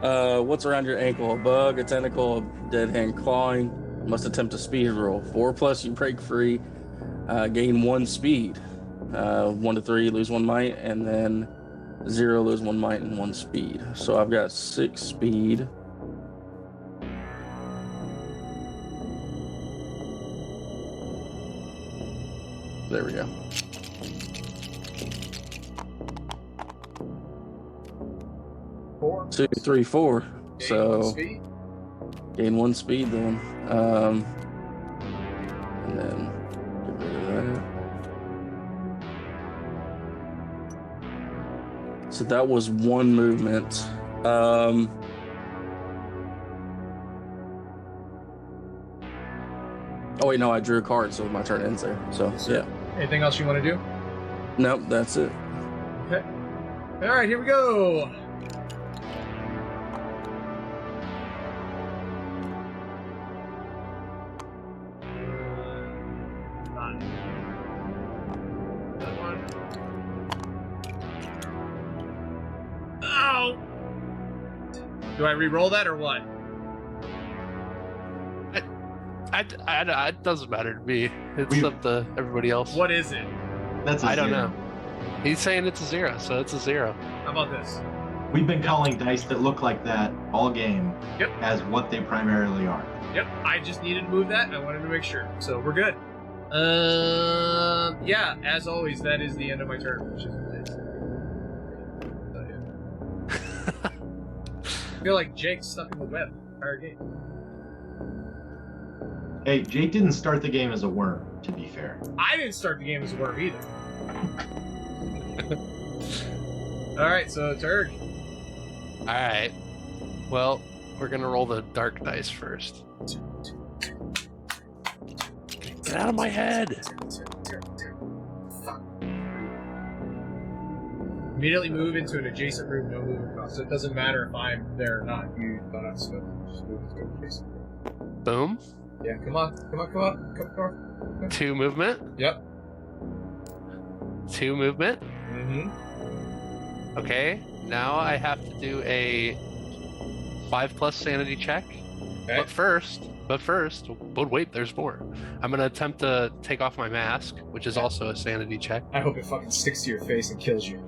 What's around your ankle? A bug, a tentacle, a dead hand clawing. Must attempt a speed roll. 4+, you break free. Gain 1 speed. 1 to 3, lose 1 might, and then 0, lose 1 might and 1 speed. So I've got 6 speed. There we go. Four. 2, 3, 4. Gain So 1 speed. gain 1 speed then. And then get rid of that. So that was 1 movement. Oh wait, no, I drew a card, so my turn ends there. So yeah. Anything else you want to do? Nope, that's it. Okay. All right, here we go. That one. Ow! Do I re-roll that or what? It doesn't matter to me. It's up to everybody else. What is it? That's a I don't zero. know. He's saying it's a 0, so it's a 0. How about this? We've been calling dice that look like that all game Yep. as what they primarily are. Yep, I just needed to move that. I wanted to make sure. So we're good. Yeah, as always, that is the end of my turn, which is nice. I feel like Jake's stuck in the web the entire game. Hey, Jake didn't start the game as a worm, to be fair. I didn't start the game as a worm either. Alright, so turn. Alright. Well, we're gonna roll the dark dice first. Get out of my head! Immediately move into an adjacent room, no movement cost. So it doesn't matter if I'm there or not. You don't have to swim. Just move into an adjacent room. Boom. Yeah, come on. Come on. 2 movement. Yep. 2 movement. Mm-hmm. Okay. Now I have to do a 5+ sanity check. Okay. But wait, there's more. I'm gonna attempt to take off my mask, which is also a sanity check. I hope it fucking sticks to your face and kills you.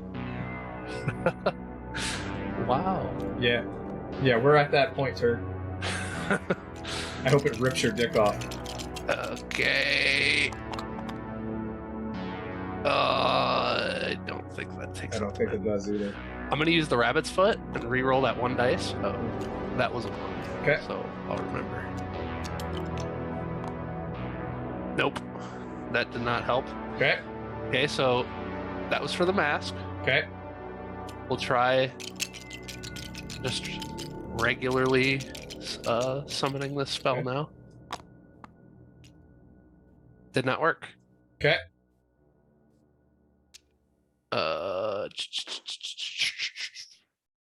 Wow. Yeah. Yeah, we're at that point, Turd. I hope it rips your dick off. Okay. I don't think that takes. I don't think it does either. I'm gonna use the rabbit's foot and re-roll that 1 dice. Oh, that was a 1. Okay. So I'll remember. Nope. That did not help. Okay. Okay, so that was for the mask. Okay. We'll try just regularly summoning this spell Okay. now. Did not work. Okay.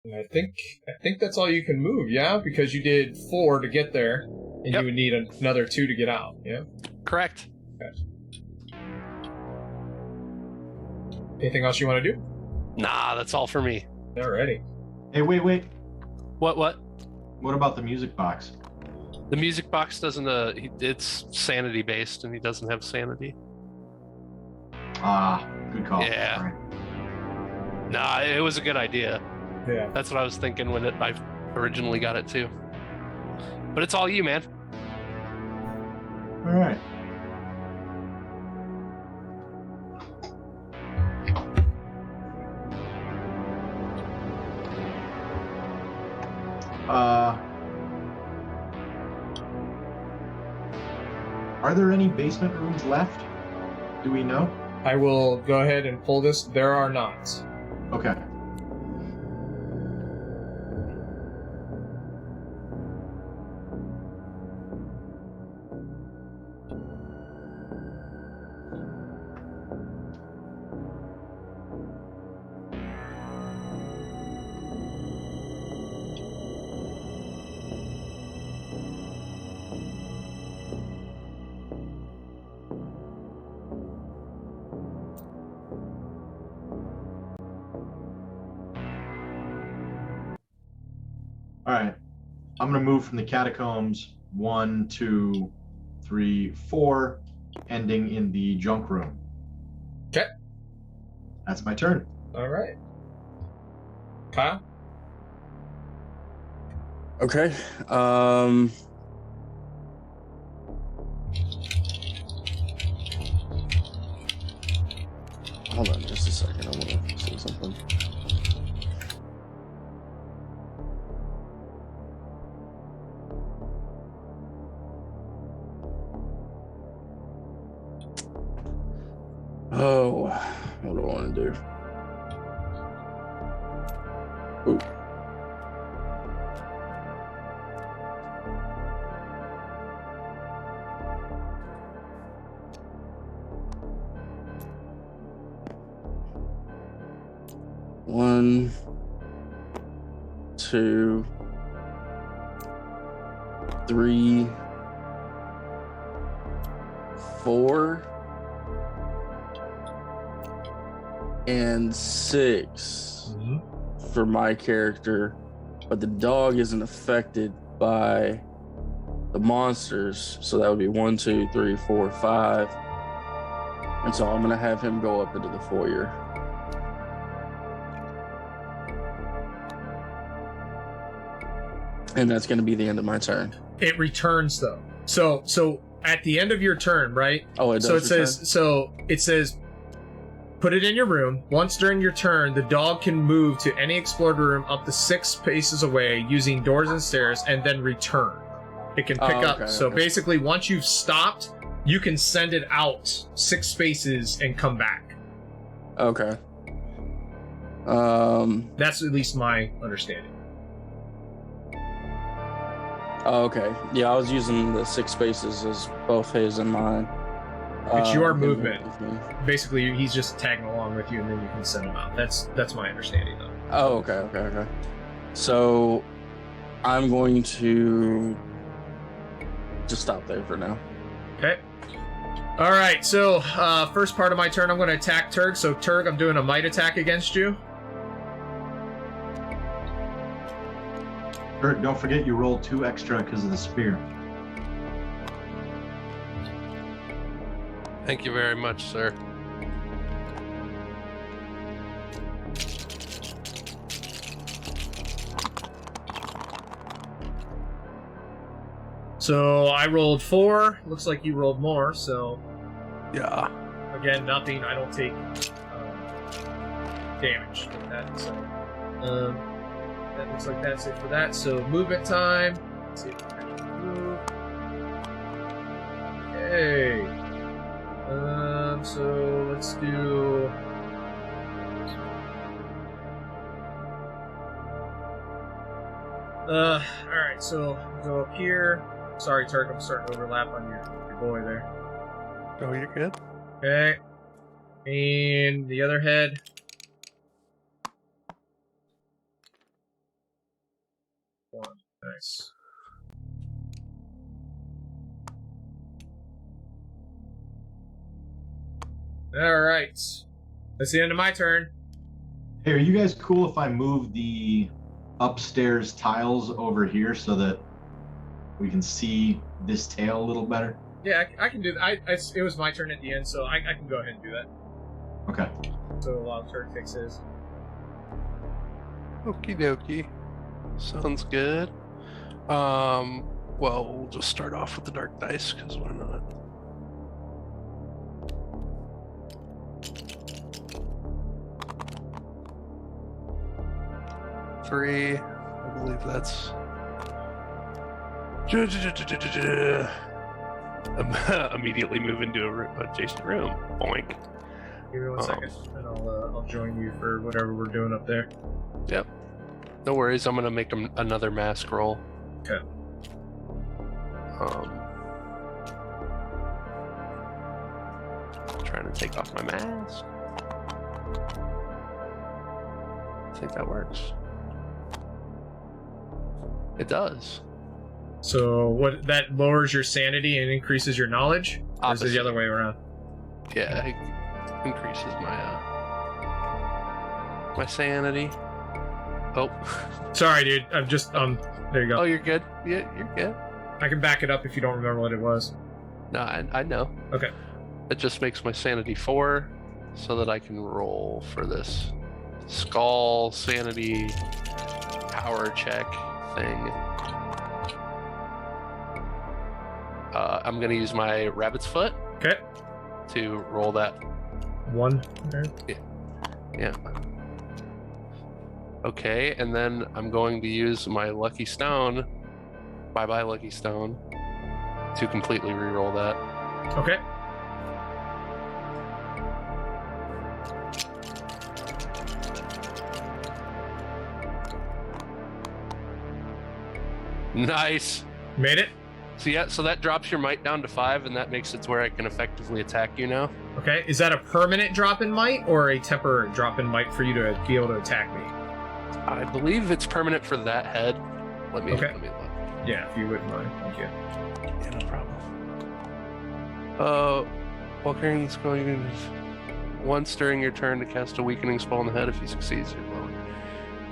And I think that's all you can move, yeah? Because you did 4 to get there, and Yep. you would need another 2 to get out, yeah? Correct. Okay. Anything else you want to do? Nah, that's all for me. Alrighty. Hey, wait. What? What about the music box? The music box doesn't, it's sanity based and he doesn't have sanity. Ah, good call. Yeah. All right. Nah, it was a good idea. Yeah. That's what I was thinking when I originally got it too. But it's all you, man. All right. Are there any basement rooms left? Do we know? I will go ahead and pull this. There are not. Okay. All right. I'm going to move from the catacombs 1, 2, 3, 4, ending in the junk room. Okay. That's my turn. All right. Kyle? Okay. Hold on just a second. I want to say something. Oh, what do I want to do? Ooh. One, two, three, four, and 6 for my character, but the dog isn't affected by the monsters, so that would be 1, 2, 3, 4, 5, and so I'm gonna have him go up into the foyer. And that's going to be the end of my turn. It returns though. So at the end of your turn, right? Oh, it does. So it says put it in your room. Once during your turn, the dog can move to any explored room up to 6 spaces away using doors and stairs, and then return. It can pick up. So basically, once you've stopped, you can send it out 6 spaces and come back. Okay. That's at least my understanding. Oh, okay. Yeah, I was using the 6 spaces as both his and mine. It's your movement. Basically, he's just tagging along with you, and then you can send him out. That's my understanding, though. Oh, okay. So, I'm going to just stop there for now. Okay. All right. So, first part of my turn, I'm going to attack Turg. So, Turg, I'm doing a might attack against you. Don't forget you rolled 2 extra because of the spear. Thank you very much, sir. So I rolled 4. Looks like you rolled more. So yeah. Again, nothing. I don't take damage with that. So that looks like that's it for that. So movement time. Let's see if I can move. Okay. So let's do. Alright, so go up here. Sorry, Turk, I'm starting to overlap on your boy there. Oh, you're good. Okay. And the other head. One. Nice. Alright. That's the end of my turn. Hey, are you guys cool if I move the upstairs tiles over here so that we can see this tail a little better? Yeah, I can do that. It was my turn at the end, so I can go ahead and do that. Okay. So while Turk fixes. Okie dokie. Sounds good. Well, we'll just start off with the dark dice, because why not? Three. I believe that's... immediately move into a adjacent room. Boink. Give me 1 second, and I'll join you for whatever we're doing up there. Yep. No worries. I'm gonna make another mask roll. Okay. Trying to take off my mask. I think that works. It does. So what? That lowers your sanity and increases your knowledge? Or is it the other way around? Yeah, it increases my my sanity. Oh. Sorry, dude. I'm just there you go. Oh, you're good. Yeah, you're good. I can back it up if you don't remember what it was. No, I know. Okay. It just makes my sanity 4 so that I can roll for this skull sanity power check thing. I'm gonna use my rabbit's foot. Okay. To roll that. 1. Yeah. Okay, and then I'm going to use my lucky stone. Bye-bye, lucky stone. To completely re-roll that. Okay. Nice. Made it? So yeah, so that drops your might down to 5, and that makes it to where I can effectively attack you now. Okay, is that a permanent drop in might or a temporary drop in might for you to be able to attack me? I believe it's permanent for that head. Let me look. Yeah, if you wouldn't mind. Thank you. Yeah, no problem. While carrying this spell, you can once during your turn to cast a weakening spell on the head. If he succeeds, you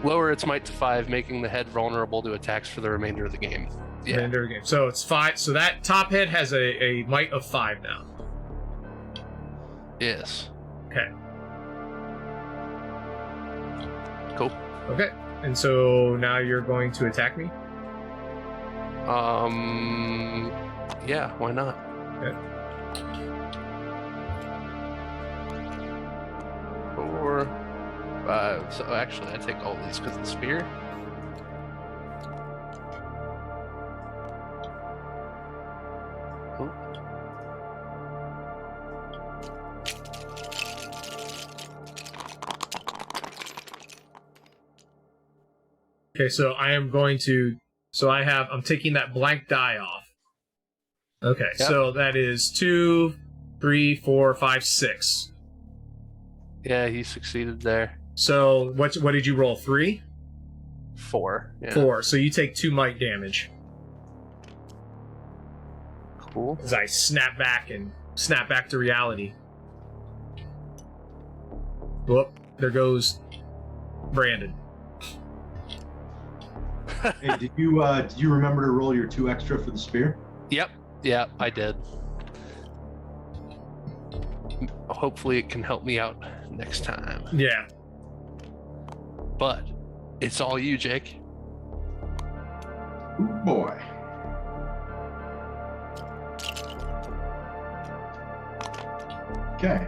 lower its might to 5, making the head vulnerable to attacks for the remainder of the game. Yeah. Remainder of the game. So it's 5. So that top head has a might of 5 now. Yes. Okay. Cool. Okay. And so now you're going to attack me? Yeah, why not? Okay. 4, 5. So actually, I take all these because of the spear. Cool. Okay, so I am going to. So I'm taking that blank die off. Okay, Yep. So that is 2, 3, 4, 5, 6. Yeah, he succeeded there. So what did you roll? 3? 4. Yeah. 4. So you take 2 might damage Cool. as I snap back to reality. Whoop! There goes Brandon. Hey, did you remember to roll your 2 extra for the spear? Yep. Yeah, I did. Hopefully it can help me out next time. Yeah. But it's all you, Jake. Ooh, boy. Okay.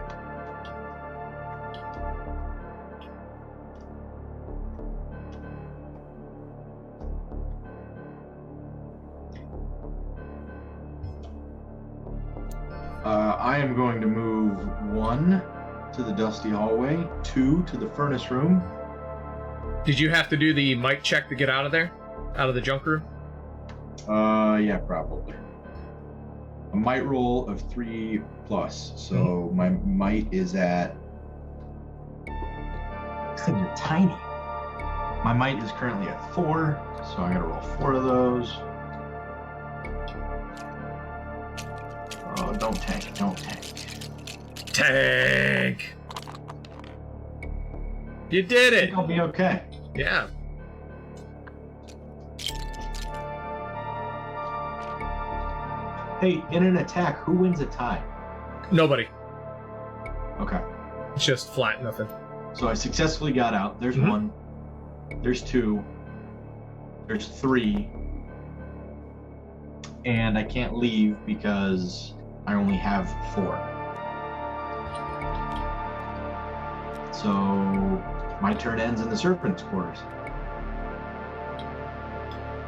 I am going to move 1 to the dusty hallway, 2 to the furnace room. Did you have to do the might check to get out of there? Out of the junk room? Yeah, probably. A might roll of 3+, so my might is at. You're tiny. My might is currently at 4, so I gotta roll 4 of those. Oh, don't tank, don't tank. Tank! You did I it! think I'll be okay. Yeah. Hey, in an attack, who wins a tie? Nobody. Okay. It's just flat, nothing. So I successfully got out. There's 1. There's 2. There's 3. And I can't leave because I only have 4. So my turn ends in the serpent's quarters.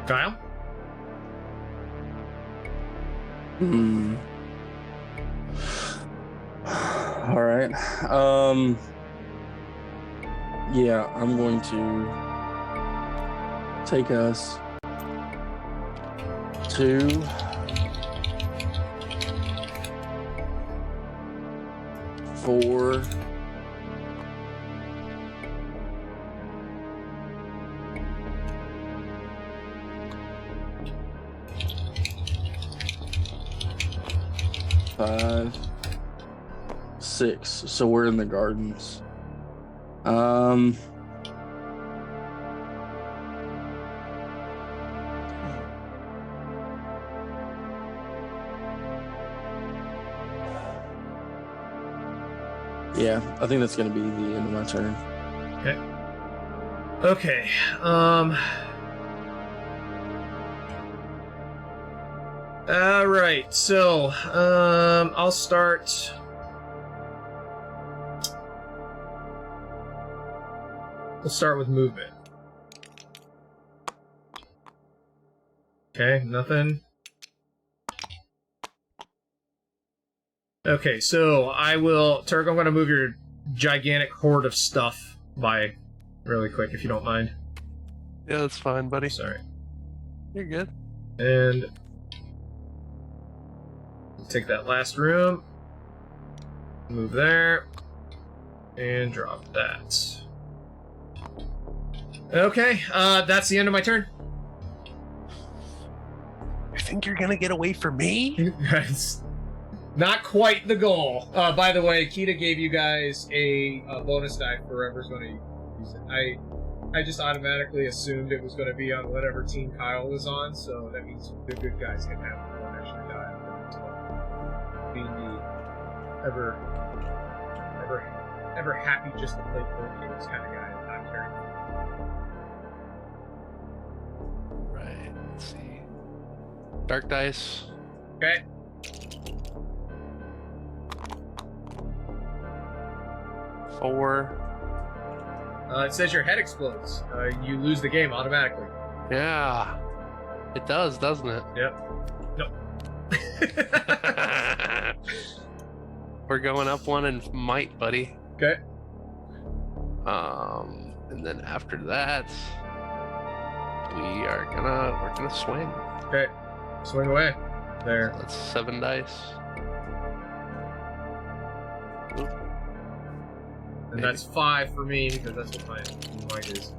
Kyle? All right. Yeah, I'm going to take us to 4. Five, 6. So we're in the gardens. Yeah, I think that's gonna be the end of my turn. Okay. Alright, so, I'll start. We'll start with movement. Okay, nothing. Okay, so I will, Turk, I'm going to move your gigantic horde of stuff by really quick, if you don't mind. Yeah, that's fine, buddy. Sorry. You're good. And take that last room. Move there. And drop that. Okay, that's the end of my turn. You think you're gonna get away from me? That's not quite the goal. By the way, Kita gave you guys a bonus die for whoever's going to use it. I just automatically assumed it was going to be on whatever team Kyle was on, so that means the good guys can have one extra die. Being the ever happy just to play board games kind of guy, I'm carrying. Right. Let's see. Dark dice. Okay. Four. It says your head explodes. You lose the game automatically. Yeah. It does, doesn't it? Yep. No. We're going up one in might, buddy. Okay. And then after that, we're gonna swing. Okay. Swing away. There. So that's 7 dice. Oop. And that's 5 for me, because that's what my is.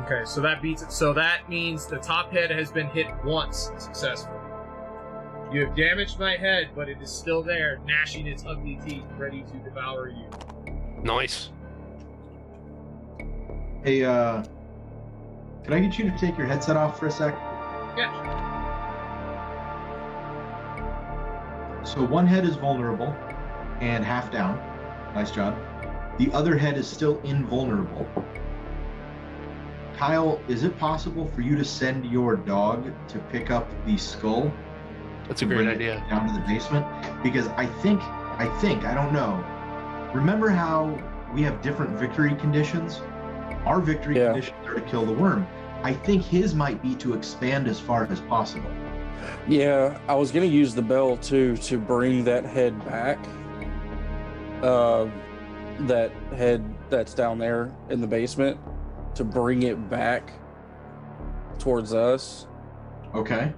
Okay, so that beats it. So that means the top head has been hit once successfully. You have damaged my head, but it is still there, gnashing its ugly teeth, ready to devour you. Nice. Hey, can I get you to take your headset off for a sec? Yeah. So one head is vulnerable and half down. Nice job. The other head is still invulnerable. Kyle, is it possible for you to send your dog to pick up the skull? That's a great idea. Down to the basement? Because I think, I don't know. Remember how we have different victory conditions? Our victory conditions are to kill the worm. I think his might be to expand as far as possible. Yeah, I was going to use the bell, too, to bring that head back. That head that's down there in the basement, to bring it back towards us. Okay.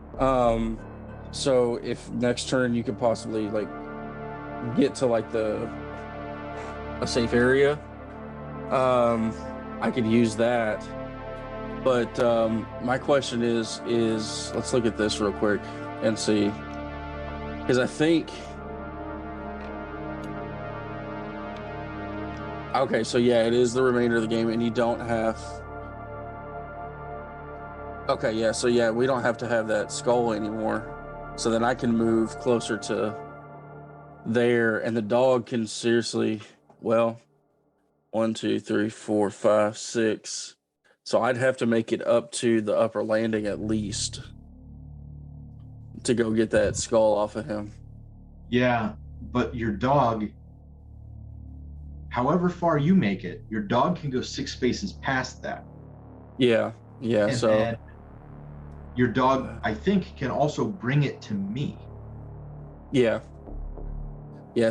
So if next turn you could possibly, like, get to, like, a safe area, I could use that. But my question is let's look at this real quick and see, because I think, okay, so yeah, it is the remainder of the game, and you don't have, okay, yeah, so yeah, we don't have to have that skull anymore, so then I can move closer to there, and the dog can seriously, well, 1, 2, 3, 4, 5, 6. So I'd have to make it up to the upper landing at least to go get that skull off of him. Yeah, but your dog, however far you make it, your dog can go 6 spaces past that. Yeah, And so then your dog, I think, can also bring it to me. yeah,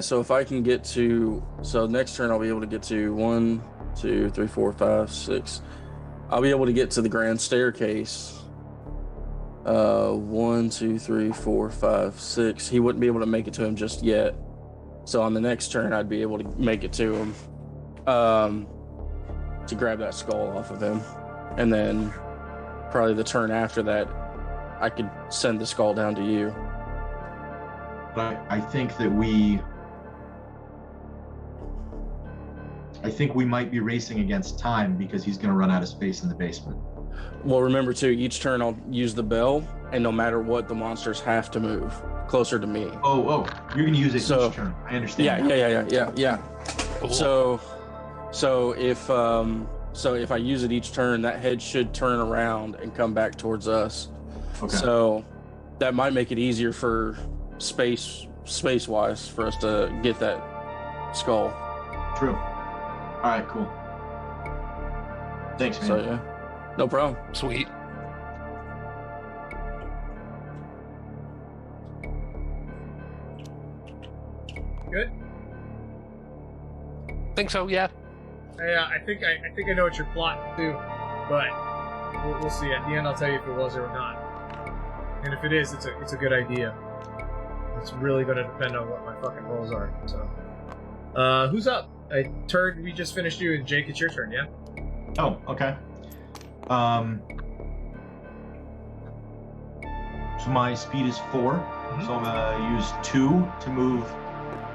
so if I can get to, so next turn I'll be able to get to 1, 2, 3, 4, 5, 6. I'll be able to get to the grand staircase. 1, 2, 3, 4, 5, 6. He wouldn't be able to make it to him just yet. So on the next turn, I'd be able to make it to him, to grab that skull off of him, and then probably the turn after that, I could send the skull down to you. But I think that I think we might be racing against time because he's going to run out of space in the basement. Well, remember too, each turn I'll use the bell, and no matter what, the monsters have to move closer to me. Oh, you're going to use it each turn. I understand. Yeah. Cool. So if I use it each turn, that head should turn around and come back towards us. Okay. So that might make it easier for space-wise for us to get that skull. True. All right, cool. Thanks, man. So yeah, no problem. Sweet. good? Think so, yeah. Yeah, I think I know what you're plotting too, but we'll see. At the end, I'll tell you if it was or not. And if it is, it's a good idea. It's really going to depend on what my fucking rolls are. So, who's up? Turd, we just finished you, and Jake, it's your turn, yeah? Oh, okay. So my speed is 4, so I'm gonna use 2 to move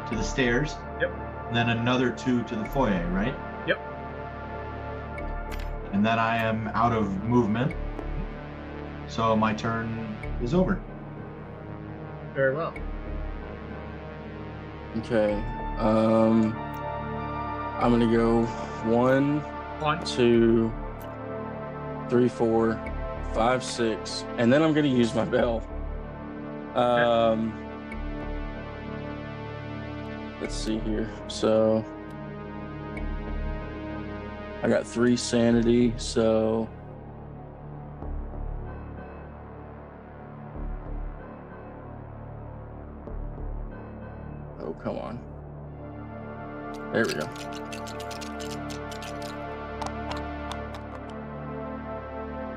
to the stairs. Yep. And then another 2 to the foyer, right? Yep. And then I am out of movement. So my turn is over. Very well. Okay. I'm gonna go 1, 2, 3, 4, 5, 6, and then I'm gonna use my bell. Let's see here. So I got 3 sanity, so oh, come on. There we go.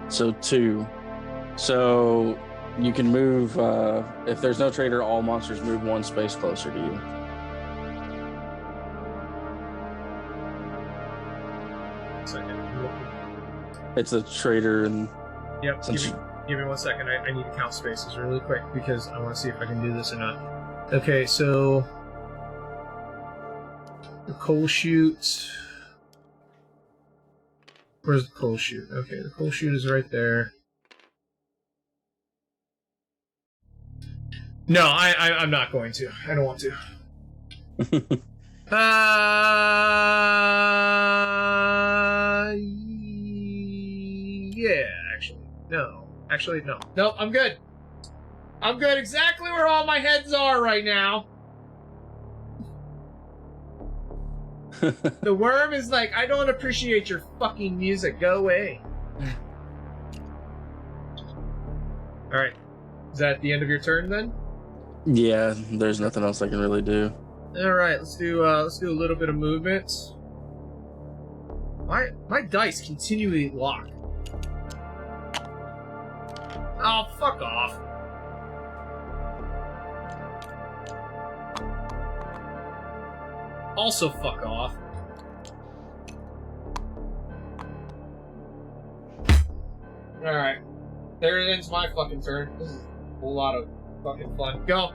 So 2. So you can move, if there's no traitor, all monsters move 1 space closer to you. Second. It's a traitor, and Yep, give me 1 second. I need to count spaces really quick because I want to see if I can do this or not. Okay, so the coal chute. Where's the coal chute? Okay, the coal chute is right there. No, I'm not going to. I don't want to. Yeah, actually. No. Actually, no. Nope, I'm good. I'm good exactly where all my heads are right now. The worm is like, I don't appreciate your fucking music. Go away. Alright. Is that the end of your turn then? yeah, there's nothing else I can really do. Alright, let's do a little bit of movement. My dice continually lock. Oh, fuck off. Also fuck off. Alright. There ends my fucking turn. This is a whole lot of fucking fun. Go!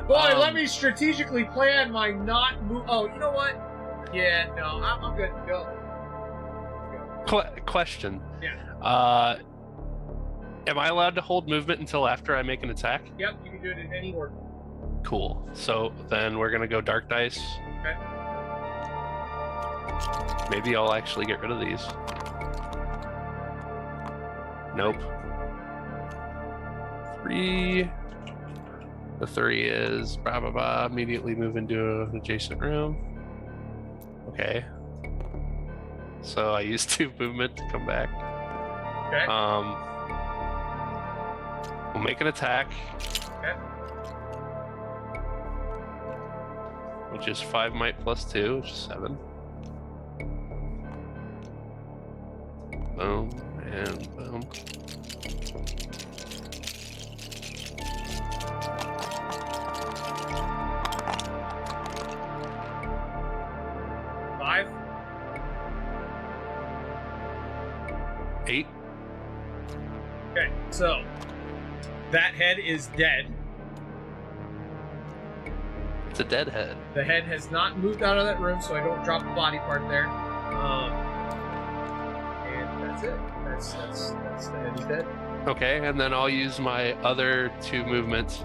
Boy, let me strategically plan my not move. Oh, you know what? Yeah, no, I'm good. Go. Question. Yeah. Am I allowed to hold movement until after I make an attack? Yep, you can do it in any order. Cool. So then we're gonna go dark dice. Okay. Maybe I'll actually get rid of these. Nope. 3. The 3 is blah blah blah. Immediately move into an adjacent room. Okay. So I use 2 movement to come back. Okay. We'll make an attack. Okay. Which is 5 might plus 2, which is 7. Boom and boom. Five. 8. Okay, so that head is dead. It's a dead head. The head has not moved out of that room, so I don't drop the body part there. And that's it. That's the head is dead. Okay, and then I'll use my other 2 movements.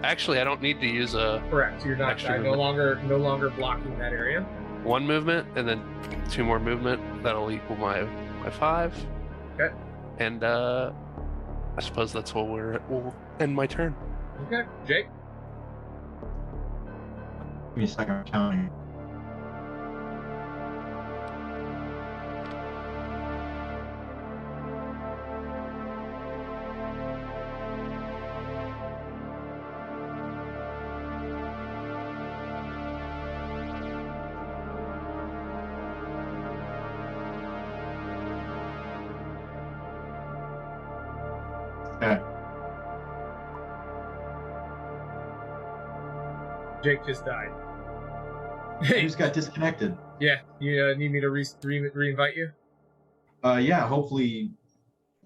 Actually, I don't need to use a Correct. You're not Extra no longer blocking that area. 1 movement and then 2 more movement. That'll equal my 5. Okay. And I suppose that's where we'll end my turn. Okay, Jake. Give me a second, I'm counting. Okay. Jake just died. I just got disconnected. Yeah, you need me to re-invite you? Yeah, hopefully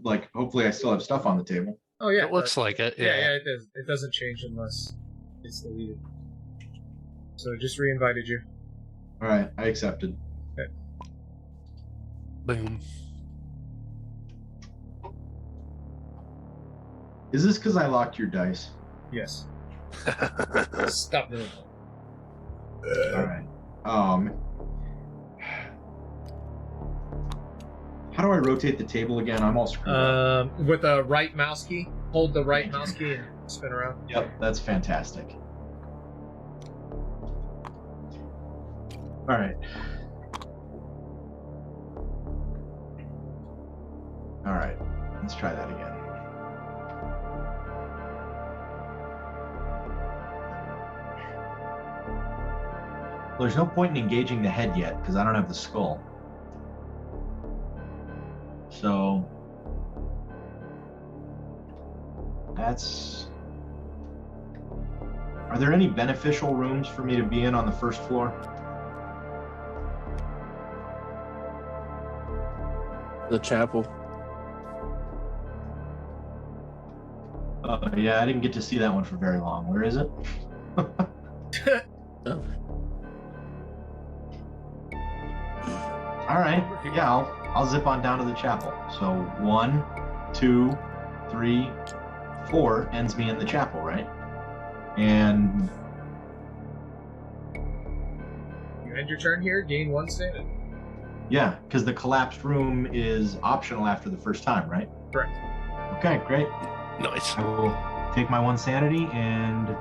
I still have stuff on the table. Oh yeah, It looks like it. Yeah. it does. It doesn't change unless it's deleted. So just re-invited you. All right, I accepted. Okay. Boom. Is this because I locked your dice? Yes. Stop doing that. All right. How do I rotate the table again? I'm all screwed up. With the right mouse key, hold the right mouse key and spin around. Yep, that's fantastic. All right. All right. Let's try that again. Well, there's no point in engaging the head yet because I don't have the skull. So that's... Are there any beneficial rooms for me to be in on the first floor? The chapel. Yeah, I didn't get to see that one for very long. Where is it? Oh. All right. Yeah, I'll zip on down to the chapel. So 1, 2, 3, 4 ends me in the chapel, right? And You end your turn here, gain 1 sanity. yeah, because the collapsed room is optional after the first time, right? Correct. Okay, great. Nice. I will take my 1 sanity, and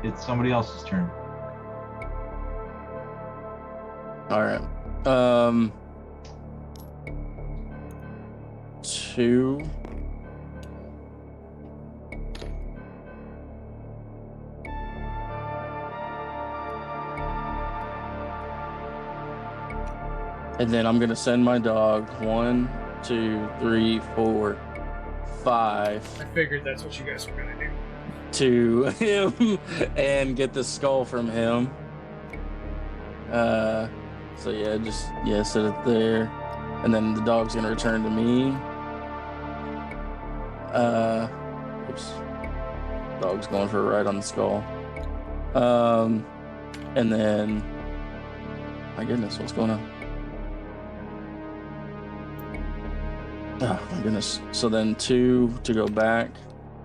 it's somebody else's turn. All right. 2. And then I'm gonna send my dog 1, 2, 3, 4, 5 I figured that's what you guys were gonna do. to him and get the skull from him. So yeah, set it there, and then the dog's gonna return to me. Oops, dog's going for a ride on the skull. And then, my goodness, what's going on? Oh my goodness. So then 2 to go back.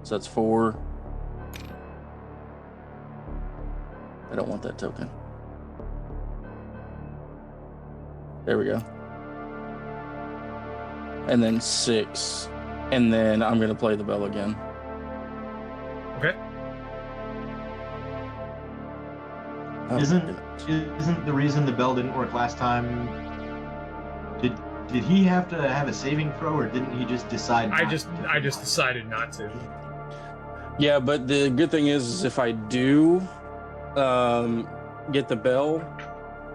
So that's 4. I don't want that token. There we go. And then 6. And then I'm gonna play the bell again. Okay. Oh, Isn't the reason the bell didn't work last time? Did he have to have a saving throw, or didn't he just decide? I just decided not to. yeah, but the good thing is if I do get the bell,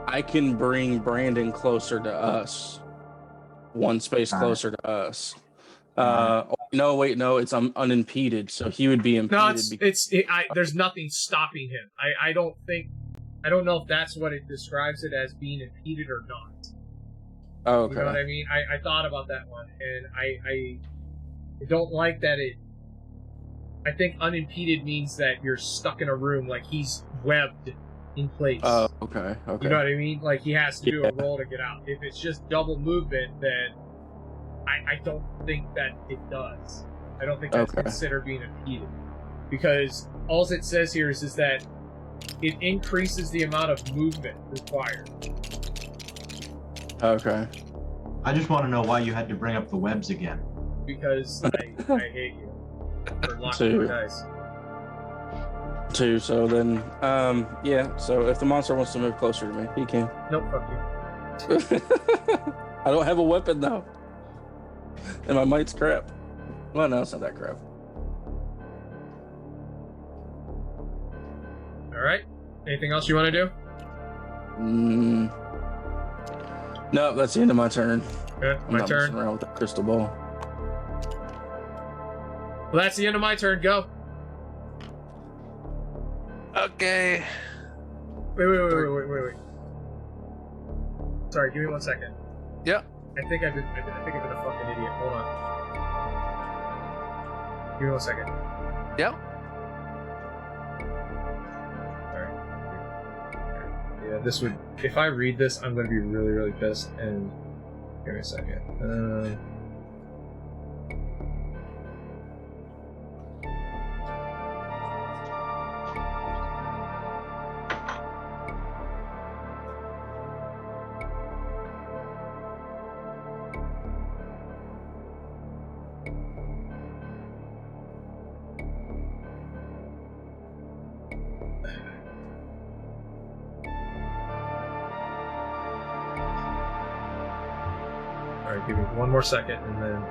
I can bring Brandon closer to us. 1 space closer to us. No, it's unimpeded, so he would be impeded. No, there's nothing stopping him. I don't know if that's what it describes it as, being impeded or not. Oh, okay. You know what I mean? I thought about that one, and I don't like that it... I think unimpeded means that you're stuck in a room, like he's webbed in place. Oh, okay. You know what I mean? Like he has to do a roll to get out. If it's just double movement, then I don't think that it does. I don't think that's considered being impeded. Because all it says here is that it increases the amount of movement required. Okay. I just want to know why you had to bring up the webs again. Because I hate you for locking my dice. 2, so then, yeah, so if the monster wants to move closer to me, he can. Nope, fuck you. I don't have a weapon, though. And my might's crap. Well, no, it's not that crap. Alright. Anything else you want to do? No, that's the end of my turn. Okay, I'm my not turn. messing around with that crystal ball. Well, that's the end of my turn. Go. Okay. Wait. Sorry, give me 1 second. Yep. I think I've been a fucking idiot. Hold on. Give me 1 second. Yep. Sorry. Yeah, this would... If I read this, I'm going to be really, really pissed. And... Give me a second. Alright, give me 1 more second, and then...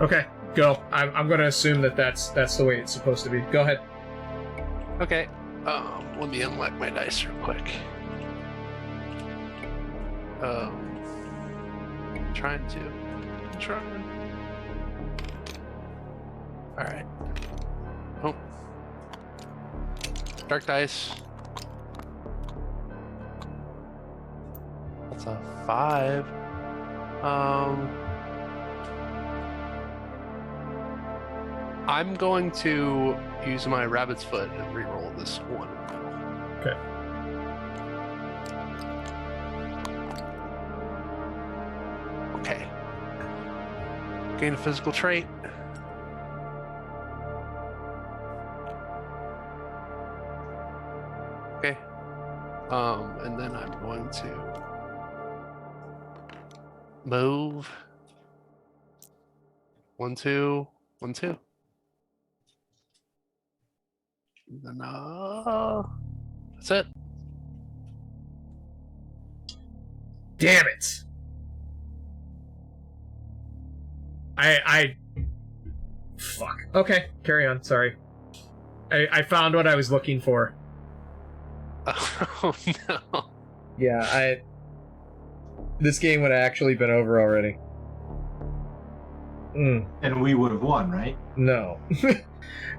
Okay, go. I'm going to assume that's the way it's supposed to be. Go ahead. Okay. Let me unlock my dice real quick. Trying. Alright. Oh. Dark dice. That's a 5. I'm going to use my rabbit's foot and reroll this one. Okay. Okay. Gain a physical trait. Okay. And then I'm going to move. 1, 2, 1, 2. And then, that's it. Damn it! Fuck. Okay, carry on. Sorry. I found what I was looking for. Oh no. Yeah, this game would have actually been over already. And we would have won, right? No.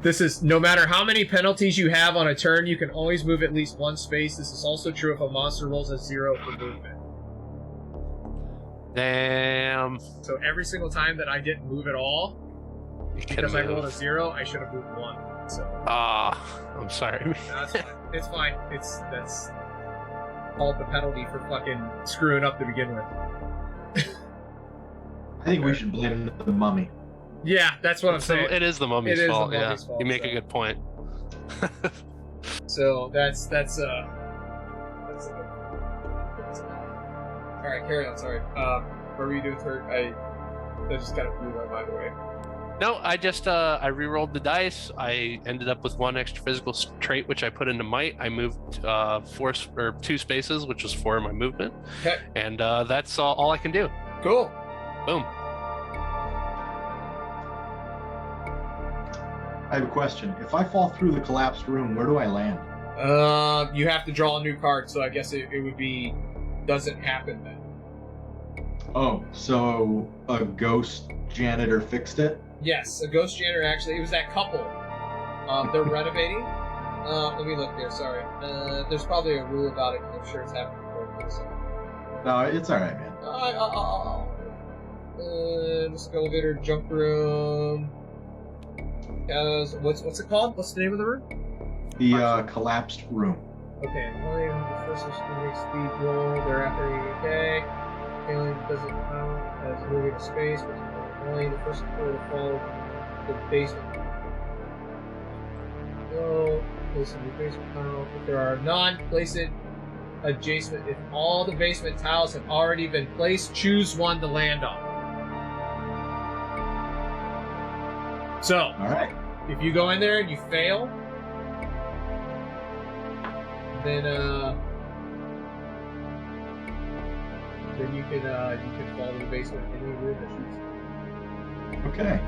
This is, no matter how many penalties you have on a turn, you can always move at least 1 space. This is also true if a monster rolls a 0 for movement. Damn. So every single time that I didn't move at all, because I rolled a 0, I should have moved 1. So. I'm sorry. No, that's fine. It's fine. That's called the penalty for fucking screwing up to begin with. I think we should blame the mummy. Yeah, that's what I'm saying. It is the mummy's fault. Yeah, you make a good point. So that's a good. All right, carry on. Sorry. What were you doing, Turk? I just kind of blew my mind away. No, I just I re-rolled the dice. I ended up with 1 extra physical trait, which I put into might. I moved 2 spaces, which was 4 of my movement. Okay. And that's all I can do. Cool. Boom. I have a question. If I fall through the collapsed room, where do I land? You have to draw a new card, so I guess it would be doesn't happen then. Oh, so a ghost janitor fixed it? Yes, a ghost janitor actually. It was that couple. They're renovating. Let me look here. Sorry. There's probably a rule about it. I'm sure it's happened before. So. No, it's all right, man. This elevator, junk room. What's it called? What's the name of the room? The collapsed room. Okay, the first one makes speed roll. Thereafter, okay. Alien doesn't count as moving to space, but only the first floor will fall to the basement. Go, place in the basement tile. If there are non-placed adjacent, if all the basement tiles have already been placed, choose one to land on. So, alright. If you go in there and you fail, then then you can fall to the basement in any room that shoots. Okay.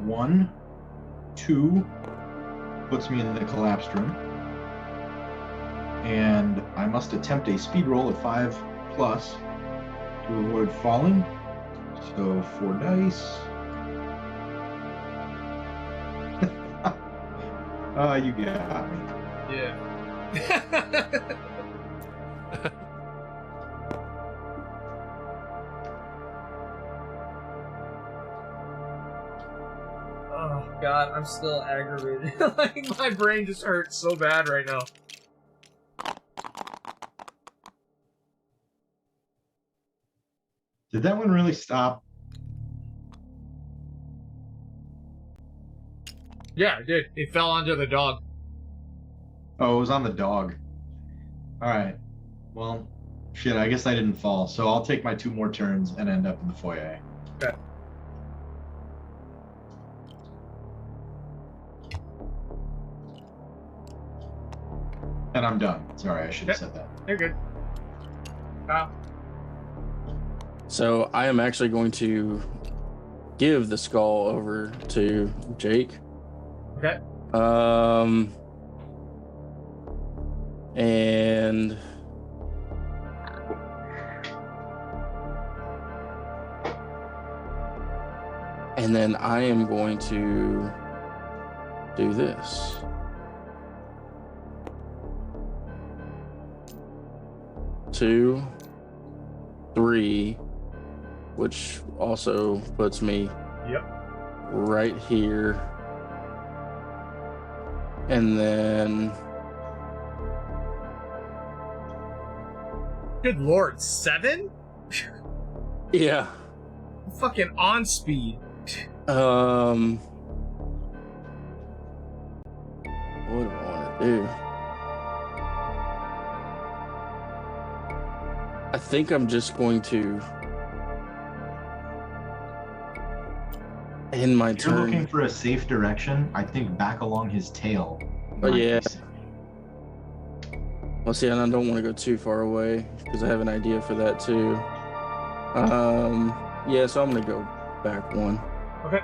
One, two, puts me in the collapsed room. And I must attempt a speed roll of 5+ to avoid falling. So 4 dice. You got me. Yeah. Oh God, I'm still aggravated. Like my brain just hurts so bad right now. Did that one really stop? Yeah, it did. It fell onto the dog. Oh, it was on the dog. Alright. Well, shit, I guess I didn't fall. So I'll take my 2 more turns and end up in the foyer. Okay. And I'm done. Sorry, I should have said that. You're good. Kyle. So I am actually going to give the skull over to Jake. Okay. And then I am going to do this. Two, 3, which also puts me right here. And then Good Lord, 7? yeah. Fucking on speed. What do I want to do? I think I'm just going to end my If you're turn. looking for a safe direction, I think back along his tail. Oh, might be yeah. safe. Well, see, and I don't want to go too far away because I have an idea for that too. Yeah, so I'm going to go back 1. Okay.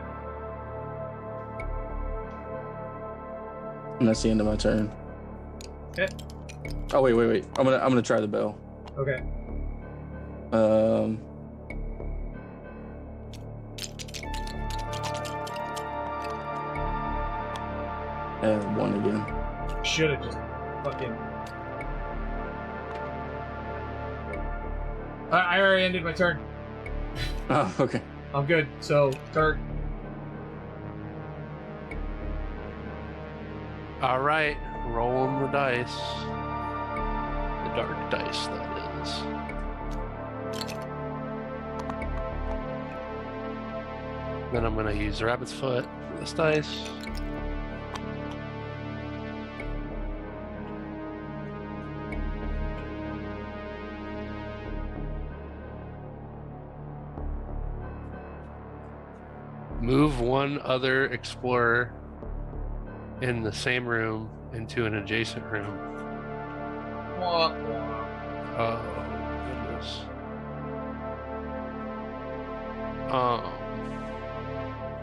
And that's the end of my turn. Okay. Oh, wait. I'm gonna try the bell. Okay. And 1 again. Should have just fucking. I already ended my turn. Oh, okay. I'm good. So, turn. All right, rolling the dice. The dark dice, that is. Then I'm gonna use rabbit's foot for this dice. Move one other explorer in the same room into an adjacent room. Wah, wah. Oh, goodness.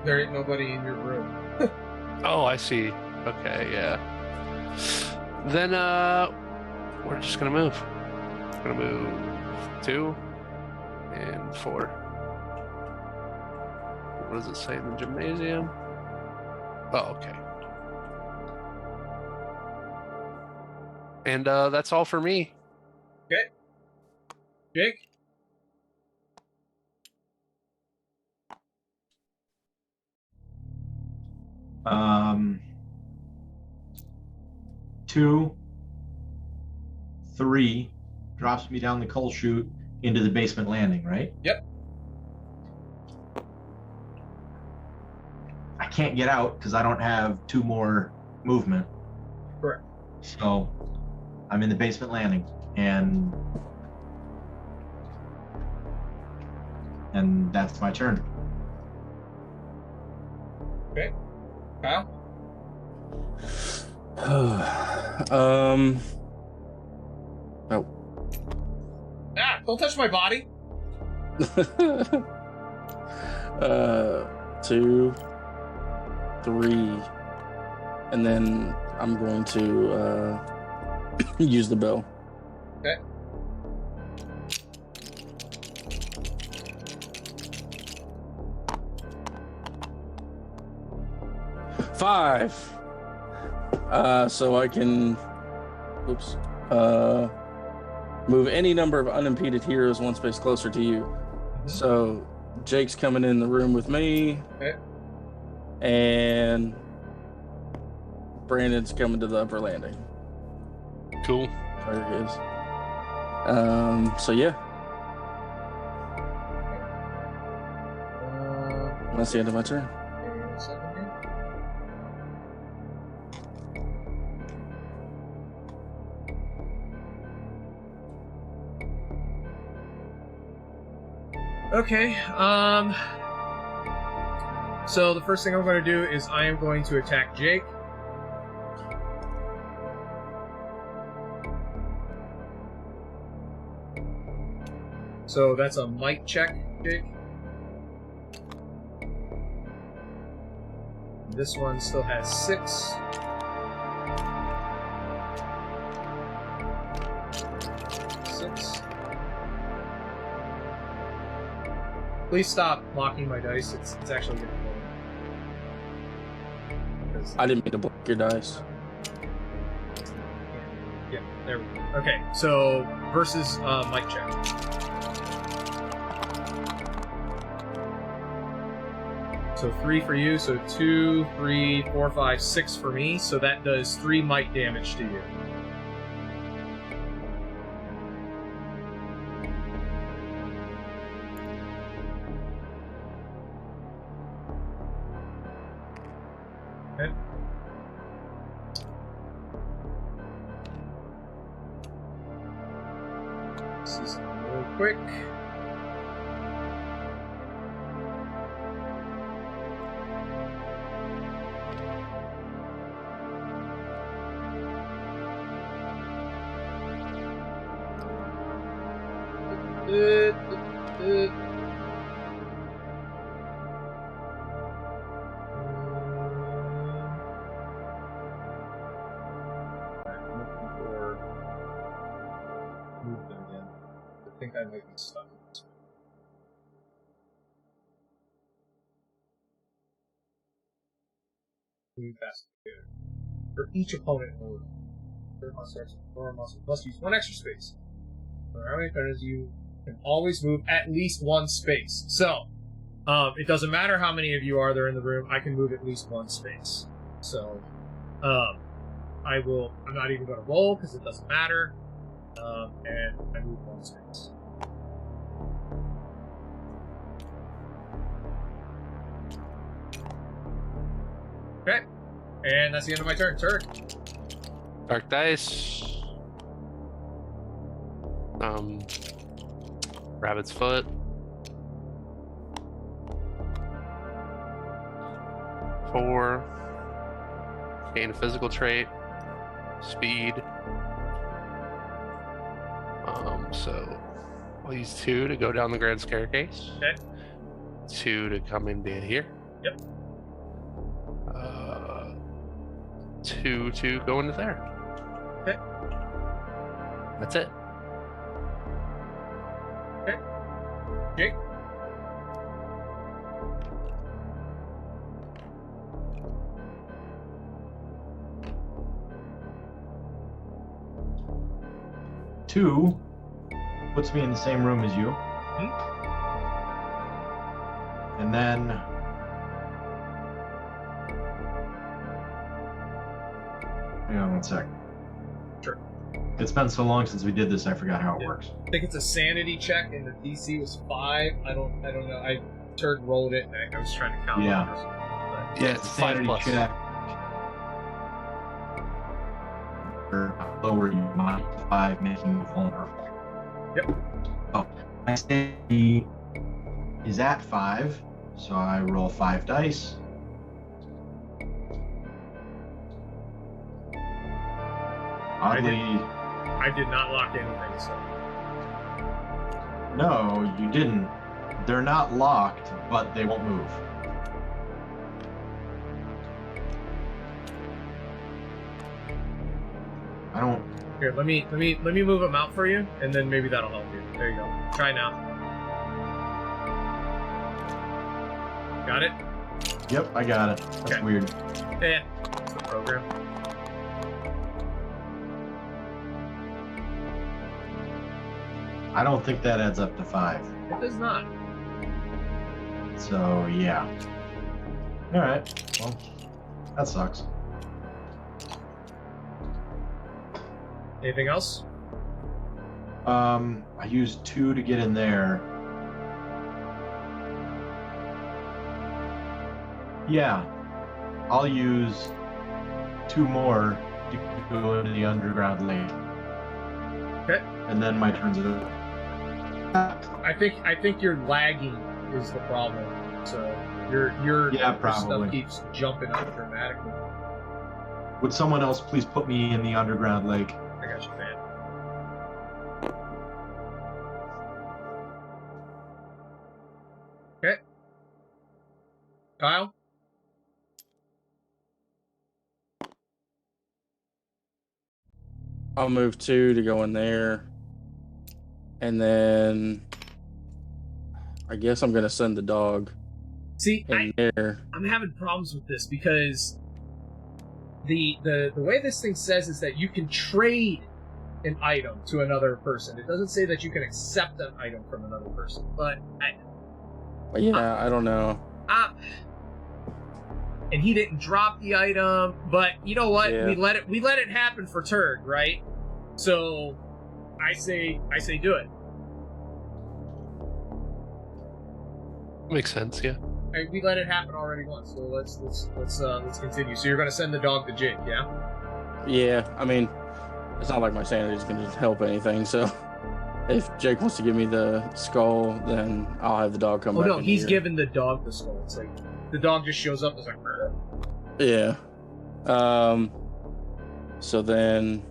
There ain't nobody in your room. Oh, I see. Okay, yeah. Then, we're just gonna move. We're gonna move 2 and 4. What does it say in the gymnasium? Oh, okay. And that's all for me. Okay. Jake? Two, 3 drops me down the coal chute into the basement landing, right? Yep. I can't get out because I don't have 2 more movement. Correct. So I'm in the basement landing, and that's my turn. Okay. Kyle? Oh. Ah! Don't touch my body! 2, 3, and then I'm going to use the bell. Okay. Five. So I can, move any number of unimpeded heroes one space closer to you. Mm-hmm. So Jake's coming in the room with me. Okay. And Brandon's coming to the upper landing. Cool. There he is. So yeah. That's the end of my turn. Okay, so the first thing I'm going to do is I am going to attack Jake. So that's a might check, Jake. This one still has 6. Please stop mocking my dice. It's actually getting low. I didn't mean to block your dice. Yeah, there we go. Okay, so versus mic check. So 3 for you, so 2, 3, 4, 5, 6 for me, so that does 3 might damage to you. Okay. This is really quick. I think I might be stuck in this one. Move fast together. For each opponent in the room, must use 1 extra space. For how many turns you can always move at least 1 space. So, it doesn't matter how many of you are there in the room, I can move at least 1 space. So, I'm not even going to roll because it doesn't matter. And I move 1 space. Okay. And that's the end of my turn. Turn. Dark dice. Rabbit's foot. 4. Gain a physical trait. Speed. So I'll use 2 to go down the grand staircase. Okay. 2 to come into here. Yep. 2 to go into there. Okay. That's it. Okay. Jake? Two puts me in the same room as you. Mm-hmm. And then hang on 1 sec. Sure. It's been so long since we did this, I forgot how it Yeah. works. I think it's a sanity check, and the DC was 5. I don't know. I rolled it, and I was trying to count. Yeah. Numbers, but Yeah, it's 5 plus. check. Lower you mind 5, making you vulnerable. Yep. Oh, my sanity is at 5, so I roll 5 dice. Oddly, I did not lock anything, so. no, you didn't. They're not locked, but they won't move. I don't. Here, let me move them out for you, and then maybe that'll help you. There you go. Try now. Got it? Yep, I got it. That's Okay. weird. Yeah, it's the program. I don't think that adds up to 5. It does not. So yeah. All right. Well, that sucks. Anything else? I used 2 to get in there. Yeah, I'll use 2 more to go into the underground lake. Okay. And then my turn's over. I think you're lagging is the problem. So your stuff probably. keeps jumping up dramatically. Would someone else please put me in the underground lake? I got you, man. Okay. Kyle? I'll move 2 to go in there. And then I guess I'm gonna send the dog See, in there. I'm having problems with this because the way this thing says is that you can trade an item to another person. It doesn't say that you can accept an item from another person. But But yeah, I don't know. and he didn't drop the item, but you know what? Yeah. We let it happen for Turd, right? So I say do it. Makes sense, yeah. We let it happen already once, so let's continue. So you're gonna send the dog to Jake, yeah? Yeah, I mean, it's not like my sanity's gonna help anything. So if Jake wants to give me the skull, then I'll have the dog come back. Oh no, in he's here. giving the dog the skull. It's like the dog just shows up and is like, "Brr." Yeah. So then.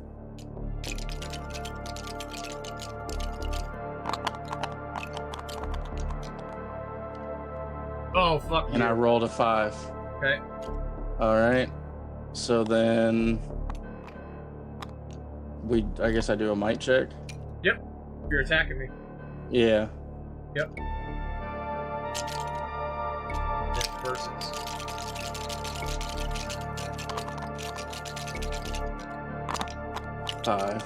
Oh fuck. And you. I rolled a 5. Okay. All right. So then I guess I do a might check. You're attacking me. Yeah. Yep. Versus. Five.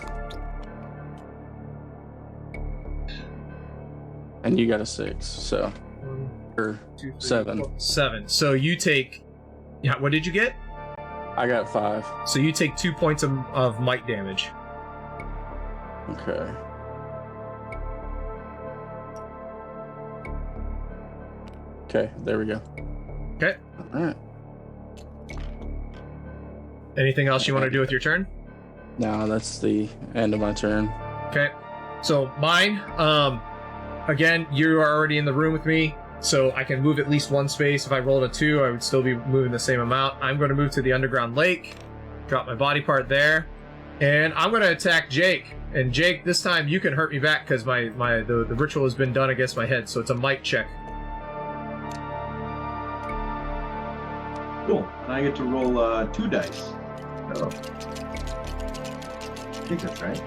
And you got a 6, so 1, or 2, 3, 7. 4, 7. So you take. Yeah. What did you get? I got 5. So you take 2 points of might damage. Okay. Okay, there we go. Okay. All right. Anything else you want to do with your turn? Now that's the end of my turn. Okay. So mine, again, you are already in the room with me, so I can move at least one space. If I rolled a 2, I would still be moving the same amount. I'm going to move to the underground lake, drop my body part there, and I'm going to attack Jake. And Jake, this time you can hurt me back because the ritual has been done against my head, so it's a might check. Cool. And I get to roll 2 dice. Oh. I think that's right.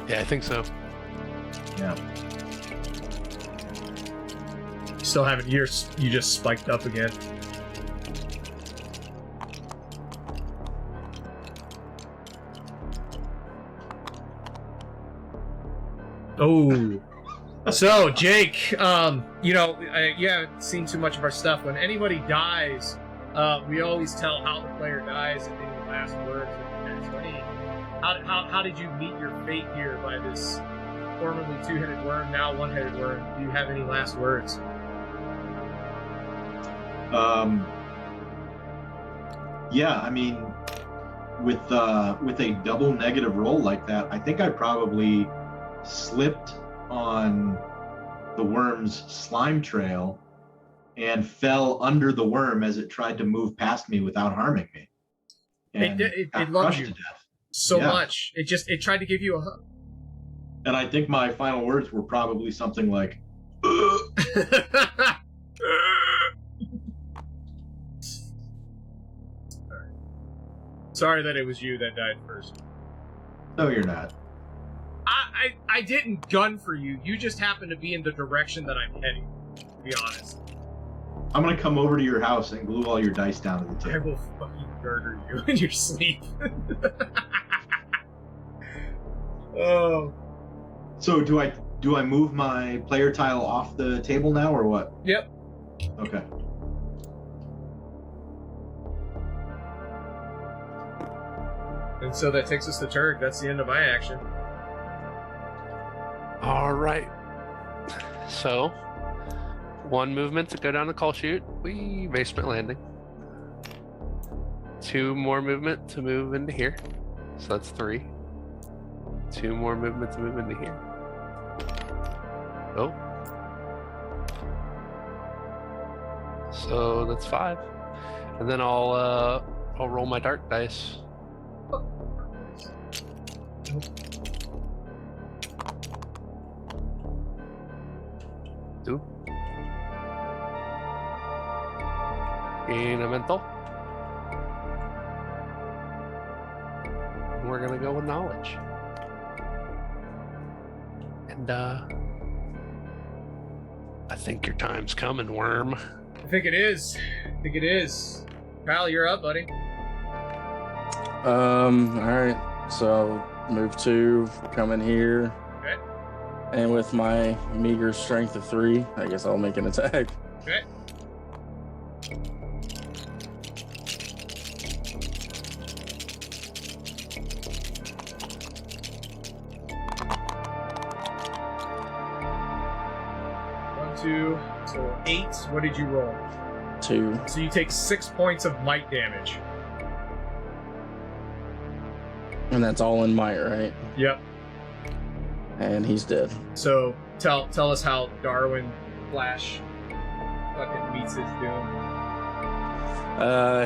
Yeah, I think so. Yeah. You still haven't. You just spiked up again. Oh. So, Jake, you haven't seen too much of our stuff. When anybody dies, we always tell how the player dies and any last words. How did you meet your fate here by this formerly 2-headed worm, now 1-headed worm? Do you have any last words? Yeah, I mean, with a double negative roll like that, I think I probably slipped on the worm's slime trail and fell under the worm as it tried to move past me without harming me. And It got loved crushed you to death. so Yeah. much. It tried to give you a hug. And I think my final words were probably something like, Sorry that it was you that died first. no, you're not. I didn't gun for you. You just happened to be in the direction that I'm heading, to be honest. I'm going to come over to your house and glue all your dice down to the I table. will fucking murder you in your sleep. Oh. So do I move my player tile off the table now or what? Yep. Okay. And so that takes us to Turg. That's the end of my action. All right. So, one movement to go down the call chute. Basement landing. 2 more movement to move into here. So that's 3. 2 more movement to move into here. Oh. So that's 5. And then I'll roll my dark dice. Gain a mental. And we're gonna go with knowledge. And I think your time's coming, worm. I think it is. Kyle, you're up, buddy. Alright. So move 2, come in here. Okay. And with my meager strength of 3, I guess I'll make an attack. Okay. Two, so 8. What did you roll? 2. So you take 6 points of might damage. And that's all in might, right? Yep. And he's dead. So tell us how Darwin Flash fucking meets his doom.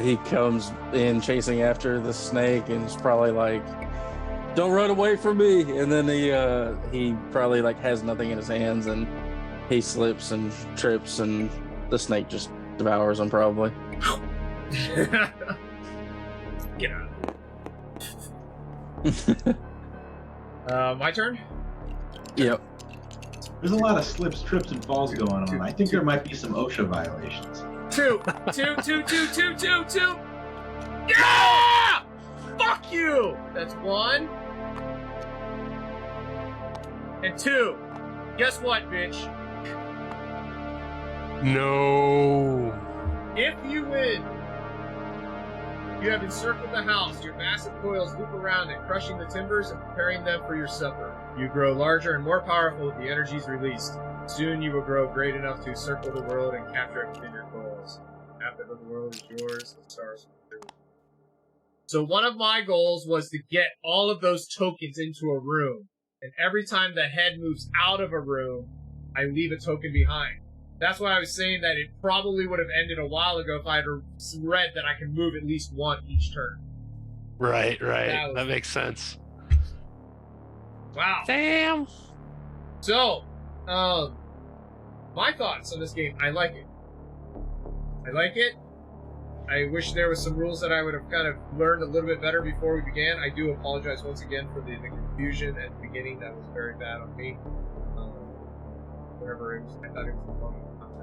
He comes in chasing after the snake and is probably like, "Don't run away from me!" And then he probably like has nothing in his hands and he slips and trips and the snake just devours him probably. Get out. My turn? Yep. There's a lot of slips, trips, and falls going on. I think there might be some OSHA violations. 2. Yeah! Fuck you! That's 1. And 2. Guess what, bitch? No. If you win, you have encircled the house. Your massive coils loop around it, crushing the timbers and preparing them for your supper. You grow larger and more powerful with the energies released. Soon you will grow great enough to circle the world and capture it within your coils. After the world is yours, the stars will be. So one of my goals was to get all of those tokens into a room. And every time the head moves out of a room, I leave a token behind. That's why I was saying that it probably would have ended a while ago if I had read that I can move at least one each turn. Right. That makes sense. Wow. Damn. So, my thoughts on this game, I like it. I wish there was some rules that I would have kind of learned a little bit better before we began. I do apologize once again for the confusion at the beginning. That was very bad on me. Whatever it was, I thought it was fun on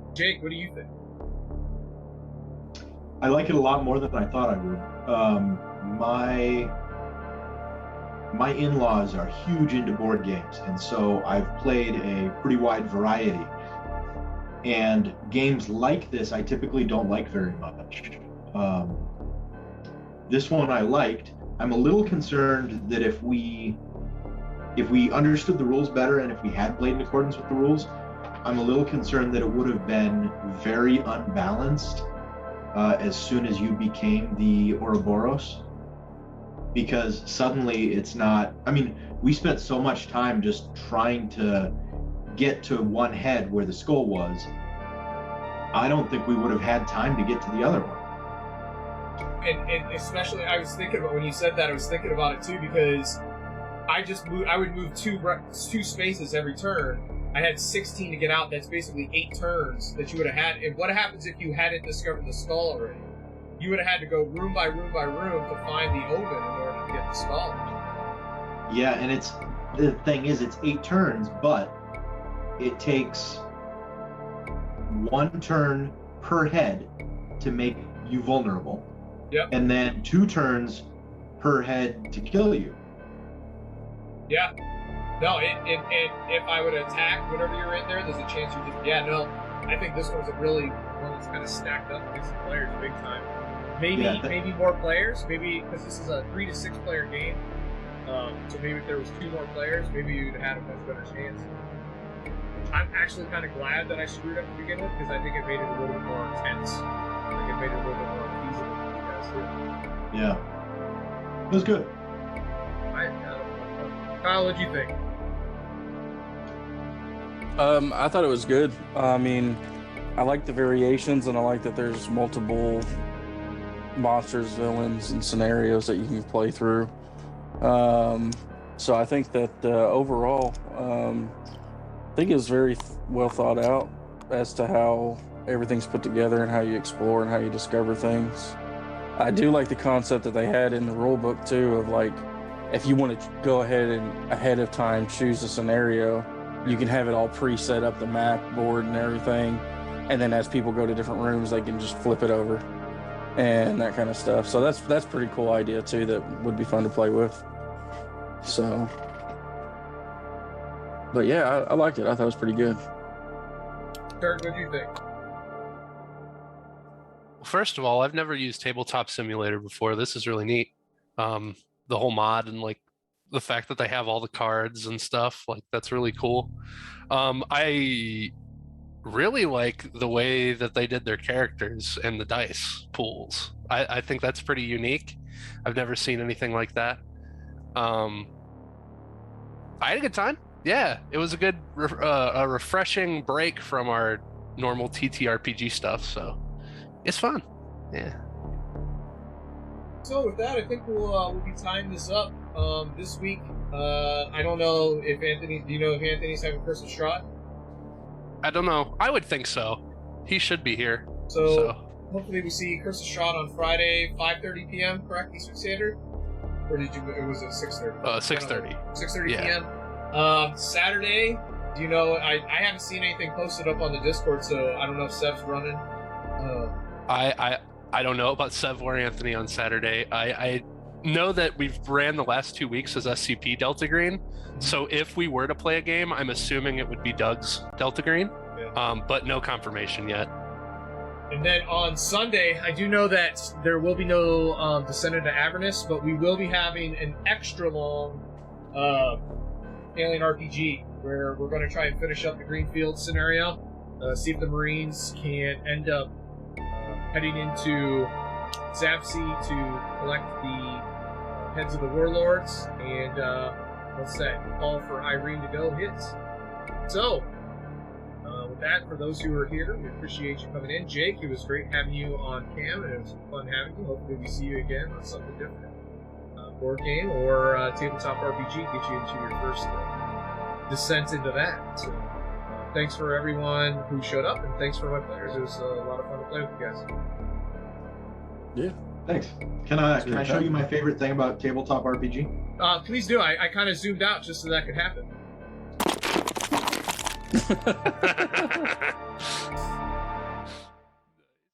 that. Jake, what do you think? I like it a lot more than I thought I would. My in-laws are huge into board games, and so I've played a pretty wide variety. And games like this, I typically don't like very much. This one I liked. I'm a little concerned that if we understood the rules better and if we had played in accordance with the rules, I'm a little concerned that it would have been very unbalanced as soon as you became the Ouroboros. Because suddenly it's not, I mean, we spent so much time just trying to get to one head where the skull was. I don't think we would have had time to get to the other one. and especially I was thinking about when you said that. I was thinking about it too because I would move two spaces every turn. I had 16 to get out. That's basically 8 turns that you would have had. And what happens if you hadn't discovered the skull already? You would have had to go room by room by room to find the omen in order to get the skull. Yeah, and the thing is, it's 8 turns, but it takes 1 turn per head to make you vulnerable. Yep. And then 2 turns per head to kill you. Yeah. No, if I would attack whenever you're in there, there's a chance you just... Yeah, no. I think this one's one that's kind of stacked up against the players big time. Maybe more players. Maybe, because this is a 3 to 6 player game. So maybe if there was 2 more players, maybe you'd have had a much better chance. I'm actually kind of glad that I screwed up to begin with, because I think it made it a little bit more intense. I think it made it a little bit more feasible for you guys too. Yeah. It was good. Kyle, what'd you think? I thought it was good. I mean, I like the variations, and I like that there's multiple monsters, villains, and scenarios that you can play through. So I think that overall, I think it was very well thought out as to how everything's put together and how you explore and how you discover things. I do like the concept that they had in the rule book too, of like, if you want to go ahead and ahead of time choose a scenario, you can have it all pre-set up, the map board and everything, and then as people go to different rooms, they can just flip it over and that kind of stuff. So that's pretty cool idea too, that would be fun to play with. So, but yeah, I liked it. I thought it was pretty good. Kurt, what do you think? Well, first of all, I've never used Tabletop Simulator before. This is really neat. The whole mod and like the fact that they have all the cards and stuff, like that's really cool. I really like the way that they did their characters and the dice pools. I think that's pretty unique. I've never seen anything like that. I had a good time. Yeah, it was a good, a refreshing break from our normal TTRPG stuff. So it's fun. Yeah. So with that, I think we'll be tying this up this week. I don't know if Anthony. Do you know if Anthony's having Curse of Strahd? I don't know. I would think so. He should be here. So hopefully we see Curse of Strahd on Friday, 5:30 p.m. Correct, Eastern Standard? Or did you? It was at 6:30. 6:30. 6:30 Yeah. p.m. Saturday. Do you know? I haven't seen anything posted up on the Discord, so I don't know if Sev's running. I don't know about Sev or Anthony on Saturday. I know that we've ran the last 2 weeks as SCP Delta Green. So if we were to play a game, I'm assuming it would be Doug's Delta Green. Yeah. But no confirmation yet. And then on Sunday, I do know that there will be no Descent into Avernus, but we will be having an extra long Alien RPG where we're going to try and finish up the Greenfield scenario, see if the Marines can end up heading into Zapsea to collect the heads of the warlords, and what's that? Call for Irene to go hits. So, with that, for those who are here, we appreciate you coming in. Jake, it was great having you on cam, and it was fun having you. Hopefully we see you again on something different. Board game or tabletop RPG, get you into your first descent into that. So, thanks for everyone who showed up, and thanks for my players. It was a lot of fun to play with you guys. Yeah. Thanks. Can I show you my favorite thing about tabletop RPG? Please do. I kind of zoomed out just so that could happen.